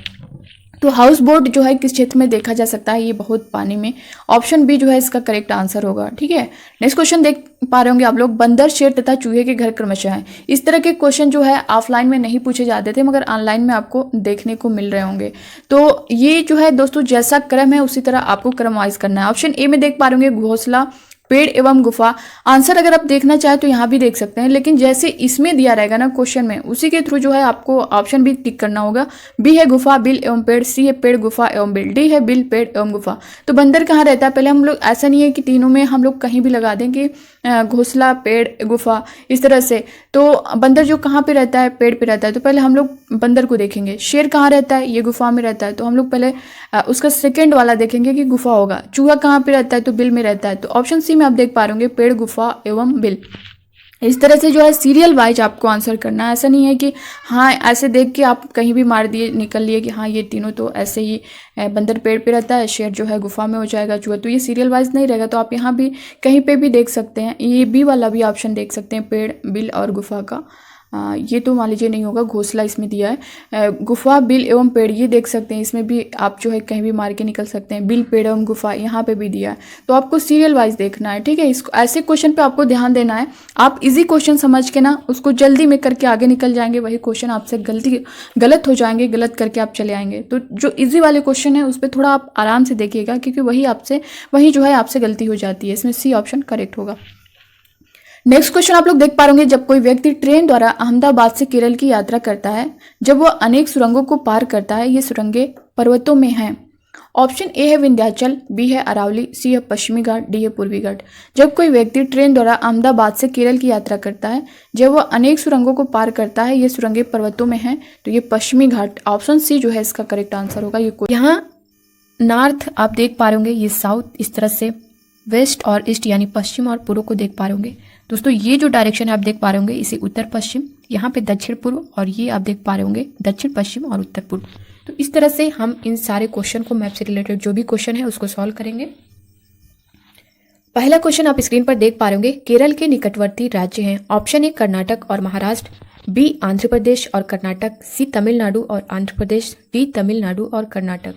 तो हाउस बोट जो है किस क्षेत्र में देखा जा सकता है, ये बहुत पानी में। ऑप्शन बी जो है इसका करेक्ट आंसर होगा। ठीक है, नेक्स्ट क्वेश्चन देख पा रहे होंगे आप लोग, बंदर, शेर तथा चूहे के घर क्रमशः हैं। इस तरह के क्वेश्चन जो है ऑफलाइन में नहीं पूछे जाते थे, मगर ऑनलाइन में आपको देखने को मिल रहे होंगे। तो ये जो है दोस्तों जैसा क्रम है उसी तरह आपको क्रम वाइज करना है। ऑप्शन ए में देख पा रहे होंगे, घोंसला, पेड़ एवं गुफा। आंसर अगर आप देखना चाहें तो यहाँ भी देख सकते हैं, लेकिन जैसे इसमें दिया रहेगा ना क्वेश्चन में, उसी के थ्रू जो है आपको ऑप्शन भी टिक करना होगा। बी है गुफा, बिल एवं पेड़, सी है पेड़, गुफा एवं बिल, डी है बिल, पेड़ एवं गुफा। तो बंदर कहाँ रहता है, पहले हम लोग ऐसा नहीं है कि तीनों में हम लोग कहीं भी लगा दें कि घोंसला, पेड़, गुफा, इस तरह से। तो बंदर जो कहाँ पे रहता है, पेड़ पे रहता है, तो पहले हम लोग बंदर को देखेंगे। शेर कहाँ रहता है, ये गुफा में रहता है, तो हम लोग पहले उसका सेकेंड वाला देखेंगे कि गुफा होगा। चूहा कहाँ पे रहता है, तो बिल में रहता है, तो ऑप्शन सी में आप देख पा रहे होंगे पेड़, गुफा एवं बिल। इस तरह से जो है सीरियल वाइज आपको आंसर करना है। ऐसा नहीं है कि हाँ ऐसे देख के आप कहीं भी मार दिए, निकल लिए कि हाँ ये तीनों तो ऐसे ही, बंदर पेड़ पे रहता है, शेर जो है गुफा में हो जाएगा, चूहा। तो ये सीरियल वाइज नहीं रहेगा। तो आप यहाँ भी कहीं पे भी देख सकते हैं, ये बी वाला भी ऑप्शन देख सकते हैं, पेड़, बिल और गुफा का। ये तो मान लीजिए नहीं होगा, घोंसला इसमें दिया है। गुफा, बिल एवं पेड़ ये देख सकते हैं, इसमें भी आप जो है कहीं भी मार के निकल सकते हैं। बिल, पेड़ एवं गुफा यहाँ पे भी दिया है। तो आपको सीरियल वाइज देखना है। ठीक है, इसको ऐसे क्वेश्चन पे आपको ध्यान देना है। आप इजी क्वेश्चन समझ के ना उसको जल्दी में करके आगे निकल जाएंगे, वही क्वेश्चन आपसे गलत हो जाएंगे, गलत करके आप चले आएंगे। तो जो इजी वाले क्वेश्चन है उस पर थोड़ा आप आराम से देखिएगा, क्योंकि वही जो है आपसे गलती हो जाती है। इसमें सी ऑप्शन करेक्ट होगा। नेक्स्ट क्वेश्चन आप लोग देख पा रहे, जब कोई व्यक्ति ट्रेन द्वारा अहमदाबाद से केरल की यात्रा करता है, जब वह अनेक सुरंगों को पार करता है, ये सुरंगें पर्वतों में हैं। ऑप्शन ए है विंध्याचल, बी है अरावली, सी है पश्चिमी घाट, डी है पूर्वी घाट। जब कोई व्यक्ति ट्रेन द्वारा अहमदाबाद से केरल की यात्रा करता है, जब वह अनेक सुरंगों को पार करता है, ये सुरंगें पर्वतों में हैं, तो ये पश्चिमी घाट। ऑप्शन सी जो है इसका करेक्ट आंसर होगा। ये यहाँ नॉर्थ आप देख पा रहे होंगे, ये साउथ, इस तरह से वेस्ट और ईस्ट यानी पश्चिम और पूर्व को देख पा रहे होंगे। दोस्तों ये जो डायरेक्शन है आप देख पा रहे होंगे, इसे उत्तर पश्चिम, यहाँ पे दक्षिण पूर्व, और ये आप देख पा रहे होंगे दक्षिण पश्चिम और उत्तर पूर्व। तो इस तरह से हम इन सारे क्वेश्चन को, मैप से रिलेटेड जो भी क्वेश्चन है उसको सॉल्व करेंगे। पहला क्वेश्चन आप स्क्रीन पर देख पा रहे होंगे, केरल के निकटवर्ती राज्य हैं। ऑप्शन ए कर्नाटक और महाराष्ट्र, बी आंध्र प्रदेश और कर्नाटक, सी तमिलनाडु और आंध्र प्रदेश, डी तमिलनाडु और कर्नाटक।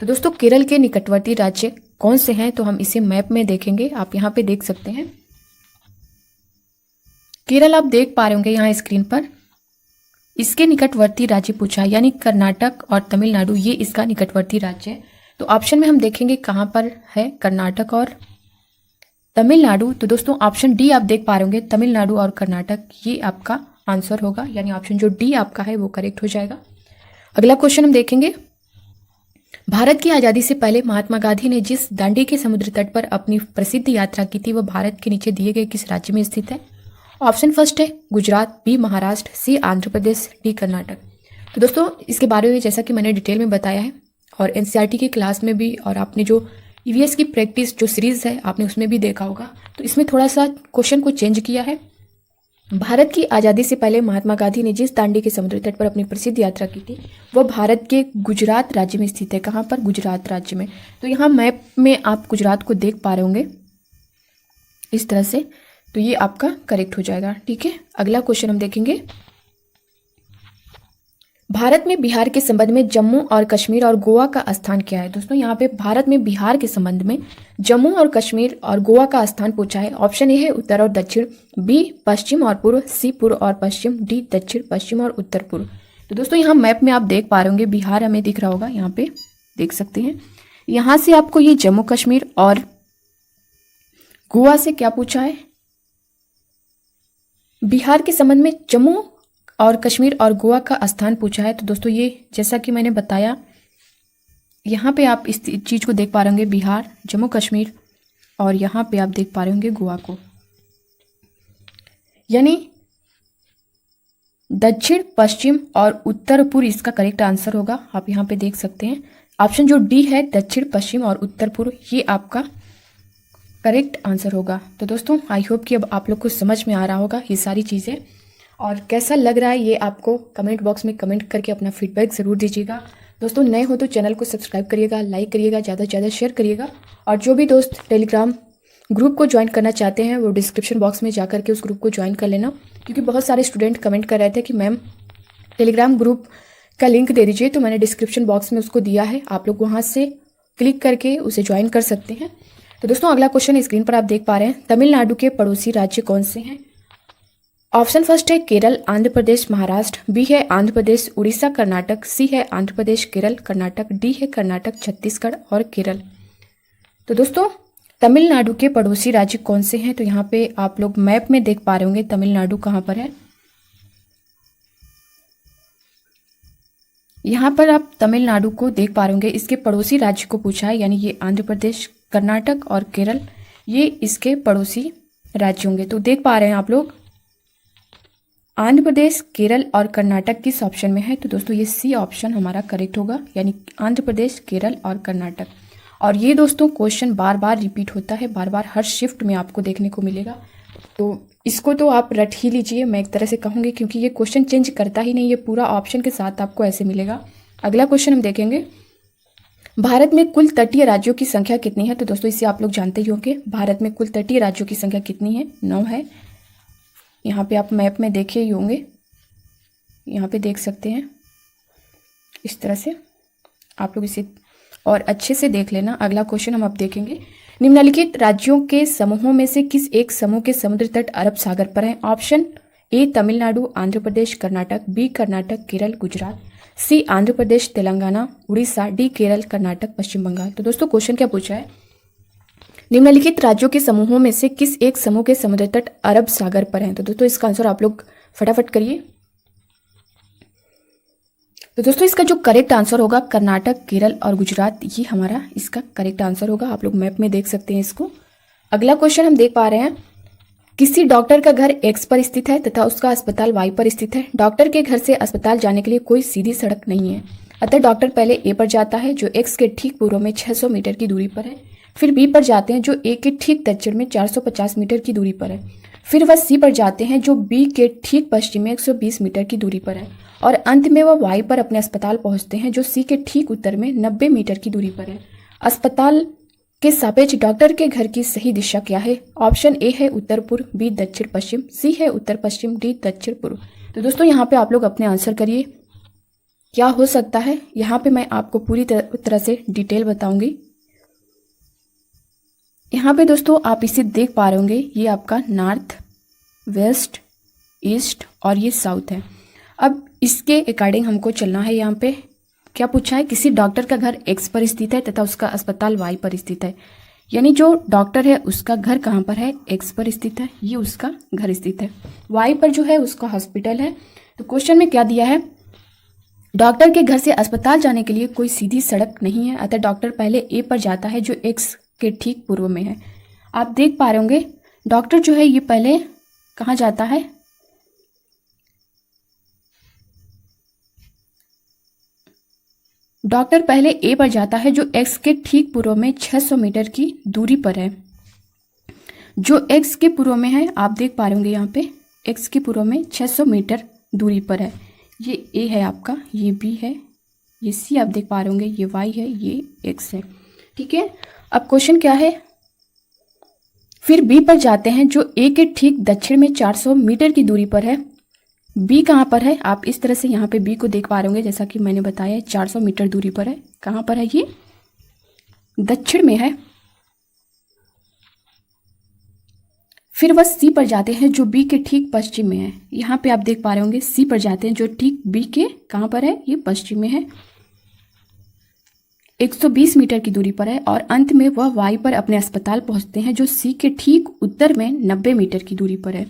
तो दोस्तों केरल के निकटवर्ती राज्य कौन से हैं, तो हम इसे मैप में देखेंगे। आप यहाँ पे देख सकते हैं केरल, आप देख पा रहे होंगे यहाँ स्क्रीन पर। इसके निकटवर्ती राज्य पूछा, यानी कर्नाटक और तमिलनाडु, ये इसका निकटवर्ती राज्य है। तो ऑप्शन में हम देखेंगे कहाँ पर है, कर्नाटक और तमिलनाडु। तो दोस्तों ऑप्शन डी आप देख पा रहे होंगे, तमिलनाडु और कर्नाटक, ये आपका आंसर होगा, यानी ऑप्शन जो डी आपका है वो करेक्ट हो जाएगा। अगला क्वेश्चन हम देखेंगे, भारत की आज़ादी से पहले महात्मा गांधी ने जिस दांडी के समुद्र तट पर अपनी प्रसिद्ध यात्रा की थी वह भारत के नीचे दिए गए किस राज्य में स्थित है? ऑप्शन फर्स्ट है गुजरात, बी महाराष्ट्र, सी आंध्र प्रदेश, डी कर्नाटक। तो दोस्तों इसके बारे में जैसा कि मैंने डिटेल में बताया है और एनसीईआरटी की क्लास में भी, और आपने जो ईवीएस की प्रैक्टिस जो सीरीज है आपने उसमें भी देखा होगा, तो इसमें थोड़ा सा क्वेश्चन को चेंज किया है। भारत की आज़ादी से पहले महात्मा गांधी ने जिस दांडी के समुद्र तट पर अपनी प्रसिद्ध यात्रा की थी वह भारत के गुजरात राज्य में स्थित है। कहाँ पर? गुजरात राज्य में। तो यहाँ मैप में आप गुजरात को देख पा रहे होंगे इस तरह से, तो ये आपका करेक्ट हो जाएगा। ठीक है, अगला क्वेश्चन हम देखेंगे, भारत में बिहार के संबंध में जम्मू और कश्मीर और गोवा का स्थान क्या है? दोस्तों यहाँ पे भारत में बिहार के संबंध में जम्मू और कश्मीर और गोवा का स्थान पूछा है। ऑप्शन ए है उत्तर और दक्षिण, बी पश्चिम और पूर्व, सी पूर्व और पश्चिम, डी दक्षिण पश्चिम और उत्तर पूर्व। तो दोस्तों यहाँ मैप में आप देख पा रहे होंगे, बिहार हमें दिख रहा होगा, यहाँ पे देख सकते हैं। यहाँ से आपको ये जम्मू कश्मीर और गोवा से क्या पूछा है? बिहार के संबंध में जम्मू और कश्मीर और गोवा का स्थान पूछा है। तो दोस्तों ये जैसा कि मैंने बताया, यहाँ पे आप इस चीज़ को देख पा रहे होंगे, बिहार, जम्मू कश्मीर, और यहाँ पे आप देख पा रहे होंगे गोवा को, यानी दक्षिण पश्चिम और उत्तर पूर्व इसका करेक्ट आंसर होगा। आप यहाँ पे देख सकते हैं ऑप्शन जो डी है दक्षिण पश्चिम और उत्तर पूर्व, ये आपका करेक्ट आंसर होगा। तो दोस्तों आई होप कि अब आप लोग को समझ में आ रहा होगा ये सारी चीज़ें, और कैसा लग रहा है ये आपको कमेंट बॉक्स में कमेंट करके अपना फीडबैक ज़रूर दीजिएगा। दोस्तों नए हो तो चैनल को सब्सक्राइब करिएगा, लाइक करिएगा, ज़्यादा से ज़्यादा शेयर करिएगा, और जो भी दोस्त टेलीग्राम ग्रुप को ज्वाइन करना चाहते हैं वो डिस्क्रिप्शन बॉक्स में जाकर के उस ग्रुप को ज्वाइन कर लेना, क्योंकि बहुत सारे स्टूडेंट कमेंट कर रहे थे कि मैम टेलीग्राम ग्रुप का लिंक दे दीजिए, तो मैंने डिस्क्रिप्शन बॉक्स में उसको दिया है, आप लोग वहाँ से क्लिक करके उसे ज्वाइन कर सकते हैं। तो दोस्तों अगला क्वेश्चन स्क्रीन पर आप देख पा रहे हैं, तमिलनाडु के पड़ोसी राज्य कौन से हैं? ऑप्शन फर्स्ट है केरल, आंध्र प्रदेश, महाराष्ट्र, बी है आंध्र प्रदेश, उड़ीसा, कर्नाटक, सी है आंध्र प्रदेश, केरल, कर्नाटक, डी है कर्नाटक, छत्तीसगढ़ और केरल। तो दोस्तों तमिलनाडु के पड़ोसी राज्य कौन से हैं? तो यहाँ पे आप लोग मैप में देख पा रहे होंगे तमिलनाडु कहाँ पर है। यहाँ पर आप तमिलनाडु को देख पा रहे होंगे, इसके पड़ोसी राज्य को पूछा है, यानी ये आंध्र प्रदेश, कर्नाटक और केरल, ये इसके पड़ोसी राज्य होंगे। तो देख पा रहे हैं आप लोग आंध्र प्रदेश, केरल और कर्नाटक किस ऑप्शन में है? तो दोस्तों ये सी ऑप्शन हमारा करेक्ट होगा, यानी आंध्र प्रदेश, केरल और कर्नाटक। और ये दोस्तों क्वेश्चन बार बार रिपीट होता है, बार बार हर शिफ्ट में आपको देखने को मिलेगा, तो इसको तो आप रट ही लीजिए, मैं एक तरह से कहूँगी, क्योंकि ये क्वेश्चन चेंज करता ही नहीं, ये पूरा ऑप्शन के साथ आपको ऐसे मिलेगा। अगला क्वेश्चन हम देखेंगे, भारत में कुल तटीय राज्यों की संख्या कितनी है? तो दोस्तों इसे आप लोग जानते ही होंगे, भारत में कुल तटीय राज्यों की संख्या कितनी है? 9 है। यहाँ पे आप मैप में देखे ही होंगे, यहाँ पे देख सकते हैं इस तरह से, आप लोग इसे और अच्छे से देख लेना। अगला क्वेश्चन हम अब देखेंगे, निम्नलिखित राज्यों के समूहों में से किस एक समूह के समुद्र तट अरब सागर पर है? Option A Tamil Nadu, Andhra Pradesh, Karnataka, B Karnataka, Kerala, Gujarat, C Andhra Pradesh, Telangana, Orissa, D Kerala, Karnataka, Paschim Bangal. तो दोस्तों क्वेश्चन क्या पूछा है, निम्नलिखित राज्यों के समूहों में से किस एक समूह के समुद्र तट अरब सागर पर हैं? तो दोस्तों इसका आंसर आप लोग फटाफट करिए। तो दोस्तों इसका जो करेक्ट आंसर होगा कर्नाटक, केरल और गुजरात, ये हमारा इसका करेक्ट आंसर होगा। आप लोग मैप में देख सकते हैं इसको। अगला क्वेश्चन हम देख पा रहे हैं, किसी डॉक्टर का घर एक्स पर स्थित है तथा उसका अस्पताल वाई पर स्थित है। डॉक्टर के घर से अस्पताल जाने के लिए कोई सीधी सड़क नहीं है, अतः डॉक्टर पहले ए पर जाता है जो एक्स के ठीक पूर्व में 600 मीटर की दूरी पर है, फिर बी पर जाते हैं जो ए के ठीक दक्षिण में 450 मीटर की दूरी पर है, फिर वह सी पर जाते हैं जो बी के ठीक पश्चिम में 120 मीटर की दूरी पर है, और अंत में वह वाई पर अपने अस्पताल पहुंचते हैं जो सी के ठीक उत्तर में 90 मीटर की दूरी पर है। अस्पताल के सापेक्ष डॉक्टर के घर की सही दिशा क्या है? ऑप्शन ए है उत्तर पूर्व, बी दक्षिण पश्चिम, सी है उत्तर पश्चिम, डी दक्षिण पूर्व। तो दोस्तों यहाँ पे आप लोग अपने आंसर करिए, क्या हो सकता है? यहाँ पे मैं आपको पूरी तरह से डिटेल बताऊंगी। यहाँ पे दोस्तों आप इसे देख पा रहे होंगे, ये आपका नॉर्थ, वेस्ट, ईस्ट और ये साउथ है। अब इसके अकॉर्डिंग हमको चलना है। यहाँ पे क्या पूछा है, किसी डॉक्टर का घर एक्स पर स्थित है तथा उसका अस्पताल वाई पर स्थित है। यानी जो डॉक्टर है उसका घर कहाँ पर है, एक्स पर स्थित है, ये उसका घर स्थित है। वाई पर जो है उसका हॉस्पिटल है। तो क्वेश्चन में क्या दिया है, डॉक्टर के घर से अस्पताल जाने के लिए कोई सीधी सड़क नहीं है, अतः डॉक्टर पहले ए पर जाता है जो एक्स के ठीक पूर्व में है। आप देख पा रहे होंगे डॉक्टर जो है ये पहले कहाँ जाता है, डॉक्टर पहले ए पर जाता है जो एक्स के ठीक पूर्व में 600 मीटर की दूरी पर है। जो एक्स के पूर्व में है आप देख पा रहे होंगे यहाँ पे एक्स के पूर्व में 600 मीटर दूरी पर है। ये ए है आपका, ये बी है, ये सी आप देख पा रहे होंगे, ये वाई है, ये एक्स है। ठीक है, अब क्वेश्चन क्या है, फिर बी पर जाते हैं जो ए के ठीक दक्षिण में 400 मीटर की दूरी पर है। बी कहाँ पर है, आप इस तरह से यहाँ पे बी को देख पा रहे होंगे, जैसा कि मैंने बताया 400 मीटर दूरी पर है। कहाँ पर है, ये दक्षिण में है। फिर वह सी पर जाते हैं जो बी के ठीक पश्चिम में है। यहाँ पे आप देख पा रहे होंगे सी पर जाते हैं जो ठीक बी के कहाँ पर है, ये पश्चिम में है, 120 मीटर की दूरी पर है। और अंत में वह वाई पर अपने अस्पताल पहुंचते हैं जो सी के ठीक उत्तर में 90 मीटर की दूरी पर है।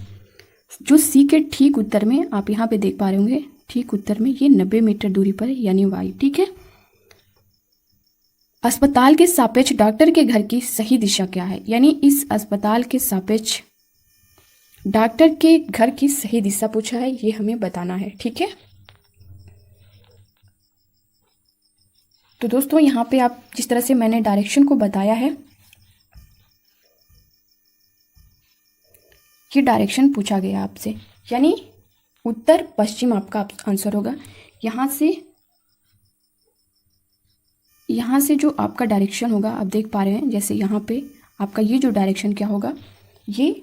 जो सी के ठीक उत्तर में आप यहाँ पे देख पा रहे होंगे, ठीक उत्तर में ये 90 मीटर दूरी पर है, यानी वाई। ठीक है, अस्पताल के सापेक्ष डॉक्टर के घर की सही दिशा क्या है, यानी इस अस्पताल के सापेक्ष डॉक्टर के घर की सही दिशा पूछा है, ये हमें बताना है। ठीक है, तो दोस्तों यहाँ पे आप जिस तरह से मैंने डायरेक्शन को बताया है, ये डायरेक्शन पूछा गया आपसे, यानी उत्तर पश्चिम आपका आंसर होगा। यहाँ से जो आपका डायरेक्शन होगा आप देख पा रहे हैं, जैसे यहाँ पे आपका ये जो डायरेक्शन क्या होगा, ये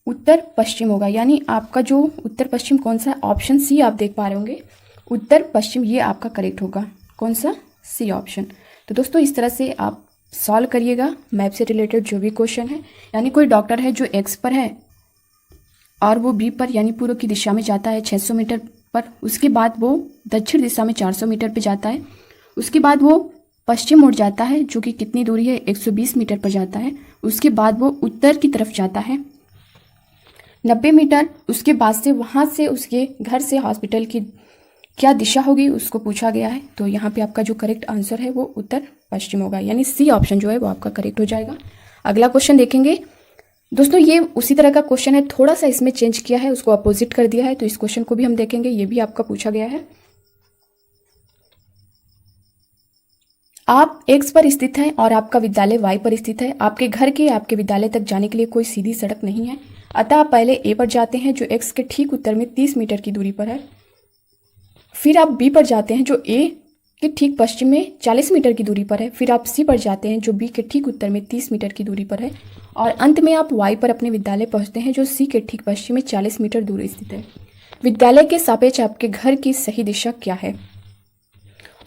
उत्तर पश्चिम होगा। यानी आपका जो उत्तर पश्चिम कौन सा, ऑप्शन सी आप देख पा रहे होंगे, उत्तर पश्चिम, ये आपका करेक्ट होगा। कौन सा, सी ऑप्शन। तो दोस्तों इस तरह से आप सॉल्व करिएगा मैप से रिलेटेड जो भी क्वेश्चन है। यानी कोई डॉक्टर है जो एक्स पर है और वो बी पर यानी पूर्व की दिशा में जाता है 600 मीटर पर, उसके बाद वो दक्षिण दिशा में 400 मीटर पर जाता है, उसके बाद वो पश्चिम मुड़ जाता है जो कि कितनी दूरी है, 120 मीटर पर जाता है, उसके बाद वो उत्तर की तरफ जाता है 90 मीटर, उसके बाद से वहाँ से उसके घर से हॉस्पिटल की क्या दिशा होगी उसको पूछा गया है। तो यहाँ पे आपका जो करेक्ट आंसर है वो उत्तर पश्चिम होगा, यानी सी ऑप्शन जो है वो आपका करेक्ट हो जाएगा। अगला क्वेश्चन देखेंगे दोस्तों, ये उसी तरह का क्वेश्चन है, थोड़ा सा इसमें चेंज किया है, उसको अपोजिट कर दिया है। तो इस क्वेश्चन को भी हम देखेंगे, ये भी आपका पूछा गया है। आप एक्स पर स्थित हैं और आपका विद्यालय वाई पर स्थित है। आपके घर के आपके विद्यालय तक जाने के लिए कोई सीधी सड़क नहीं है, अतः आप पहले ए पर जाते हैं जो एक्स के ठीक उत्तर में 30 मीटर की दूरी पर है। फिर आप बी पर जाते हैं जो ए के ठीक पश्चिम में 40 मीटर की दूरी पर है। फिर आप सी पर जाते हैं जो बी के ठीक उत्तर में 30 मीटर की दूरी पर है। और अंत में आप वाई पर अपने विद्यालय पहुंचते हैं जो सी के ठीक पश्चिम में 40 मीटर दूर स्थित है। विद्यालय के सापेक्ष आपके घर की सही दिशा क्या है?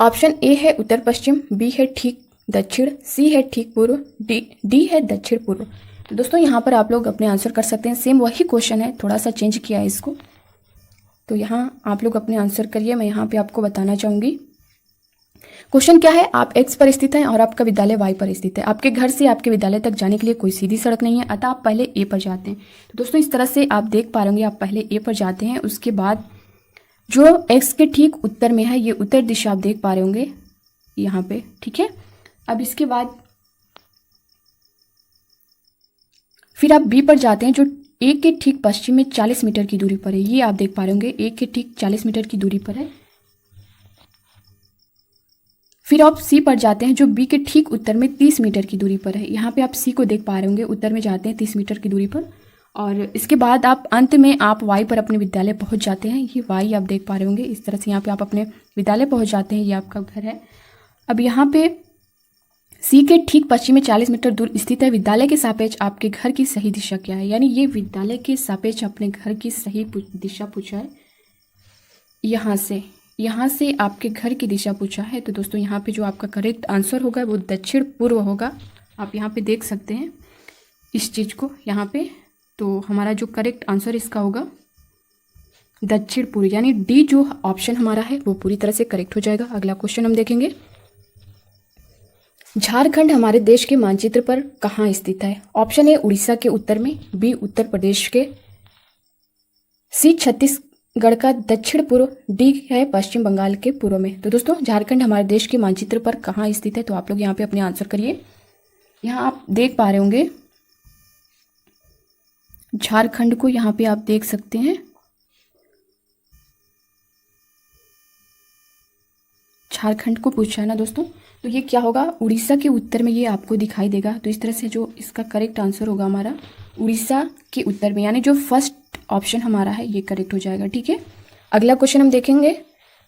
ऑप्शन ए है उत्तर पश्चिम, बी है ठीक दक्षिण, सी है ठीक पूर्व, डी है दक्षिण पूर्व। तो दोस्तों यहाँ पर आप लोग अपने आंसर कर सकते हैं। सेम वही क्वेश्चन है, थोड़ा सा चेंज किया है इसको। तो यहाँ आप लोग अपने आंसर करिए, मैं यहाँ पे आपको बताना चाहूँगी। क्वेश्चन क्या है? आप एक्स पर स्थित हैं और आपका विद्यालय वाई पर स्थित है। आपके घर से आपके विद्यालय तक जाने के लिए कोई सीधी सड़क नहीं है, अतः आप पहले ए पर जाते हैं। तो दोस्तों इस तरह से आप देख पा रहे आप पहले ए पर जाते हैं, उसके बाद जो एक्स के ठीक उत्तर में है ये उत्तर दिशा आप देख पा रहे होंगे यहाँ पे, ठीक है। अब इसके बाद फिर आप बी पर जाते हैं जो ए के ठीक पश्चिम में 40 मीटर की दूरी पर है। ये आप देख पा रहे होंगे ए के ठीक 40 मीटर की दूरी पर है। फिर आप सी पर जाते हैं जो बी के ठीक उत्तर में 30 मीटर की दूरी पर है। यहाँ पे आप सी को देख पा रहे होंगे, उत्तर में जाते हैं 30 मीटर की दूरी पर। और इसके बाद आप अंत में आप वाई पर अपने विद्यालय पहुंच जाते हैं। ये वाई आप देख पा रहे होंगे, इस तरह से यहाँ पे आप अपने विद्यालय पहुंच जाते हैं। ये आपका घर है। अब यहाँ पे सी के ठीक पश्चिम में 40 मीटर दूर स्थित है। विद्यालय के सापेक्ष आपके घर की सही दिशा क्या है? यानी ये विद्यालय के सापेक्ष अपने घर की सही दिशा पूछा है। यहाँ से आपके घर की दिशा पूछा है। तो दोस्तों यहाँ पे जो आपका करेक्ट आंसर होगा वो दक्षिण पूर्व होगा। आप यहाँ पे देख सकते हैं इस चीज़ को यहाँ पे। तो हमारा जो करेक्ट आंसर इसका होगा दक्षिण पूर्व, यानी डी जो ऑप्शन हमारा है वो पूरी तरह से करेक्ट हो जाएगा। अगला क्वेश्चन हम देखेंगे। झारखंड हमारे देश के मानचित्र पर कहाँ स्थित है? ऑप्शन ए उड़ीसा के उत्तर में, बी उत्तर प्रदेश के, सी छत्तीसगढ़ का दक्षिण पूर्व, डी है पश्चिम बंगाल के पूर्व में। तो दोस्तों झारखंड हमारे देश के मानचित्र पर कहाँ स्थित है? तो आप लोग यहाँ पे अपने आंसर करिए। यहाँ आप देख पा रहे होंगे झारखंड को, यहाँ पे आप देख सकते हैं झारखंड को पूछा है ना दोस्तों, तो ये क्या होगा? उड़ीसा के उत्तर में ये आपको दिखाई देगा। तो इस तरह से जो इसका करेक्ट आंसर होगा हमारा उड़ीसा के उत्तर में, यानी जो फर्स्ट ऑप्शन हमारा है ये करेक्ट हो जाएगा। ठीक है, अगला क्वेश्चन हम देखेंगे।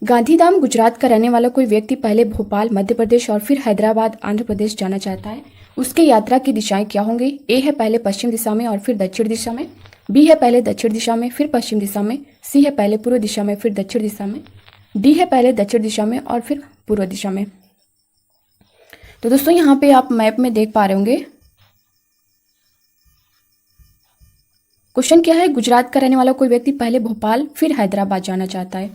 गांधीधाम गुजरात का रहने वाला कोई व्यक्ति पहले भोपाल मध्य प्रदेश और फिर हैदराबाद आंध्र प्रदेश जाना चाहता है, उसके यात्रा की दिशाएं क्या होंगी? ए है पहले पश्चिम दिशा में और फिर दक्षिण दिशा में, बी है पहले दक्षिण दिशा में फिर पश्चिम दिशा में, सी है पहले पूर्व दिशा में फिर दक्षिण दिशा में, डी है पहले दक्षिण दिशा में और फिर पूर्व दिशा में। तो दोस्तों यहाँ पे आप मैप में देख पा रहे होंगे क्वेश्चन क्या है? गुजरात का रहने वाला कोई व्यक्ति पहले भोपाल फिर हैदराबाद जाना चाहता है,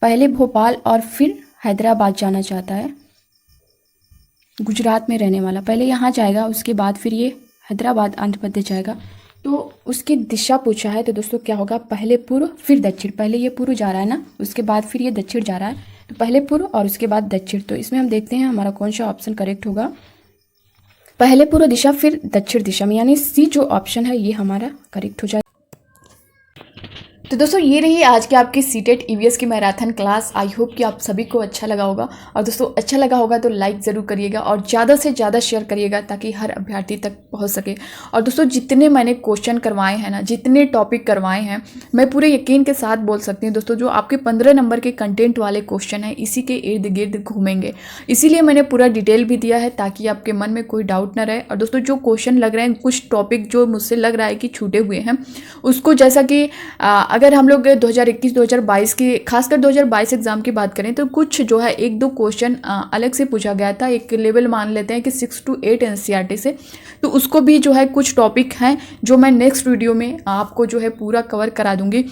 पहले भोपाल और फिर हैदराबाद जाना चाहता है। गुजरात में रहने वाला पहले यहाँ जाएगा, उसके बाद फिर ये हैदराबाद आंध्र प्रदेश जाएगा। तो उसकी दिशा पूछा है, तो दोस्तों क्या होगा? पहले पूर्व फिर दक्षिण। पहले ये पूर्व जा रहा है ना, उसके बाद फिर ये दक्षिण जा रहा है, तो पहले पूर्व और उसके बाद दक्षिण। तो इसमें हम देखते हैं हमारा कौन सा ऑप्शन करेक्ट होगा। पहले पूर्व दिशा फिर दक्षिण दिशा में, यानी सी जो ऑप्शन है ये हमारा करेक्ट हो जाएगा। तो दोस्तों ये रही आज के आपके सीटेट ईवीएस की मैराथन क्लास। आई होप कि आप सभी को अच्छा लगा होगा, और दोस्तों अच्छा लगा होगा तो लाइक ज़रूर करिएगा और ज़्यादा से ज़्यादा शेयर करिएगा ताकि हर अभ्यर्थी तक पहुंच सके। और दोस्तों जितने मैंने क्वेश्चन करवाए हैं ना, जितने टॉपिक करवाए हैं, मैं पूरे यकीन के साथ बोल सकती हूँ दोस्तों, जो आपके 15 नंबर के कंटेंट वाले क्वेश्चन हैं इसी के इर्द गिर्द घूमेंगे। इसीलिए मैंने पूरा डिटेल भी दिया है ताकि आपके मन में कोई डाउट ना रहे। और दोस्तों जो क्वेश्चन लग रहे हैं, कुछ टॉपिक जो मुझसे लग रहा है कि छूटे हुए हैं, उसको जैसा कि अगर हम लोग 2021-2022 की, खासकर 2022 एग्जाम की बात करें तो कुछ जो है 1-2 क्वेश्चन अलग से पूछा गया था। एक लेवल मान लेते हैं कि 6 to 8 एनसीईआरटी से, तो उसको भी जो है कुछ टॉपिक हैं जो मैं नेक्स्ट वीडियो में आपको जो है पूरा कवर करा दूंगी।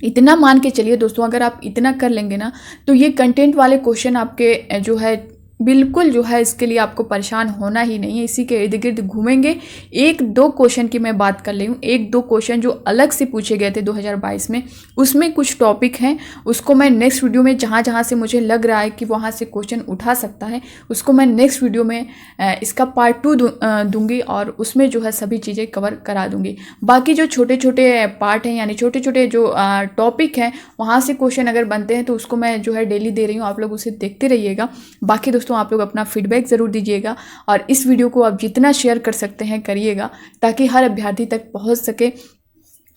इतना मान के चलिए दोस्तों, अगर आप इतना कर लेंगे ना तो ये कंटेंट वाले क्वेश्चन आपके जो है बिल्कुल जो है इसके लिए आपको परेशान होना ही नहीं है। इसी के इर्द गिर्द घूमेंगे। 1-2 क्वेश्चन की मैं बात कर रही हूँ, 1-2 क्वेश्चन जो अलग से पूछे गए थे 2022 में, उसमें कुछ टॉपिक हैं, उसको मैं नेक्स्ट वीडियो में जहाँ जहाँ से मुझे लग रहा है कि वहाँ से क्वेश्चन उठा सकता है, उसको मैं नेक्स्ट वीडियो में इसका पार्ट 2 दूंगी और उसमें जो है सभी चीज़ें कवर करा दूंगी। बाकी जो छोटे छोटे पार्ट हैं, यानी छोटे छोटे जो टॉपिक हैं, वहाँ से क्वेश्चन अगर बनते हैं तो उसको मैं जो है डेली दे रही हूँ, आप लोग उसे देखते रहिएगा। बाकी दोस्तों आप लोग अपना फीडबैक ज़रूर दीजिएगा और इस वीडियो को आप जितना शेयर कर सकते हैं करिएगा ताकि हर अभ्यर्थी तक पहुंच सके।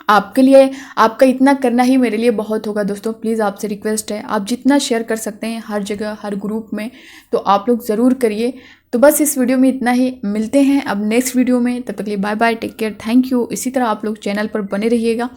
आपके लिए आपका इतना करना ही मेरे लिए बहुत होगा दोस्तों। प्लीज़ आपसे रिक्वेस्ट है, आप जितना शेयर कर सकते हैं हर जगह हर ग्रुप में, तो आप लोग ज़रूर करिए। तो बस इस वीडियो में इतना ही, मिलते हैं अब नेक्स्ट वीडियो में। तब तक के लिए bye bye, take care, thank you. इसी तरह आप लोग चैनल पर बने रहिएगा।